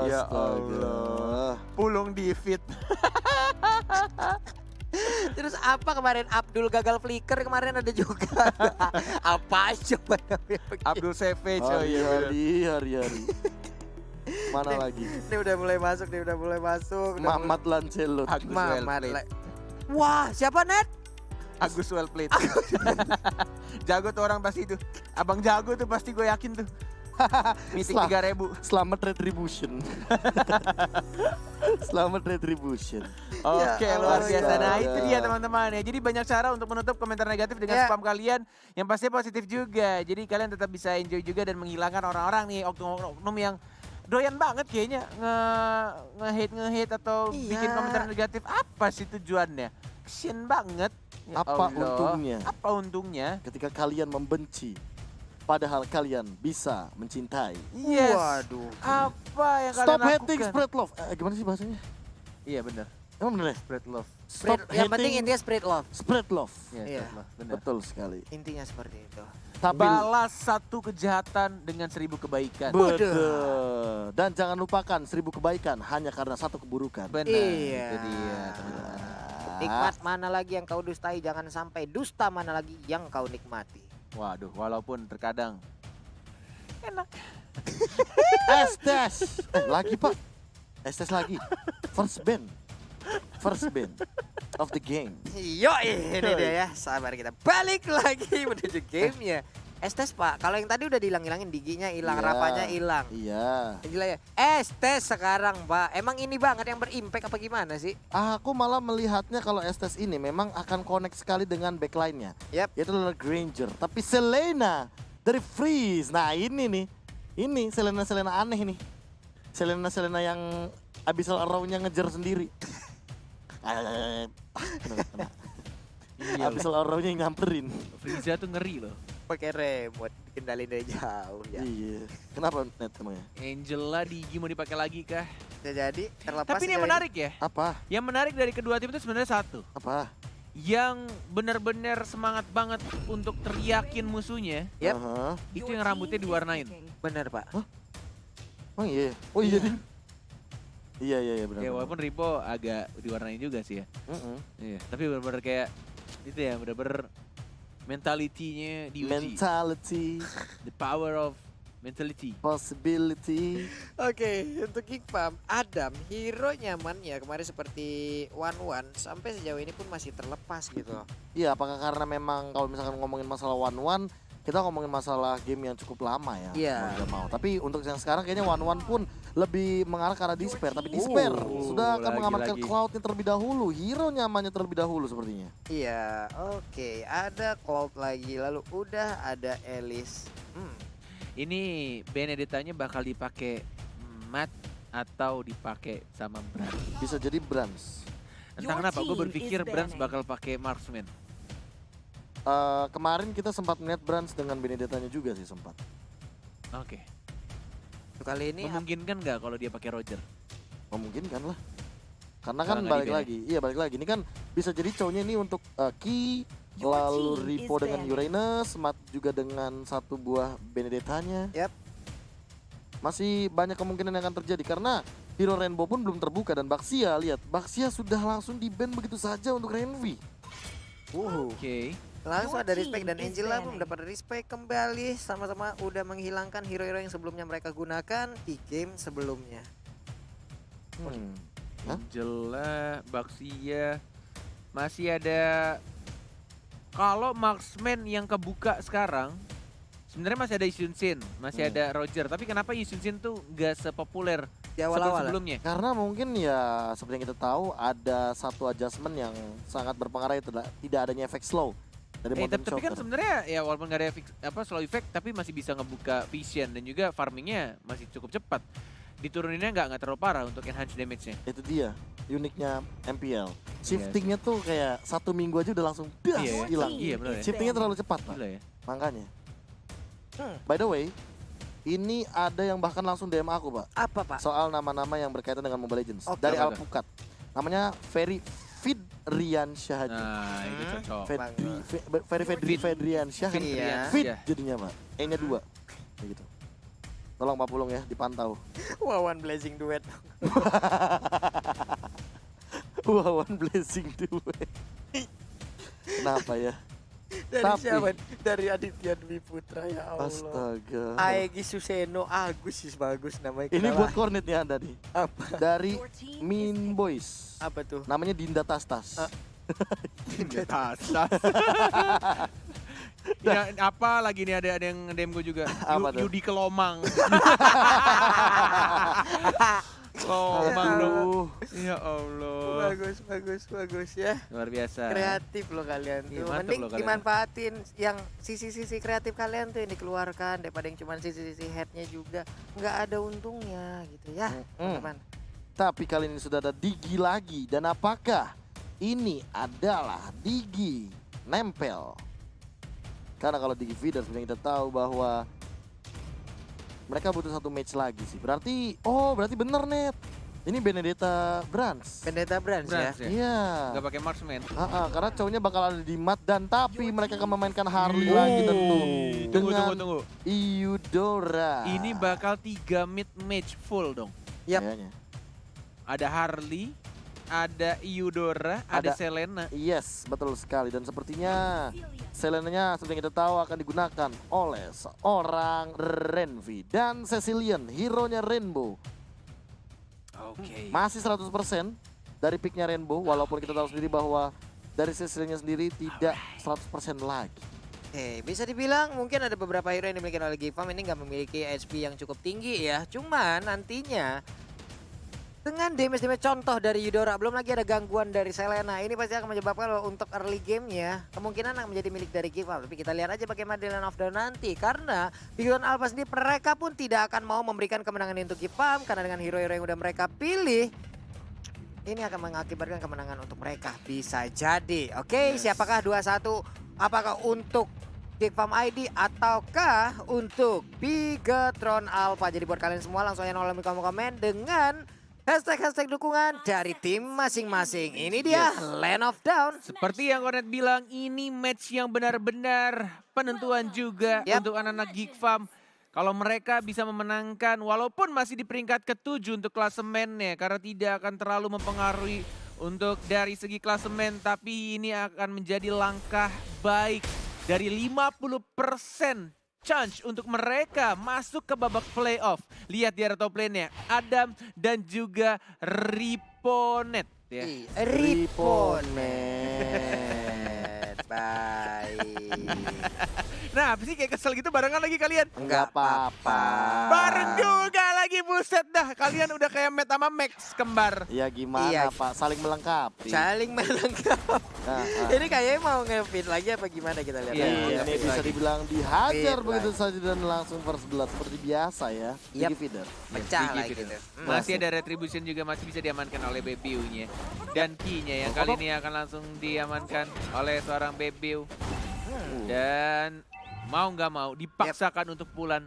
[SPEAKER 3] Ya
[SPEAKER 2] Astaga.
[SPEAKER 3] Pulung Divit.
[SPEAKER 1] Terus apa kemarin Abdul gagal flicker kemarin ada juga. Apa coba namanya begitu?
[SPEAKER 3] Abdul Savage. Oh iya.
[SPEAKER 2] Hari-hari. Mana lagi?
[SPEAKER 1] Ini udah mulai masuk, nih udah mulai masuk. udah
[SPEAKER 2] Mamat Lancelot.
[SPEAKER 3] Agus
[SPEAKER 1] mulai-
[SPEAKER 3] well
[SPEAKER 1] Mamat.
[SPEAKER 3] played.
[SPEAKER 1] Wah, siapa Net?
[SPEAKER 3] Agus well played. Jago tuh orang pasti itu. Abang jago tuh pasti gue yakin tuh. Meeting 3.000.
[SPEAKER 2] Selamat Retribution. Selamat Retribution.
[SPEAKER 3] Oke,
[SPEAKER 1] Ya
[SPEAKER 3] luar
[SPEAKER 1] Allah,
[SPEAKER 3] biasa.
[SPEAKER 2] ya
[SPEAKER 3] Nah,
[SPEAKER 2] Allah.
[SPEAKER 3] itu dia teman-teman ya. Jadi banyak cara untuk menutup komentar negatif dengan
[SPEAKER 1] Ya.
[SPEAKER 3] spam kalian yang pasti positif juga. Jadi kalian tetap bisa enjoy juga dan menghilangkan orang-orang nih oknum-oknum yang doyan banget kayaknya nge-hate atau
[SPEAKER 1] Iya.
[SPEAKER 3] bikin komentar negatif. Apa sih tujuannya? Kesian banget. Ya
[SPEAKER 2] Apa
[SPEAKER 3] Allah.
[SPEAKER 2] untungnya
[SPEAKER 3] Apa untungnya?
[SPEAKER 2] ketika kalian membenci Padahal kalian bisa mencintai.
[SPEAKER 3] Yes.
[SPEAKER 1] Waduh.
[SPEAKER 3] Apa yang
[SPEAKER 2] Stop
[SPEAKER 3] kalian
[SPEAKER 2] hating,
[SPEAKER 3] lakukan?
[SPEAKER 2] spread love. Gimana sih bahasanya?
[SPEAKER 3] Iya benar.
[SPEAKER 2] Emang bener ya?
[SPEAKER 3] Spread love.
[SPEAKER 2] Stop
[SPEAKER 1] Yang penting
[SPEAKER 2] hating,
[SPEAKER 1] intinya spread love.
[SPEAKER 2] spread love.
[SPEAKER 3] Iya,
[SPEAKER 1] Iya.
[SPEAKER 3] spread love. Benar.
[SPEAKER 2] Betul sekali.
[SPEAKER 1] Intinya seperti itu.
[SPEAKER 2] Tapi
[SPEAKER 3] Balas satu kejahatan dengan 1000 kebaikan.
[SPEAKER 2] betul. Dan jangan lupakan 1000 kebaikan hanya karena satu keburukan.
[SPEAKER 3] Benar.
[SPEAKER 1] Iya.
[SPEAKER 3] Itu dia, teman-teman.
[SPEAKER 1] Nikmat mana lagi yang kau dustai, jangan sampai dusta mana lagi yang kau nikmati.
[SPEAKER 3] Waduh, walaupun terkadang
[SPEAKER 2] Estes. Lagi Pak. Estes lagi. First band of the game.
[SPEAKER 1] Yo, ini dia ya. Sabar kita. Balik lagi menuju gamenya. Estes Pak, kalau yang tadi udah dihilang-hilangin, diginya hilang,
[SPEAKER 2] Iya.
[SPEAKER 1] rapanya hilang.
[SPEAKER 2] Iya.
[SPEAKER 1] Gila ya. Estes sekarang Pak, emang ini banget yang berimpact apa gimana sih?
[SPEAKER 2] Aku malah melihatnya kalau Estes ini memang akan connect sekali dengan backline-nya.
[SPEAKER 1] Yap.
[SPEAKER 2] Yaitu adalah Granger. Tapi Selena dari Freeze. Nah ini nih. Ini Selena aneh nih. Selena yang Abyssal Arrow-nya ngejar sendiri. Kena.
[SPEAKER 3] iya,
[SPEAKER 2] Abyssal Arrow-nya yang nyamperin.
[SPEAKER 3] Frieza tuh ngeri loh.
[SPEAKER 1] Pakai remote, dikendalin dari jauh ya.
[SPEAKER 2] Iya. Kenapa net emangnya?
[SPEAKER 3] Angela Digi mau dipakai lagi kah?
[SPEAKER 1] Bisa jadi terlepas.
[SPEAKER 3] Tapi ini yang
[SPEAKER 1] dari-
[SPEAKER 3] menarik ya.
[SPEAKER 2] Apa?
[SPEAKER 3] Yang menarik dari kedua tim itu sebenarnya satu.
[SPEAKER 2] Apa?
[SPEAKER 3] Yang benar-benar semangat banget untuk teriakin musuhnya,
[SPEAKER 1] Yap.
[SPEAKER 2] Aha.
[SPEAKER 3] itu yang rambutnya diwarnain.
[SPEAKER 1] Bener Pak.
[SPEAKER 2] Oh iya. Oh iya ding. Iya benar.
[SPEAKER 3] Ya walaupun Ripo agak diwarnain juga sih ya. Iya, tapi benar-benar kayak itu ya, benar-benar mentality-nya diuji.
[SPEAKER 2] Mentality,
[SPEAKER 3] The power of mentality.
[SPEAKER 2] possibility.
[SPEAKER 1] Oke, untuk Geekfam, Adam, hero nyamannya kemarin seperti One sampai sejauh ini pun masih terlepas gitu.
[SPEAKER 2] Iya, apakah karena memang kalau misalkan ngomongin masalah one kita ngomongin masalah game yang cukup lama ya.
[SPEAKER 1] Iya.
[SPEAKER 2] Mau nggak mau. Tapi untuk yang sekarang kayaknya one pun lebih mengarah ke arah Despair. Tapi Despair sudah akan mengamankan
[SPEAKER 3] lagi-lagi.
[SPEAKER 2] Cloud-nya terlebih dahulu. Hero nyamannya terlebih dahulu sepertinya.
[SPEAKER 1] Iya, oke. Ada Cloud lagi, lalu udah ada Elise.
[SPEAKER 3] Ini Benedetta-nya bakal dipakai Matt atau dipakai sama Brand.
[SPEAKER 2] Bisa jadi Brans.
[SPEAKER 3] Entah
[SPEAKER 4] Your
[SPEAKER 3] kenapa gue
[SPEAKER 4] team
[SPEAKER 3] berpikir
[SPEAKER 4] is
[SPEAKER 3] Brand
[SPEAKER 4] banning.
[SPEAKER 3] bakal pakai Marksman.
[SPEAKER 2] Kemarin kita sempat melihat Brans dengan Benedetta-nya juga sih sempat.
[SPEAKER 3] Oke.
[SPEAKER 1] Untuk kali ini
[SPEAKER 3] Memungkinkan nggak kalau dia pakai Roger?
[SPEAKER 2] Memungkinkan lah. Karena
[SPEAKER 3] Kalau
[SPEAKER 2] kan
[SPEAKER 3] nggak
[SPEAKER 2] balik
[SPEAKER 3] di-ban
[SPEAKER 2] lagi. Iya balik lagi. Ini kan bisa jadi cowoknya ini untuk Ki,
[SPEAKER 4] Your
[SPEAKER 2] lalu
[SPEAKER 4] team
[SPEAKER 2] Ripo
[SPEAKER 4] is
[SPEAKER 2] dengan
[SPEAKER 4] banning.
[SPEAKER 2] Uranus, Matt juga dengan satu buah Benedetta-nya.
[SPEAKER 1] Yap.
[SPEAKER 2] Masih banyak kemungkinan yang akan terjadi karena Hero Rainbow pun belum terbuka dan Baxia lihat, Baxia sudah langsung di-ban begitu saja untuk Renvi.
[SPEAKER 3] Oke.
[SPEAKER 1] langsung
[SPEAKER 4] Your
[SPEAKER 1] ada respect
[SPEAKER 4] team
[SPEAKER 1] dan
[SPEAKER 4] is
[SPEAKER 1] Angela pun
[SPEAKER 4] banning.
[SPEAKER 1] mendapat respect kembali, sama-sama udah menghilangkan hero-hero yang sebelumnya mereka gunakan di game sebelumnya.
[SPEAKER 2] Hah?
[SPEAKER 3] Angela, Baxia, masih ada. Kalau Marksman yang kebuka sekarang, sebenarnya masih ada Yusunsin, masih ada Roger. Tapi kenapa Yusunsin tuh nggak sepopuler
[SPEAKER 1] Di awal-awal.
[SPEAKER 3] sebelumnya?
[SPEAKER 2] Karena mungkin ya seperti yang kita tahu ada satu adjustment yang sangat berpengaruh itu tidak adanya efek slow dari Mountain
[SPEAKER 3] Tapi kan
[SPEAKER 2] Choker.
[SPEAKER 3] sebenarnya ya walaupun nggak ada slow effect, tapi masih bisa ngebuka vision dan juga farmingnya masih cukup cepat. Dituruninnya nggak terlalu parah untuk enhance damage-nya.
[SPEAKER 2] Itu dia uniknya MPL. Shiftingnya tuh kayak 1 minggu aja udah langsung das
[SPEAKER 3] Iya ya.
[SPEAKER 2] hilang.
[SPEAKER 3] Iya benar ya.
[SPEAKER 2] Shiftingnya terlalu cepat Pak.
[SPEAKER 3] Gila ya.
[SPEAKER 2] Makanya.
[SPEAKER 1] Hmm.
[SPEAKER 2] By the way, ini ada yang bahkan langsung DM aku Pak.
[SPEAKER 1] Apa Pak?
[SPEAKER 2] Soal nama-nama yang berkaitan dengan Mobile Legends.
[SPEAKER 1] Oke.
[SPEAKER 2] Dari
[SPEAKER 3] Apa tuh?
[SPEAKER 2] Alpukat. Namanya Ferry Fidrian Syahadi.
[SPEAKER 3] Nah, itu cocok.
[SPEAKER 2] Ferry Fedrian Syahadi.
[SPEAKER 1] Iya.
[SPEAKER 2] Fit
[SPEAKER 3] Iya.
[SPEAKER 2] jadinya Pak. E-nya 2. Kayak gitu. Tolong Pak Pulung ya dipantau.
[SPEAKER 1] Wawan Blazing Duet.
[SPEAKER 2] Wawan Blessing Duet. Kenapa ya?
[SPEAKER 1] Dari
[SPEAKER 2] Tapi-
[SPEAKER 1] siapa? Dari Aditya Dwi Putra, ya Allah.
[SPEAKER 2] Astaga.
[SPEAKER 1] Aegi Suseno Agus sih bagus namanya.
[SPEAKER 2] Ini
[SPEAKER 1] Kenapa?
[SPEAKER 2] buat Cornet ya Anda nih.
[SPEAKER 1] Apa?
[SPEAKER 2] Dari
[SPEAKER 4] Your team
[SPEAKER 2] Mean
[SPEAKER 4] is
[SPEAKER 2] Boys.
[SPEAKER 1] Apa tuh?
[SPEAKER 2] Namanya Dinda Tastas.
[SPEAKER 3] Ya, apa lagi nih ada yang DM gue juga.
[SPEAKER 2] Apa tuh?
[SPEAKER 3] Yudi Kelomang. Kelomang dong.
[SPEAKER 2] Aduh.
[SPEAKER 3] Ya Allah.
[SPEAKER 1] Bagus ya.
[SPEAKER 3] Luar biasa.
[SPEAKER 1] Kreatif loh kalian
[SPEAKER 3] Iya,
[SPEAKER 1] tuh.
[SPEAKER 3] mantep
[SPEAKER 1] Mending
[SPEAKER 3] loh kalian.
[SPEAKER 1] dimanfaatin yang sisi-sisi kreatif kalian tuh yang dikeluarkan daripada yang cuma sisi-sisi headnya juga nggak ada untungnya gitu ya, teman-teman.
[SPEAKER 2] Tapi kali ini sudah ada Digi lagi. Dan apakah ini adalah Digi nempel? Karena kalau di Feeder sebenarnya kita tahu bahwa mereka butuh satu match lagi sih. Berarti bener Net. Ini Benedetta Brands.
[SPEAKER 1] Vendetta Brands ya.
[SPEAKER 3] Brands ya.
[SPEAKER 2] Iya.
[SPEAKER 3] Nggak pakai marksman.
[SPEAKER 2] Karena cowoknya bakal ada di mat dan tapi mereka akan memainkan Harley lagi tentu. Dengan
[SPEAKER 3] Tunggu.
[SPEAKER 2] Eudora.
[SPEAKER 3] Ini bakal 3 mid match full dong.
[SPEAKER 1] Yap.
[SPEAKER 2] Kayaknya.
[SPEAKER 3] Ada Harley, ada Eudora, ada
[SPEAKER 2] Ada.
[SPEAKER 3] Selena.
[SPEAKER 2] Yes, betul sekali. Dan sepertinya Selena-nya seperti yang kita tahu akan digunakan oleh seorang Renvi dan Cecilian, hero-nya Rainbow.
[SPEAKER 3] Oke.
[SPEAKER 2] Masih 100% dari picknya Rainbow, walaupun kita tahu sendiri bahwa dari Cecilian sendiri tidak 100% lagi.
[SPEAKER 1] Oke, bisa dibilang mungkin ada beberapa hero yang dimiliki oleh GFAM ini nggak memiliki HP yang cukup tinggi ya. Cuman nantinya dengan damage contoh dari Eudora, belum lagi ada gangguan dari Selena. Ini pasti akan menyebabkan untuk early gamenya kemungkinan akan menjadi milik dari GFAM. Tapi kita lihat aja bagaimana di Land of Dawn nanti. Karena Big Dawn Alpha sendiri mereka pun tidak akan mau memberikan kemenangan untuk GFAM. Karena dengan hero-hero yang udah mereka pilih, ini akan mengakibatkan kemenangan untuk mereka. Bisa jadi. Oke, siapakah 2-1? Apakah untuk GFAM ID ataukah untuk Bigetron Alpha? Jadi buat kalian semua langsung aja nolak komen dengan hashtag dukungan dari tim masing-masing. Ini dia Land of Dawn.
[SPEAKER 3] Seperti yang Kornet bilang, ini match yang benar-benar penentuan juga
[SPEAKER 1] Yap.
[SPEAKER 3] untuk anak-anak GFAM. Kalau mereka bisa memenangkan, walaupun masih di peringkat ke-7 untuk klasemennya, karena tidak akan terlalu mempengaruhi untuk dari segi klasemen, tapi ini akan menjadi langkah baik dari 50% chance untuk mereka masuk ke babak playoff. Lihat di area top lane-nya, Adam dan juga Riponet. Ya.
[SPEAKER 1] Riponet. Baik.
[SPEAKER 3] Nah, apa sih kayak kesel gitu barengan lagi kalian?
[SPEAKER 2] Enggak apa-apa.
[SPEAKER 3] Bareng juga lagi, buset dah. Kalian udah kayak Matt sama Max kembar.
[SPEAKER 2] Ya gimana
[SPEAKER 1] Iya.
[SPEAKER 2] Pak, saling melengkapi.
[SPEAKER 1] Saling melengkapi.
[SPEAKER 2] Nah,
[SPEAKER 1] Ini kayaknya mau nge-feed lagi apa gimana kita lihat
[SPEAKER 3] Iya,
[SPEAKER 1] lagi.
[SPEAKER 3] iya.
[SPEAKER 2] ini bisa dibilang dihajar
[SPEAKER 1] Fit
[SPEAKER 2] begitu
[SPEAKER 1] lagi.
[SPEAKER 2] saja dan langsung first blood seperti biasa ya.
[SPEAKER 1] Yap.
[SPEAKER 2] Biggie Feeder.
[SPEAKER 1] Pecah
[SPEAKER 3] Biggie
[SPEAKER 1] lagi
[SPEAKER 3] Feeder.
[SPEAKER 1] tuh.
[SPEAKER 3] Masih ada retribution juga masih bisa diamankan oleh Bebiu-nya. Dan key-nya yang kali ini akan langsung diamankan oleh seorang Bebiu. Dan mau nggak mau dipaksakan untuk pulang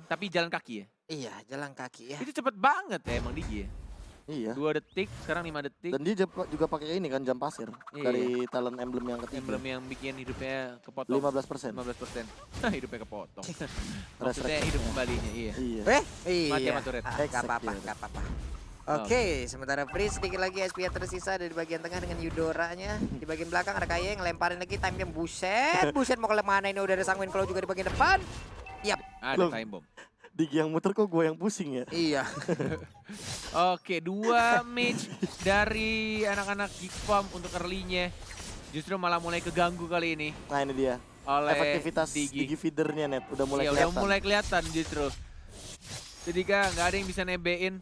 [SPEAKER 3] tapi jalan kaki ya.
[SPEAKER 1] Iya, jalan kaki ya.
[SPEAKER 3] Itu cepet banget ya emang Digi ya.
[SPEAKER 2] Iya.
[SPEAKER 3] 2 detik, sekarang 5 detik.
[SPEAKER 2] Dan dia juga pakai ini kan jam pasir
[SPEAKER 3] Iya.
[SPEAKER 2] dari talent emblem yang ketiga.
[SPEAKER 3] Emblem yang bikin hidupnya kepotong.
[SPEAKER 2] 15%.
[SPEAKER 3] 15%. Hidupnya kepotong. Maksudnya
[SPEAKER 2] Resurrection.
[SPEAKER 3] hidup kembalinya, iya.
[SPEAKER 2] Iya.
[SPEAKER 3] Mati
[SPEAKER 1] Iya.
[SPEAKER 3] sama turret.
[SPEAKER 1] Gak apa-apa,
[SPEAKER 2] Execute.
[SPEAKER 1] gak apa-apa. Oke, sementara Breeze sedikit lagi SP yang tersisa dari bagian tengah dengan Eudora-nya. Di bagian belakang ada Kaye yang ngelemparin lagi time-nya buset. Buset mau ke mana ini udah ada Sangwin kalau juga di bagian depan. Yap,
[SPEAKER 3] Ada
[SPEAKER 2] Loh.
[SPEAKER 3] time bomb.
[SPEAKER 2] Digi yang muter kok gue yang pusing ya.
[SPEAKER 1] iya.
[SPEAKER 3] Oke, 2 match dari anak-anak GFAM untuk early-nya. Justru malah mulai keganggu kali ini
[SPEAKER 2] Nah ini dia.
[SPEAKER 3] oleh
[SPEAKER 2] Efektivitas
[SPEAKER 3] Digi.
[SPEAKER 2] Digi Feeder-nya Net udah mulai
[SPEAKER 3] Iya, udah
[SPEAKER 2] kelihatan.
[SPEAKER 3] mulai kelihatan justru. Ketika nggak ada yang bisa nebein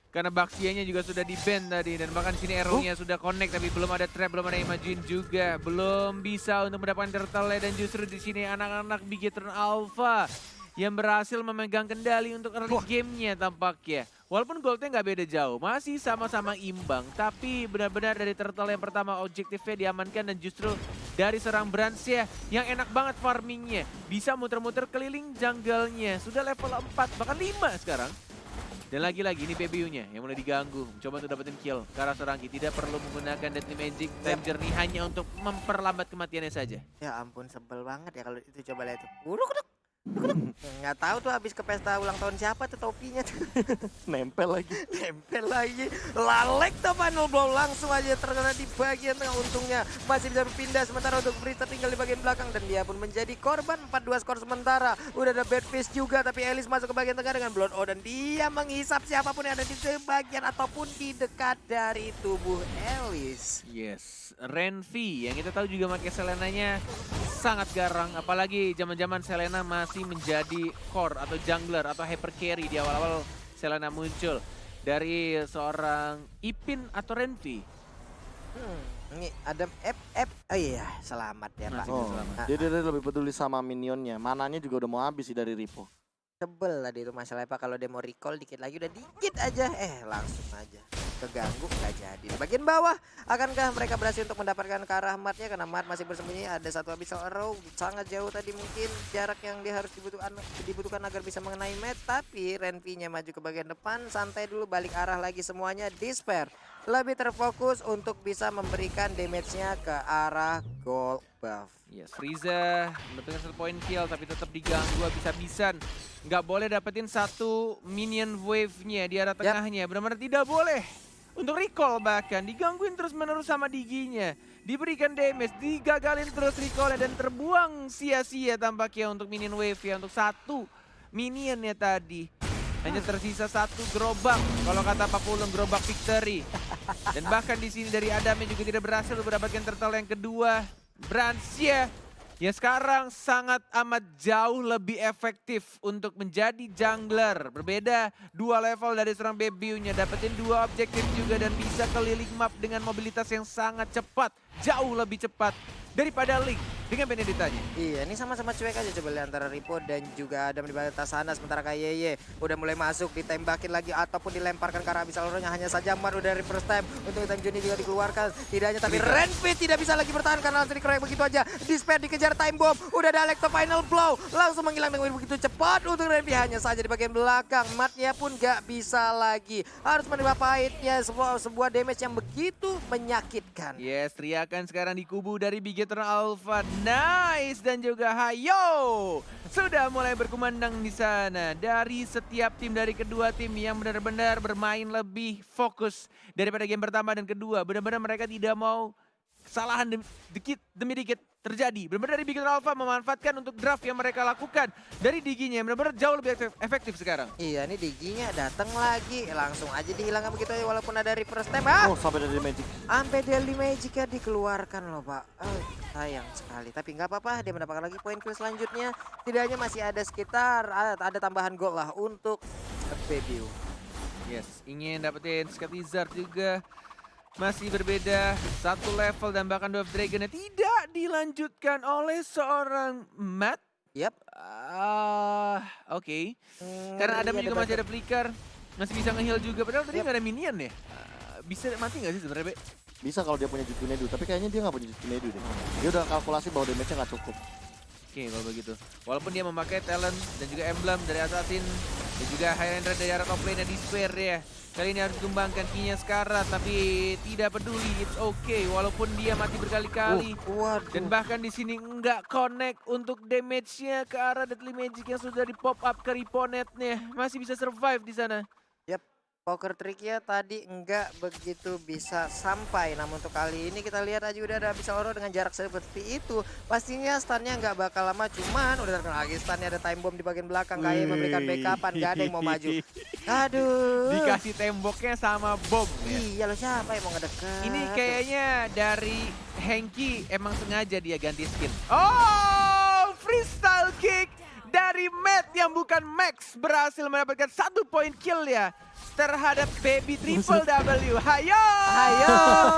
[SPEAKER 3] karena Baxianya juga sudah di-ban tadi dan bahkan di sini arrow-nya sudah connect tapi belum ada trap, belum ada imagine juga, belum bisa untuk mendapatkan turtle dan justru di sini anak-anak Bigetron Alpha yang berhasil memegang kendali untuk early game-nya tampaknya. Walaupun goldnya nggak beda jauh, masih sama-sama imbang. Tapi benar-benar dari turtle yang pertama objektifnya diamankan dan justru dari serang Brands ya yang enak banget farmingnya. Bisa muter-muter keliling jungle-nya. Sudah level 4, bahkan 5 sekarang. Dan lagi-lagi ini BBU-nya yang mulai diganggu. Coba untuk dapetin kill. Karena Sorangi tidak perlu menggunakan Deadly Magic. Time Journey hanya untuk memperlambat kematiannya saja.
[SPEAKER 1] Ya ampun sebel banget ya kalau itu coba lihat tuh. Nggak tahu tuh habis ke pesta ulang tahun siapa tuh topinya tuh.
[SPEAKER 2] Nempel lagi.
[SPEAKER 1] Nempel lagi. Lalek tuh final blow langsung aja terkena di bagian tengah. Untungnya masih bisa berpindah sementara untuk Breeze tertinggal di bagian belakang dan dia pun menjadi korban 4-2 skor sementara. Udah ada bad face juga tapi Elis masuk ke bagian tengah dengan Blood O dan dia menghisap siapapun yang ada di sebagian ataupun di dekat dari tubuh Elis.
[SPEAKER 3] Yes, Renvi yang kita tahu juga pakai Selenanya sangat garang. Apalagi zaman-zaman Selena masih menjadi core atau jungler atau hyper carry di awal-awal Selena muncul. Dari seorang Ipin atau Renvi.
[SPEAKER 1] Ini ada F. Oh iya, selamat ya Pak.
[SPEAKER 3] Masih
[SPEAKER 2] Oh,
[SPEAKER 3] selamat.
[SPEAKER 2] dia lebih peduli sama minionnya. Mananya juga udah mau habis sih dari Ripo.
[SPEAKER 1] Sebel tadi itu masalahnya Pak kalau dia mau recall dikit lagi udah dikit aja. Langsung aja. keganggu, nggak jadi. Di bagian bawah, akankah mereka berhasil untuk mendapatkan ke arah matnya? Karena mat masih bersembunyi, ada satu abyssal arrow, sangat jauh tadi mungkin jarak yang dia harus dibutuhkan agar bisa mengenai mat. Tapi Renvi-nya maju ke bagian depan, santai dulu, balik arah lagi semuanya. Despair lebih terfokus untuk bisa memberikan damage-nya ke arah gold buff.
[SPEAKER 3] Yes, Frieza mendapatkan 1 point kill tapi tetap diganggu habis-habisan. Nggak boleh dapetin satu minion wave-nya di arah tengahnya. Benar-benar tidak boleh. Untuk recall bahkan digangguin terus-menerus sama Diginya. Diberikan damage, digagalin terus recall-nya dan terbuang sia-sia tampaknya untuk minion wave ya. Untuk satu minionnya tadi. Hanya tersisa satu gerobak, kalau kata Pak Pulung, gerobak victory. Dan bahkan di sini dari Adam yang juga tidak berhasil untuk mendapatkan turtle yang kedua. Brancia yang sekarang sangat amat jauh lebih efektif untuk menjadi jungler. Berbeda 2 level dari seorang Bebiunya, dapetin 2 objektif juga dan bisa keliling map dengan mobilitas yang sangat cepat. Jauh lebih cepat daripada Link dengan Beneditanya.
[SPEAKER 1] Iya, ini sama-sama cuek aja coba lihat antara Ripo dan juga Adam di batas sana. Sementara Kayeye udah mulai masuk, ditembakin lagi ataupun dilemparkan ke arah abyssal arrow-nya. Hanya saja Mar udah dari first time untuk Time Journey juga dikeluarkan. Tidak hanya tapi Renvi tidak bisa lagi bertahan karena langsung dikeroyok begitu aja. Despair dikejar time bomb, udah ada Electro final blow, langsung menghilang dengan begitu cepat untuk Renvi. Hanya saja di bagian belakang, matnya pun gak bisa lagi. Harus menerima pahitnya sebuah damage yang begitu menyakitkan.
[SPEAKER 3] Yes, teriakan sekarang di kubu dari Bigetron Alpha. Nice dan juga Hayo sudah mulai berkumandang di sana. Dari setiap tim, dari kedua tim yang benar-benar bermain lebih fokus daripada game pertama dan kedua. Benar-benar mereka tidak mau kesalahan demi dikit terjadi. Benar-benar dari Bigetron Alpha memanfaatkan untuk draft yang mereka lakukan dari Diginya. Benar-benar jauh lebih efektif sekarang.
[SPEAKER 1] Iya, ini Diginya datang lagi, langsung aja dihilangkan begitu aja walaupun ada reverse time.
[SPEAKER 2] Oh, sampai dari magic.
[SPEAKER 1] Sampai Daily Magic-nya dikeluarkan loh Pak. Sayang sekali. Tapi nggak apa-apa, dia mendapatkan lagi poin kill selanjutnya. Tidaknya masih ada sekitar, ada tambahan gold lah untuk Bebiu.
[SPEAKER 3] Yes, ingin dapetin Skatizard juga. Masih berbeda, 1 level dan bahkan Dwarf Dragon-nya tidak dilanjutkan oleh seorang Matt.
[SPEAKER 1] Yap.
[SPEAKER 3] Oke. Karena Adam juga masih ada flicker, masih bisa nge-heal juga. Padahal tadi nggak ada minion ya. Bisa mati nggak sih sebenarnya, Be?
[SPEAKER 2] Bisa kalau dia punya Jutsunedu, tapi kayaknya dia nggak punya Jutsunedu deh. Dia udah kalkulasi bahwa damage-nya nggak cukup.
[SPEAKER 3] Oke, kalau begitu. Walaupun dia memakai talent dan juga emblem dari Assassin dan juga Highlander dari arah top lane-nya Despair ya. Kali ini harus dikembangkan kinya sekarang, tapi tidak peduli, it's okay. Walaupun dia mati berkali-kali. Dan bahkan di sini nggak connect untuk damage-nya ke arah Deadly Magic yang sudah di pop up ke Riponet-nya. Masih bisa survive di sana.
[SPEAKER 1] Yap. Poker tricknya tadi enggak begitu bisa sampai. Namun untuk kali ini kita lihat aja udah ada abyssal arrow dengan jarak seperti itu. Pastinya stunnya nggak bakal lama, cuman udah terkena lagi stunnya, ada time bomb di bagian belakang. Kayak memberikan backupan, gak ada yang mau maju. Aduh.
[SPEAKER 3] Dikasih temboknya sama bom ya.
[SPEAKER 1] Iya lo, siapa yang mau ngedekat?
[SPEAKER 3] Ini kayaknya dari Hengki emang sengaja dia ganti skin. Oh, freestyle kick dari Matt yang bukan Max berhasil mendapatkan 1 point kill ya terhadap Baby Triple W. Hayo!
[SPEAKER 1] Hayo!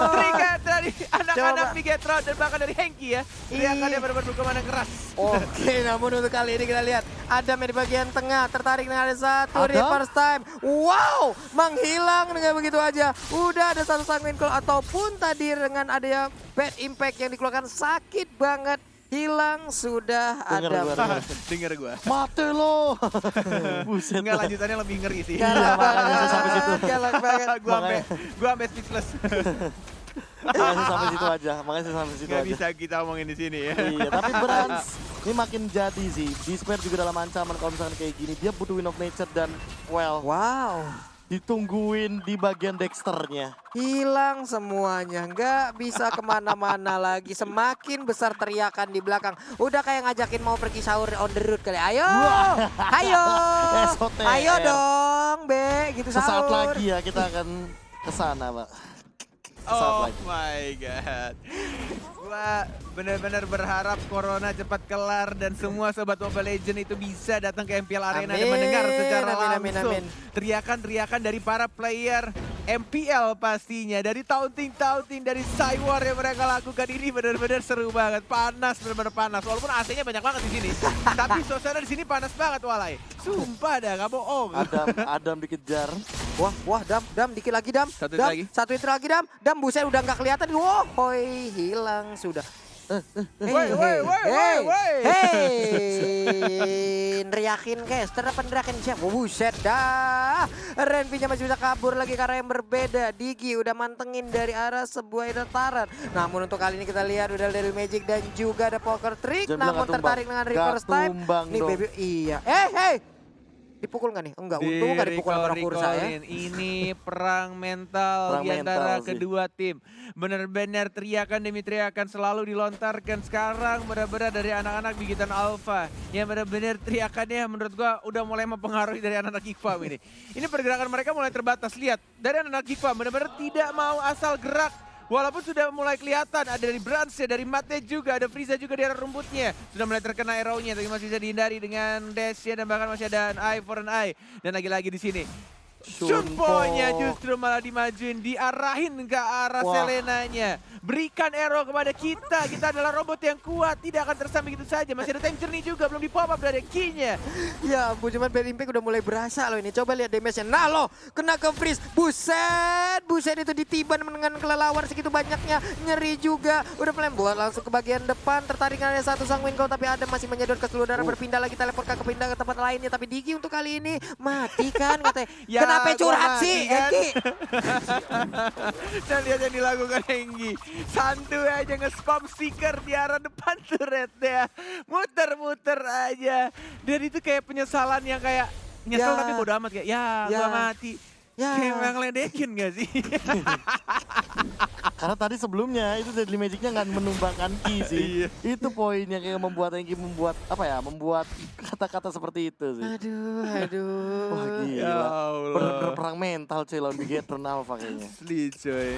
[SPEAKER 3] Terikat dari anak-anak
[SPEAKER 1] Coba.
[SPEAKER 3] Bigetron dan bahkan dari Hengki ya. Teriakannya benar-benar berkumandang keras.
[SPEAKER 1] Oke, namun untuk kali ini kita lihat Adam di bagian tengah tertarik dengan ada satu
[SPEAKER 2] Adam?
[SPEAKER 1] reverse time. Wow, menghilang dengan begitu aja. Udah ada satu sanguine call ataupun tadi dengan adanya bad impact yang dikeluarkan sakit banget. Hilang sudah
[SPEAKER 2] Denger
[SPEAKER 1] Adam.
[SPEAKER 2] gua.
[SPEAKER 3] Dengar gua.
[SPEAKER 2] Mati lo. Buset.
[SPEAKER 3] Enggak, lanjutannya lebih ngeri sih.
[SPEAKER 1] Galak
[SPEAKER 2] makanya saya sampai situ.
[SPEAKER 1] banget, galak banget.
[SPEAKER 3] Gua sampai speechless.
[SPEAKER 2] Makanya saya sampai situ aja. Makanya saya sampai situ
[SPEAKER 3] Gak
[SPEAKER 2] aja.
[SPEAKER 3] bisa kita omongin di sini ya.
[SPEAKER 2] Iya, tapi Brans ini makin jadi sih. Despair juga dalam ancaman kalau misalkan kayak gini. Dia butuh Win of Nature dan well,
[SPEAKER 1] Wow,
[SPEAKER 2] ditungguin di bagian Dexternya.
[SPEAKER 1] hilang semuanya, nggak bisa kemana-mana lagi. Semakin besar teriakan di belakang. Udah kayak ngajakin mau pergi sahur on the road kali. Ayo, ayo,
[SPEAKER 2] SOTR.
[SPEAKER 1] ayo dong, Be, gitu
[SPEAKER 2] Sesaat
[SPEAKER 1] sahur.
[SPEAKER 2] lagi ya kita akan kesana, Pak. Sesaat
[SPEAKER 3] Oh
[SPEAKER 2] lagi.
[SPEAKER 3] my god. Gua benar-benar berharap Corona cepat kelar dan semua sobat Mobile Legends itu bisa datang ke MPL Arena dan
[SPEAKER 1] Amin,
[SPEAKER 3] mendengar secara
[SPEAKER 1] amin, amin,
[SPEAKER 3] langsung
[SPEAKER 1] amin.
[SPEAKER 3] teriakan-teriakan dari para player MPL pastinya. Dari taunting dari Cywar yang mereka lakukan ini benar-benar seru banget. Panas, benar-benar panas. Walaupun AC-nya banyak banget di sini. Tapi suasana di sini panas banget Walai. Sumpah dah, gak bohong.
[SPEAKER 2] Adam dikejar.
[SPEAKER 1] Wah, Dam, dikit lagi Dam.
[SPEAKER 3] Satu
[SPEAKER 1] Dam,
[SPEAKER 3] lagi.
[SPEAKER 1] satu itu lagi Dam. Dam, buset udah nggak kelihatan. Hoi, hilang sudah.
[SPEAKER 3] Woi.
[SPEAKER 1] Hei, neriakin guys, neriakin siapa? Buset dah. Renvi-nya masih bisa kabur lagi karena yang berbeda. Digi udah mantengin dari arah sebuah dataran. Namun untuk kali ini kita lihat udah dari Magic dan juga ada Poker Trick.
[SPEAKER 2] Jangan bilang
[SPEAKER 1] Namun
[SPEAKER 2] nggak
[SPEAKER 1] tertarik dengan
[SPEAKER 2] tumbang.
[SPEAKER 1] reverse
[SPEAKER 2] Nggak
[SPEAKER 1] time.
[SPEAKER 2] tumbang
[SPEAKER 1] Nih
[SPEAKER 2] dong.
[SPEAKER 1] baby, iya. Hei. Dipukul nggak nih? Enggak, untung nggak dipukul sama Kursa ya.
[SPEAKER 3] Ini perang mental
[SPEAKER 2] Perang
[SPEAKER 3] di antara
[SPEAKER 2] mental sih.
[SPEAKER 3] kedua tim. Benar-benar teriakan demi teriakan selalu dilontarkan sekarang benar-benar dari anak-anak bigitan Alpha. Yang benar-benar teriakannya menurut gua udah mulai mempengaruhi dari anak-anak Geekfam ini. Ini pergerakan mereka mulai terbatas. Lihat, dari anak-anak Geekfam benar-benar tidak mau asal gerak. Walaupun sudah mulai kelihatan, ada dari Brance, dari Mate juga, ada Frieza juga di arah rumputnya. Sudah mulai terkena arrow-nya, tapi masih bisa dihindari dengan dash-nya dan bahkan masih ada an eye for an eye. Dan lagi-lagi di sini. Shunpo-nya justru malah dimajuin, diarahin ke arah
[SPEAKER 2] Wah.
[SPEAKER 3] Selenanya. Berikan arrow kepada kita adalah robot yang kuat, tidak akan tersampai gitu saja. Masih ada time journey juga, belum di-pop up dari Ki-nya.
[SPEAKER 1] Ya ampun, cuman Bad Impact udah mulai berasa loh ini. Coba lihat damage-nya. Nah loh, kena ke freeze. Buset itu ditiban dengan kelelawar segitu banyaknya. Nyeri juga. Udah mulai buat langsung ke bagian depan. Tertarik ada satu sang Winko, tapi Adam masih menyedot ke seluruh darah. Berpindah lagi, teleport ke pindah ke tempat lainnya. Tapi Digi untuk kali ini mati kan katanya.
[SPEAKER 3] Ya,
[SPEAKER 1] Kenapa curhat
[SPEAKER 3] gua
[SPEAKER 1] sih,
[SPEAKER 3] mati kan?
[SPEAKER 1] Eki?
[SPEAKER 3] Dan lihat yang dilakukan Enggi. Santuy aja nge-spam stiker di arah depan turretnya. Muter-muter aja. Dan itu kayak penyesalan yang kayak nyesel
[SPEAKER 1] Ya.
[SPEAKER 3] tapi bodo amat kayak ya,
[SPEAKER 1] Ya.
[SPEAKER 3] gua mati.
[SPEAKER 1] Ya.
[SPEAKER 3] Kayak ngeledekin gak sih?
[SPEAKER 2] Karena tadi sebelumnya itu Deadly Magic-nya nggak menumbangkan Ki sih.
[SPEAKER 3] Iya.
[SPEAKER 2] Itu poinnya kayak membuat Ki membuat apa ya? Membuat kata-kata seperti itu sih.
[SPEAKER 1] Aduh.
[SPEAKER 2] Wah
[SPEAKER 3] Ya
[SPEAKER 2] gila.
[SPEAKER 3] Allah.
[SPEAKER 2] Bener-bener perang mental cuy lawan Bigetron Alpha kayaknya.
[SPEAKER 3] Asli coy.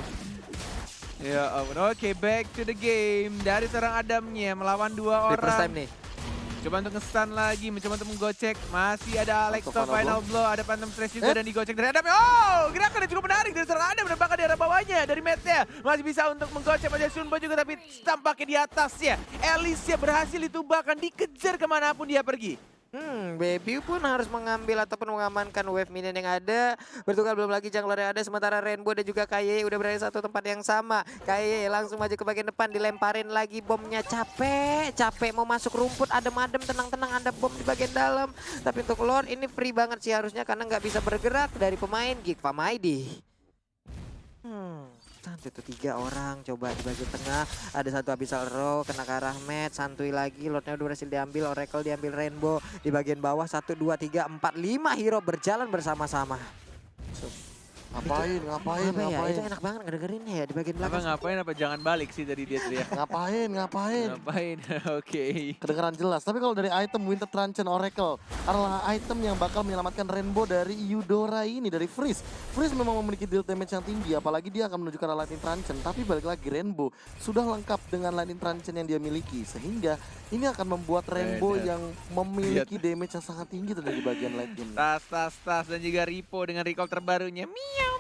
[SPEAKER 3] Ya ampun. Oke, back to the game. Dari seorang Adamnya melawan dua
[SPEAKER 1] Reverse
[SPEAKER 3] orang.
[SPEAKER 1] time nih.
[SPEAKER 3] Coba untuk nge-stun lagi, mencoba untuk menggocek. Masih ada Alex
[SPEAKER 2] Atau
[SPEAKER 3] Top
[SPEAKER 2] final
[SPEAKER 3] final blow, ada Phantom Stress juga dan digocek dari Adam. Oh, gerakan yang cukup menarik dari seorang Adam dan bahkan di arah bawahnya dari Mate-nya. Masih bisa untuk menggocek pada Shunpo juga tapi tampaknya di atasnya. Alicia berhasil ditumbangkan, dikejar kemanapun dia pergi.
[SPEAKER 1] Baby pun harus mengambil ataupun mengamankan wave minion yang ada. Bertukar belum lagi jungler yang ada. Sementara Rainbow dan juga Kaye udah berada di satu tempat yang sama. Kaye langsung maju ke bagian depan. Dilemparin lagi bomnya. Capek mau masuk rumput. Adem-adem tenang-tenang ada bom di bagian dalam. Tapi untuk Lord ini free banget sih harusnya. Karena nggak bisa bergerak dari pemain Geekfam ID. Santuy tuh 3 orang coba di bagian tengah. Ada satu Abyssal Row kena ke arah Matt. Santuy lagi, Lordnya udah berhasil diambil. Oracle diambil Rainbow. Di bagian bawah 1, 2, 3, 4, 5 hero berjalan bersama-sama.
[SPEAKER 2] Ngapain?
[SPEAKER 1] Ya? Itu enak banget ngedengerinnya ya di bagian
[SPEAKER 3] Apa
[SPEAKER 1] belakang.
[SPEAKER 3] ngapain apa jangan balik sih tadi dia teriak.
[SPEAKER 2] Ngapain?
[SPEAKER 3] Ngapain? Oke.
[SPEAKER 2] Kedengeran jelas. Tapi kalau dari item Winter Truncheon Oracle adalah item yang bakal menyelamatkan Rainbow dari Eudora ini, dari Freeze. Freeze memang memiliki deal damage yang tinggi, apalagi dia akan menuju ke arah Lightning Truncheon. Tapi balik lagi Rainbow sudah lengkap dengan Lightning Truncheon yang dia miliki, sehingga ini akan membuat Rainbow
[SPEAKER 3] Bener.
[SPEAKER 2] yang memiliki damage yang sangat tinggi tuh dari bagian late game.
[SPEAKER 3] Tas dan juga Ripo dengan recall terbarunya. Miau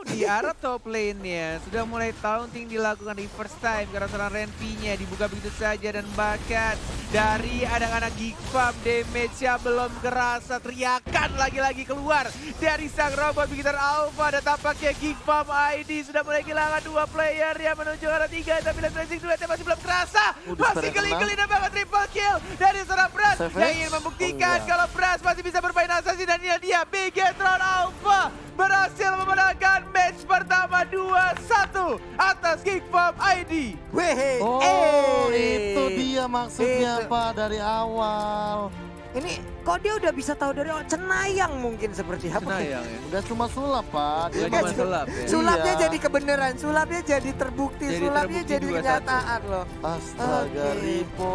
[SPEAKER 3] di arah top lane-nya. Sudah mulai taunting dilakukan di first time karena seorang Renvi-nya dibuka begitu saja dan bahkan dari anak-anak Geekfam damage-nya belum kerasa. Teriakan lagi-lagi keluar dari sang robot Bigitan Alpha dan tampaknya Geekfam ID sudah mulai kehilangan 2 player yang menuju arah 3 tapi lane racing duetnya masih belum kerasa. Masih kali-kali banget triple kill dari seorang Brass
[SPEAKER 2] Savage?
[SPEAKER 3] yang ingin membuktikan
[SPEAKER 2] Oh, iya.
[SPEAKER 3] kalau Brass masih bisa bermain assassin dan dia Bigetron Alpha berhasil memenangkan match pertama 2-1 atas Geekfam ID.
[SPEAKER 1] Weh,
[SPEAKER 2] Oh, itu dia maksudnya
[SPEAKER 1] Itu.
[SPEAKER 2] Pak dari awal.
[SPEAKER 1] Ini kok dia udah bisa tahu dari awal? Cenayang mungkin seperti apa?
[SPEAKER 3] ya.
[SPEAKER 2] Udah cuma sulap Pak. Dia
[SPEAKER 3] Bukan cuma
[SPEAKER 2] masih-
[SPEAKER 3] sulap ya.
[SPEAKER 1] Sulapnya
[SPEAKER 2] Iya.
[SPEAKER 1] jadi kebenaran, sulapnya jadi terbukti,
[SPEAKER 3] Jadi
[SPEAKER 1] sulapnya
[SPEAKER 3] terbukti
[SPEAKER 1] jadi
[SPEAKER 3] 2-1.
[SPEAKER 1] kenyataan loh.
[SPEAKER 2] Astaga,
[SPEAKER 1] Oke.
[SPEAKER 2] Ripo.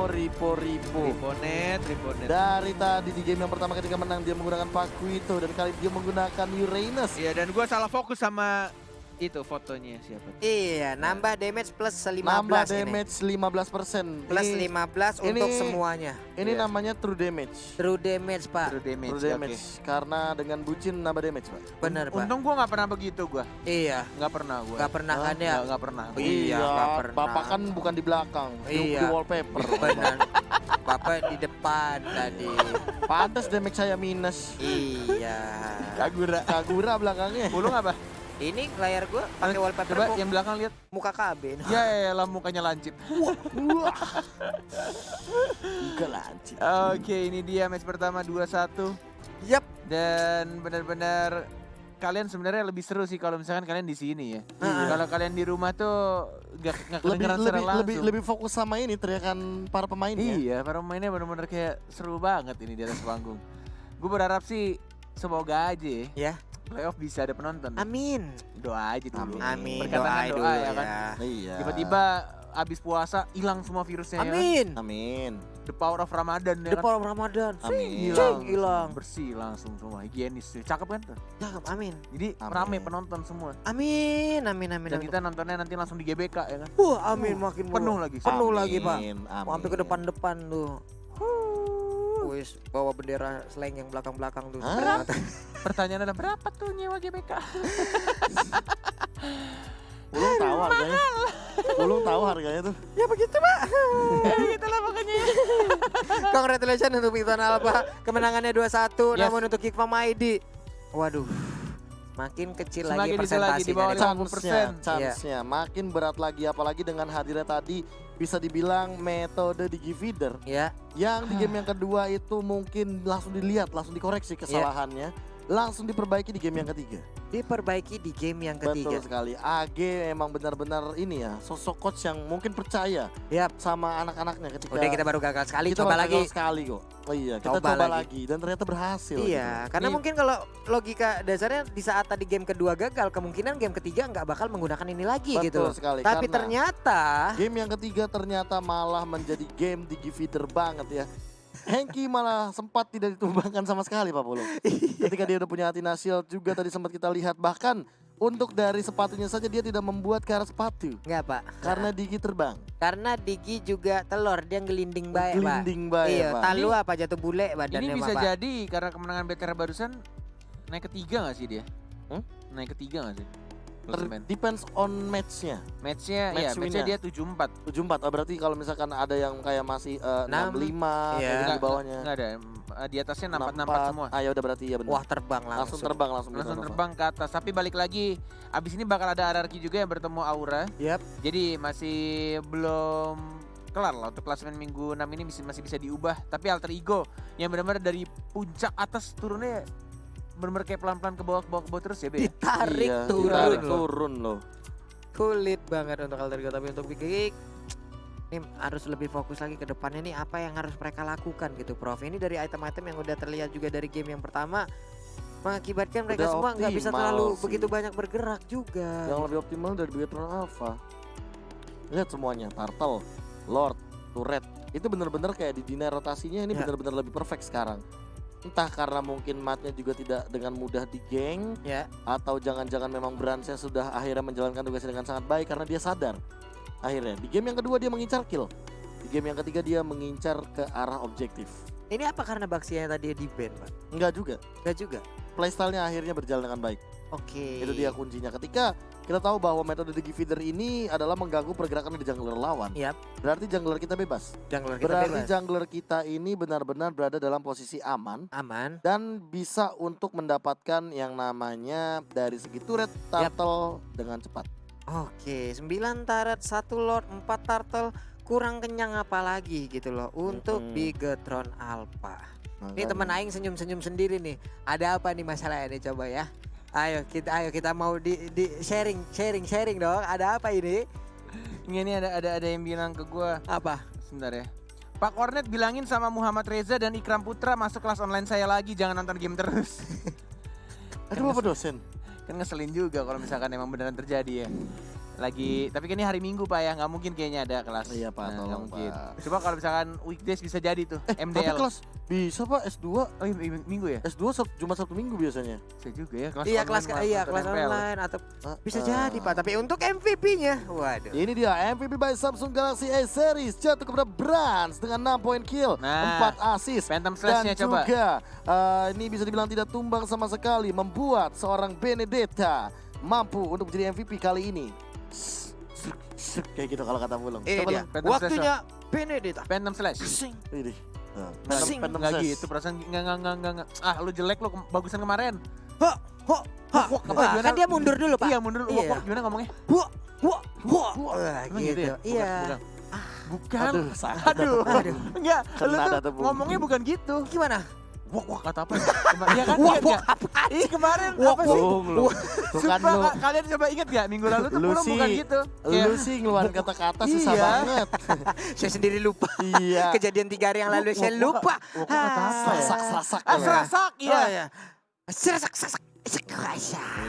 [SPEAKER 3] Riponet.
[SPEAKER 2] Dari tadi di game yang pertama ketika menang dia menggunakan Pakuito dan kali dia menggunakan Uranus.
[SPEAKER 3] Iya dan gue salah fokus sama itu fotonya siapa?
[SPEAKER 1] Iya, nambah damage plus 15
[SPEAKER 2] Nambah
[SPEAKER 1] ini.
[SPEAKER 2] damage 15%.
[SPEAKER 1] Plus
[SPEAKER 2] Ini
[SPEAKER 1] 15 untuk
[SPEAKER 2] ini-
[SPEAKER 1] semuanya.
[SPEAKER 2] Ini
[SPEAKER 3] Iya.
[SPEAKER 2] namanya true damage.
[SPEAKER 1] True damage, Pak.
[SPEAKER 3] True damage.
[SPEAKER 2] True damage. Karena dengan bucin nambah damage, Pak.
[SPEAKER 1] Bener, Pak.
[SPEAKER 3] Untung gua nggak pernah begitu gua.
[SPEAKER 1] Iya,
[SPEAKER 3] Nggak pernah gua.
[SPEAKER 1] nggak pernah kan ya?
[SPEAKER 3] Nggak pernah.
[SPEAKER 1] Iya, nggak pernah.
[SPEAKER 2] Bapak kan bukan di belakang,
[SPEAKER 1] Iya.
[SPEAKER 2] di wallpaper.
[SPEAKER 1] Bener. Bapak di depan tadi.
[SPEAKER 2] Pantes damage saya minus.
[SPEAKER 1] Iya.
[SPEAKER 3] Kagura.
[SPEAKER 2] Kagura belakangnya.
[SPEAKER 3] Pulung apa?
[SPEAKER 1] Ini layar gua pakai wallpaper
[SPEAKER 3] Coba yang belakang lihat.
[SPEAKER 1] muka KB.
[SPEAKER 3] Ya, lah mukanya lancip.
[SPEAKER 2] Enggak lancip.
[SPEAKER 3] Oke, ini dia match pertama 2-1.
[SPEAKER 1] Yap.
[SPEAKER 3] Dan benar-benar kalian sebenarnya lebih seru sih kalau misalkan kalian di sini ya. Kalau kalian di rumah tuh nggak kedengeran secara langsung.
[SPEAKER 2] Lebih fokus sama ini teriakan para pemainnya.
[SPEAKER 3] Iya, para pemainnya benar-benar kayak seru banget ini di atas panggung. Gue berharap sih semoga aja
[SPEAKER 1] Ya.
[SPEAKER 3] playoff bisa ada penonton.
[SPEAKER 1] Amin.
[SPEAKER 3] Doa aja dulu.
[SPEAKER 1] Amin.
[SPEAKER 3] Berkatan
[SPEAKER 1] Doain
[SPEAKER 3] doa
[SPEAKER 1] dulu
[SPEAKER 3] ya kan.
[SPEAKER 1] ya.
[SPEAKER 2] Iya.
[SPEAKER 3] Tiba-tiba abis puasa hilang semua virusnya ya kan.
[SPEAKER 1] Amin.
[SPEAKER 2] Amin.
[SPEAKER 3] The power of Ramadan ya
[SPEAKER 1] The
[SPEAKER 3] kan.
[SPEAKER 1] power of Ramadan.
[SPEAKER 2] Amin.
[SPEAKER 1] Hilang.
[SPEAKER 3] Bersih langsung semua, higienis tuh. Cakep kan tuh.
[SPEAKER 1] Cakep, amin.
[SPEAKER 3] Jadi
[SPEAKER 2] Amin.
[SPEAKER 3] rame penonton semua.
[SPEAKER 1] Amin, amin, amin.
[SPEAKER 3] Dan
[SPEAKER 1] amin.
[SPEAKER 3] kita nontonnya nanti langsung di GBK ya kan.
[SPEAKER 1] Wah, amin makin
[SPEAKER 3] Penuh
[SPEAKER 1] mulu.
[SPEAKER 3] lagi.
[SPEAKER 1] Penuh lagi, Pak.
[SPEAKER 2] Amin.
[SPEAKER 1] Mau sampai ke depan-depan tuh. Wis bawa bendera slang yang belakang-belakang tuh.
[SPEAKER 2] Hah?
[SPEAKER 3] Pertanyaan adalah berapa tuh nyewa GBK?
[SPEAKER 2] Ulung tahu harganya. Ulung tahu harganya tuh.
[SPEAKER 1] Ya begitu, Pak.
[SPEAKER 3] Ya gitulah pokoknya.
[SPEAKER 1] Congratulations untuk Victor Alba. Kemenangannya 2-1
[SPEAKER 3] Yes.
[SPEAKER 1] namun untuk Kikfam ID. Waduh. Makin kecil lagi
[SPEAKER 3] Semakin kecil lagi, di bawah
[SPEAKER 1] persentasinya.
[SPEAKER 3] 50%.
[SPEAKER 2] Chance-nya makin berat lagi apalagi dengan hadirnya tadi bisa dibilang metode Digi Feeder
[SPEAKER 1] Ya,
[SPEAKER 2] yang di game yang kedua itu mungkin langsung dilihat, langsung dikoreksi kesalahannya, langsung diperbaiki di game yang ketiga.
[SPEAKER 1] diperbaiki di game yang
[SPEAKER 2] Betul
[SPEAKER 1] ketiga.
[SPEAKER 2] sekali. AG emang benar-benar ini ya, sosok coach yang mungkin percaya
[SPEAKER 1] Yap.
[SPEAKER 2] sama anak-anaknya ketika
[SPEAKER 1] Udah kita baru gagal sekali,
[SPEAKER 2] kita
[SPEAKER 1] coba
[SPEAKER 2] baru
[SPEAKER 1] lagi.
[SPEAKER 2] gagal sekali kok. Oh iya, kita
[SPEAKER 1] Coba
[SPEAKER 2] coba
[SPEAKER 1] lagi.
[SPEAKER 2] lagi dan ternyata berhasil.
[SPEAKER 1] Iya, karena
[SPEAKER 3] Ini-
[SPEAKER 1] mungkin kalau logika dasarnya di saat tadi game kedua gagal, kemungkinan game ketiga nggak bakal menggunakan ini lagi
[SPEAKER 2] Betul
[SPEAKER 1] gitu.
[SPEAKER 2] sekali.
[SPEAKER 1] Tapi
[SPEAKER 2] karena
[SPEAKER 1] ternyata
[SPEAKER 2] game yang ketiga ternyata malah menjadi game Digi Feeder banget ya. Hengki malah sempat tidak ditumbangkan sama sekali Pak Polo. Ketika dia udah punya hati nasil juga tadi sempat kita lihat. Bahkan untuk dari sepatunya saja dia tidak membuat ke arah sepatu.
[SPEAKER 1] nggak, Pak.
[SPEAKER 2] Karena Digi terbang.
[SPEAKER 1] Karena Digi juga telur, dia ngelinding baik, Pak.
[SPEAKER 2] Gelinding baik
[SPEAKER 1] Iya,
[SPEAKER 2] Pak.
[SPEAKER 1] talu apa jatuh bule badannya,
[SPEAKER 3] Ini bisa
[SPEAKER 1] Pak.
[SPEAKER 3] jadi karena kemenangan BTR barusan naik ketiga gak sih dia? Naik ketiga gak sih? Klasemen.
[SPEAKER 2] Depends on match-nya.
[SPEAKER 3] Matchnya ya,
[SPEAKER 2] Match
[SPEAKER 3] matchnya
[SPEAKER 2] win-nya.
[SPEAKER 3] dia 7-4.
[SPEAKER 2] 74. Oh, berarti kalau misalkan ada yang kayak masih 65
[SPEAKER 1] Iya.
[SPEAKER 2] kayak gitu di bawahnya.
[SPEAKER 3] Enggak ada. Di atasnya 64 semua.
[SPEAKER 2] Ah ya udah berarti ya benar.
[SPEAKER 1] Wah, terbang
[SPEAKER 2] langsung terbang langsung
[SPEAKER 3] Langsung
[SPEAKER 2] gitu,
[SPEAKER 3] terbang ke atas. Tapi balik lagi, abis ini bakal ada RRQ juga yang bertemu Aura.
[SPEAKER 1] Yap.
[SPEAKER 3] Jadi masih belum kelar lah untuk klasemen minggu 6 ini masih bisa diubah. Tapi Alter Ego yang benar-benar dari puncak atas turunnya benar-benar kayak pelan-pelan ke bawah terus ya, Be.
[SPEAKER 1] Ditarik
[SPEAKER 2] Iya,
[SPEAKER 1] turun
[SPEAKER 2] ditarik
[SPEAKER 1] loh.
[SPEAKER 2] turun loh.
[SPEAKER 1] Sulit banget untuk Alter Ego, tapi untuk Big Geek ini harus lebih fokus lagi ke depannya nih, apa yang harus mereka lakukan gitu, Prof. Ini dari item-item yang udah terlihat juga dari game yang pertama mengakibatkan mereka
[SPEAKER 2] Udah
[SPEAKER 1] semua nggak bisa
[SPEAKER 2] optimal
[SPEAKER 1] terlalu
[SPEAKER 2] sih.
[SPEAKER 1] begitu banyak bergerak juga.
[SPEAKER 2] Yang lebih optimal dari Biatron Alpha. Lihat semuanya, Turtle, Lord, Turret. Itu bener-bener kayak di diner rotasinya ini
[SPEAKER 1] Ya.
[SPEAKER 2] bener-bener lebih perfect sekarang. Entah karena mungkin matnya juga tidak dengan mudah digeng,
[SPEAKER 1] Ya,
[SPEAKER 2] atau jangan-jangan memang Bransnya sudah akhirnya menjalankan tugasnya dengan sangat baik karena dia sadar. Akhirnya di game yang kedua dia mengincar kill. Di game yang ketiga dia mengincar ke arah objektif.
[SPEAKER 1] ini apa karena Baxianya tadi di ban, Pak?
[SPEAKER 2] Enggak juga.
[SPEAKER 1] Enggak juga.
[SPEAKER 2] Playstyle-nya akhirnya berjalan dengan baik.
[SPEAKER 1] Oke.
[SPEAKER 2] Itu dia kuncinya. Ketika kita tahu bahwa metode Digi Feeder ini adalah mengganggu pergerakan di jungler lawan.
[SPEAKER 1] Yap.
[SPEAKER 2] Berarti jungler kita bebas.
[SPEAKER 1] Jungler kita
[SPEAKER 2] Berarti
[SPEAKER 1] bebas.
[SPEAKER 2] jungler kita ini benar-benar berada dalam posisi aman
[SPEAKER 1] Aman.
[SPEAKER 2] dan bisa untuk mendapatkan yang namanya dari segi turret, turtle dengan cepat.
[SPEAKER 1] Oke, 9 turret, 1 lord, 4 turtle, kurang kenyang apa lagi gitu loh untuk Bigetron Alpha. Ini
[SPEAKER 2] Makanya.
[SPEAKER 1] teman aing senyum-senyum sendiri nih. Ada apa nih masalahnya nih, coba ya. Ayo kita mau di sharing dong. Ada apa ini?
[SPEAKER 3] Ini ada yang bilang ke gua,
[SPEAKER 1] Apa?
[SPEAKER 3] sebentar ya. Pak Kornet bilangin sama Muhammad Reza dan Ikram Putra masuk kelas online saya lagi, jangan nonton game terus.
[SPEAKER 2] Aduh, apa dosen?
[SPEAKER 3] Kan ngeselin juga kalau misalkan emang beneran terjadi ya. Lagi, tapi kan ini hari Minggu Pak ya, nggak mungkin kayaknya ada kelas.
[SPEAKER 2] Iya, Pak,
[SPEAKER 3] Nggak
[SPEAKER 2] tolong,
[SPEAKER 3] mungkin.
[SPEAKER 2] Pak.
[SPEAKER 3] Coba kalau misalkan weekdays bisa jadi tuh,
[SPEAKER 2] Tapi
[SPEAKER 3] MDL.
[SPEAKER 2] kelas bisa Pak S2.
[SPEAKER 3] Oh iya, Minggu ya?
[SPEAKER 2] S2 cuma Sabtu Minggu biasanya.
[SPEAKER 3] Bisa juga ya, kelas
[SPEAKER 1] Iya
[SPEAKER 3] online
[SPEAKER 1] kelas
[SPEAKER 3] malah
[SPEAKER 1] iya
[SPEAKER 3] nonton
[SPEAKER 1] kelas
[SPEAKER 3] MPL.
[SPEAKER 1] online atau bisa
[SPEAKER 2] Ah.
[SPEAKER 1] jadi Pak. Tapi untuk MVP-nya, waduh.
[SPEAKER 2] Ini dia MVP by Samsung Galaxy A Series jatuh kepada Brands dengan 6 poin kill,
[SPEAKER 3] Nah,
[SPEAKER 2] 4 assist.
[SPEAKER 3] Phantom
[SPEAKER 2] Dan
[SPEAKER 3] Slash-nya coba.
[SPEAKER 2] juga ini bisa dibilang tidak tumbang sama sekali, membuat seorang Benedetta mampu untuk menjadi MVP kali ini. Kayak gitu kalau kata Bulung.
[SPEAKER 1] Ini
[SPEAKER 2] Coba
[SPEAKER 1] dia.
[SPEAKER 2] Lung.
[SPEAKER 3] Phantom
[SPEAKER 1] Waktunya Benedetta.
[SPEAKER 3] Phantom Slash.
[SPEAKER 1] Sing.
[SPEAKER 2] Ini.
[SPEAKER 1] Sing.
[SPEAKER 2] Phantom
[SPEAKER 3] Nggak
[SPEAKER 2] Slash.
[SPEAKER 3] gitu, perasaan nggak. Ah, lu jelek lu bagusan kemarin.
[SPEAKER 1] Ho, ho, ha.
[SPEAKER 3] Wah, apa,
[SPEAKER 1] Wah,
[SPEAKER 3] gimana?
[SPEAKER 1] kan dia mundur dulu, Pak.
[SPEAKER 3] Iya, mundur.
[SPEAKER 1] Iya.
[SPEAKER 3] Wah, gimana ngomongnya?
[SPEAKER 1] Wah, wah, wah. Wah,
[SPEAKER 3] Emang
[SPEAKER 1] gitu.
[SPEAKER 3] ya?
[SPEAKER 1] Iya.
[SPEAKER 3] Bukan.
[SPEAKER 2] Aduh, sakit.
[SPEAKER 3] Aduh.
[SPEAKER 1] Aduh.
[SPEAKER 3] Enggak, lu
[SPEAKER 2] Kena
[SPEAKER 3] tuh
[SPEAKER 2] dah tepung.
[SPEAKER 3] ngomongnya bukan gitu.
[SPEAKER 1] Gimana?
[SPEAKER 3] Wah, kata apa? Iya kan?
[SPEAKER 1] Wah,
[SPEAKER 3] Ingat
[SPEAKER 1] wah,
[SPEAKER 3] nggak? Ih, kemarin apa sih?
[SPEAKER 2] Bung, lu. Tuh kan
[SPEAKER 3] Sumpah,
[SPEAKER 2] lu.
[SPEAKER 3] kalian coba ingat gak minggu lalu tuh
[SPEAKER 2] Lu
[SPEAKER 3] Pulau
[SPEAKER 2] sih,
[SPEAKER 3] bukan gitu.
[SPEAKER 2] lu sih ngeluarin kata-kata susah
[SPEAKER 3] Iya.
[SPEAKER 2] banget.
[SPEAKER 1] Saya sendiri lupa.
[SPEAKER 2] Iya.
[SPEAKER 1] Kejadian 3 hari yang lalu saya
[SPEAKER 3] Wah,
[SPEAKER 1] lupa.
[SPEAKER 3] wah, kata apa ya?
[SPEAKER 2] Serasak-serasak.
[SPEAKER 3] Ah,
[SPEAKER 2] ya.
[SPEAKER 3] serasak, iya.
[SPEAKER 1] Oh, iya. Serasak, serasak.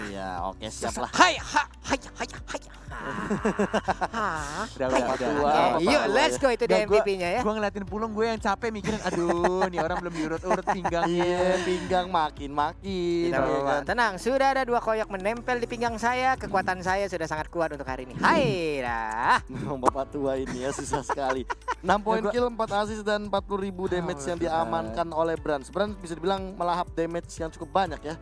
[SPEAKER 2] Iya, oke siap lah.
[SPEAKER 1] Hai, ha, hai, hai, hai. Ha.
[SPEAKER 3] Udah.
[SPEAKER 2] Bapak tua,
[SPEAKER 1] Oke,
[SPEAKER 2] Bapak
[SPEAKER 1] yuk
[SPEAKER 2] tua
[SPEAKER 1] let's
[SPEAKER 2] ya.
[SPEAKER 1] go itu dia MVP-nya ya.
[SPEAKER 3] Gue ngeliatin Pulung, gue yang capek mikirin, aduh, nih orang belum diurut-urut pinggangnya.
[SPEAKER 2] Iya, pinggang makin-makin.
[SPEAKER 1] Tidak
[SPEAKER 2] ya
[SPEAKER 1] apa-apa.
[SPEAKER 2] kan?
[SPEAKER 1] Tenang, sudah ada 2 koyak menempel di pinggang saya. Kekuatan saya sudah sangat kuat untuk hari ini. Hai dah.
[SPEAKER 2] Memang bapak tua ini ya susah sekali. 6 poin kill, 4 assist dan 40.000 damage yang diamankan oleh Brands. Brands bisa dibilang melahap damage yang cukup banyak ya.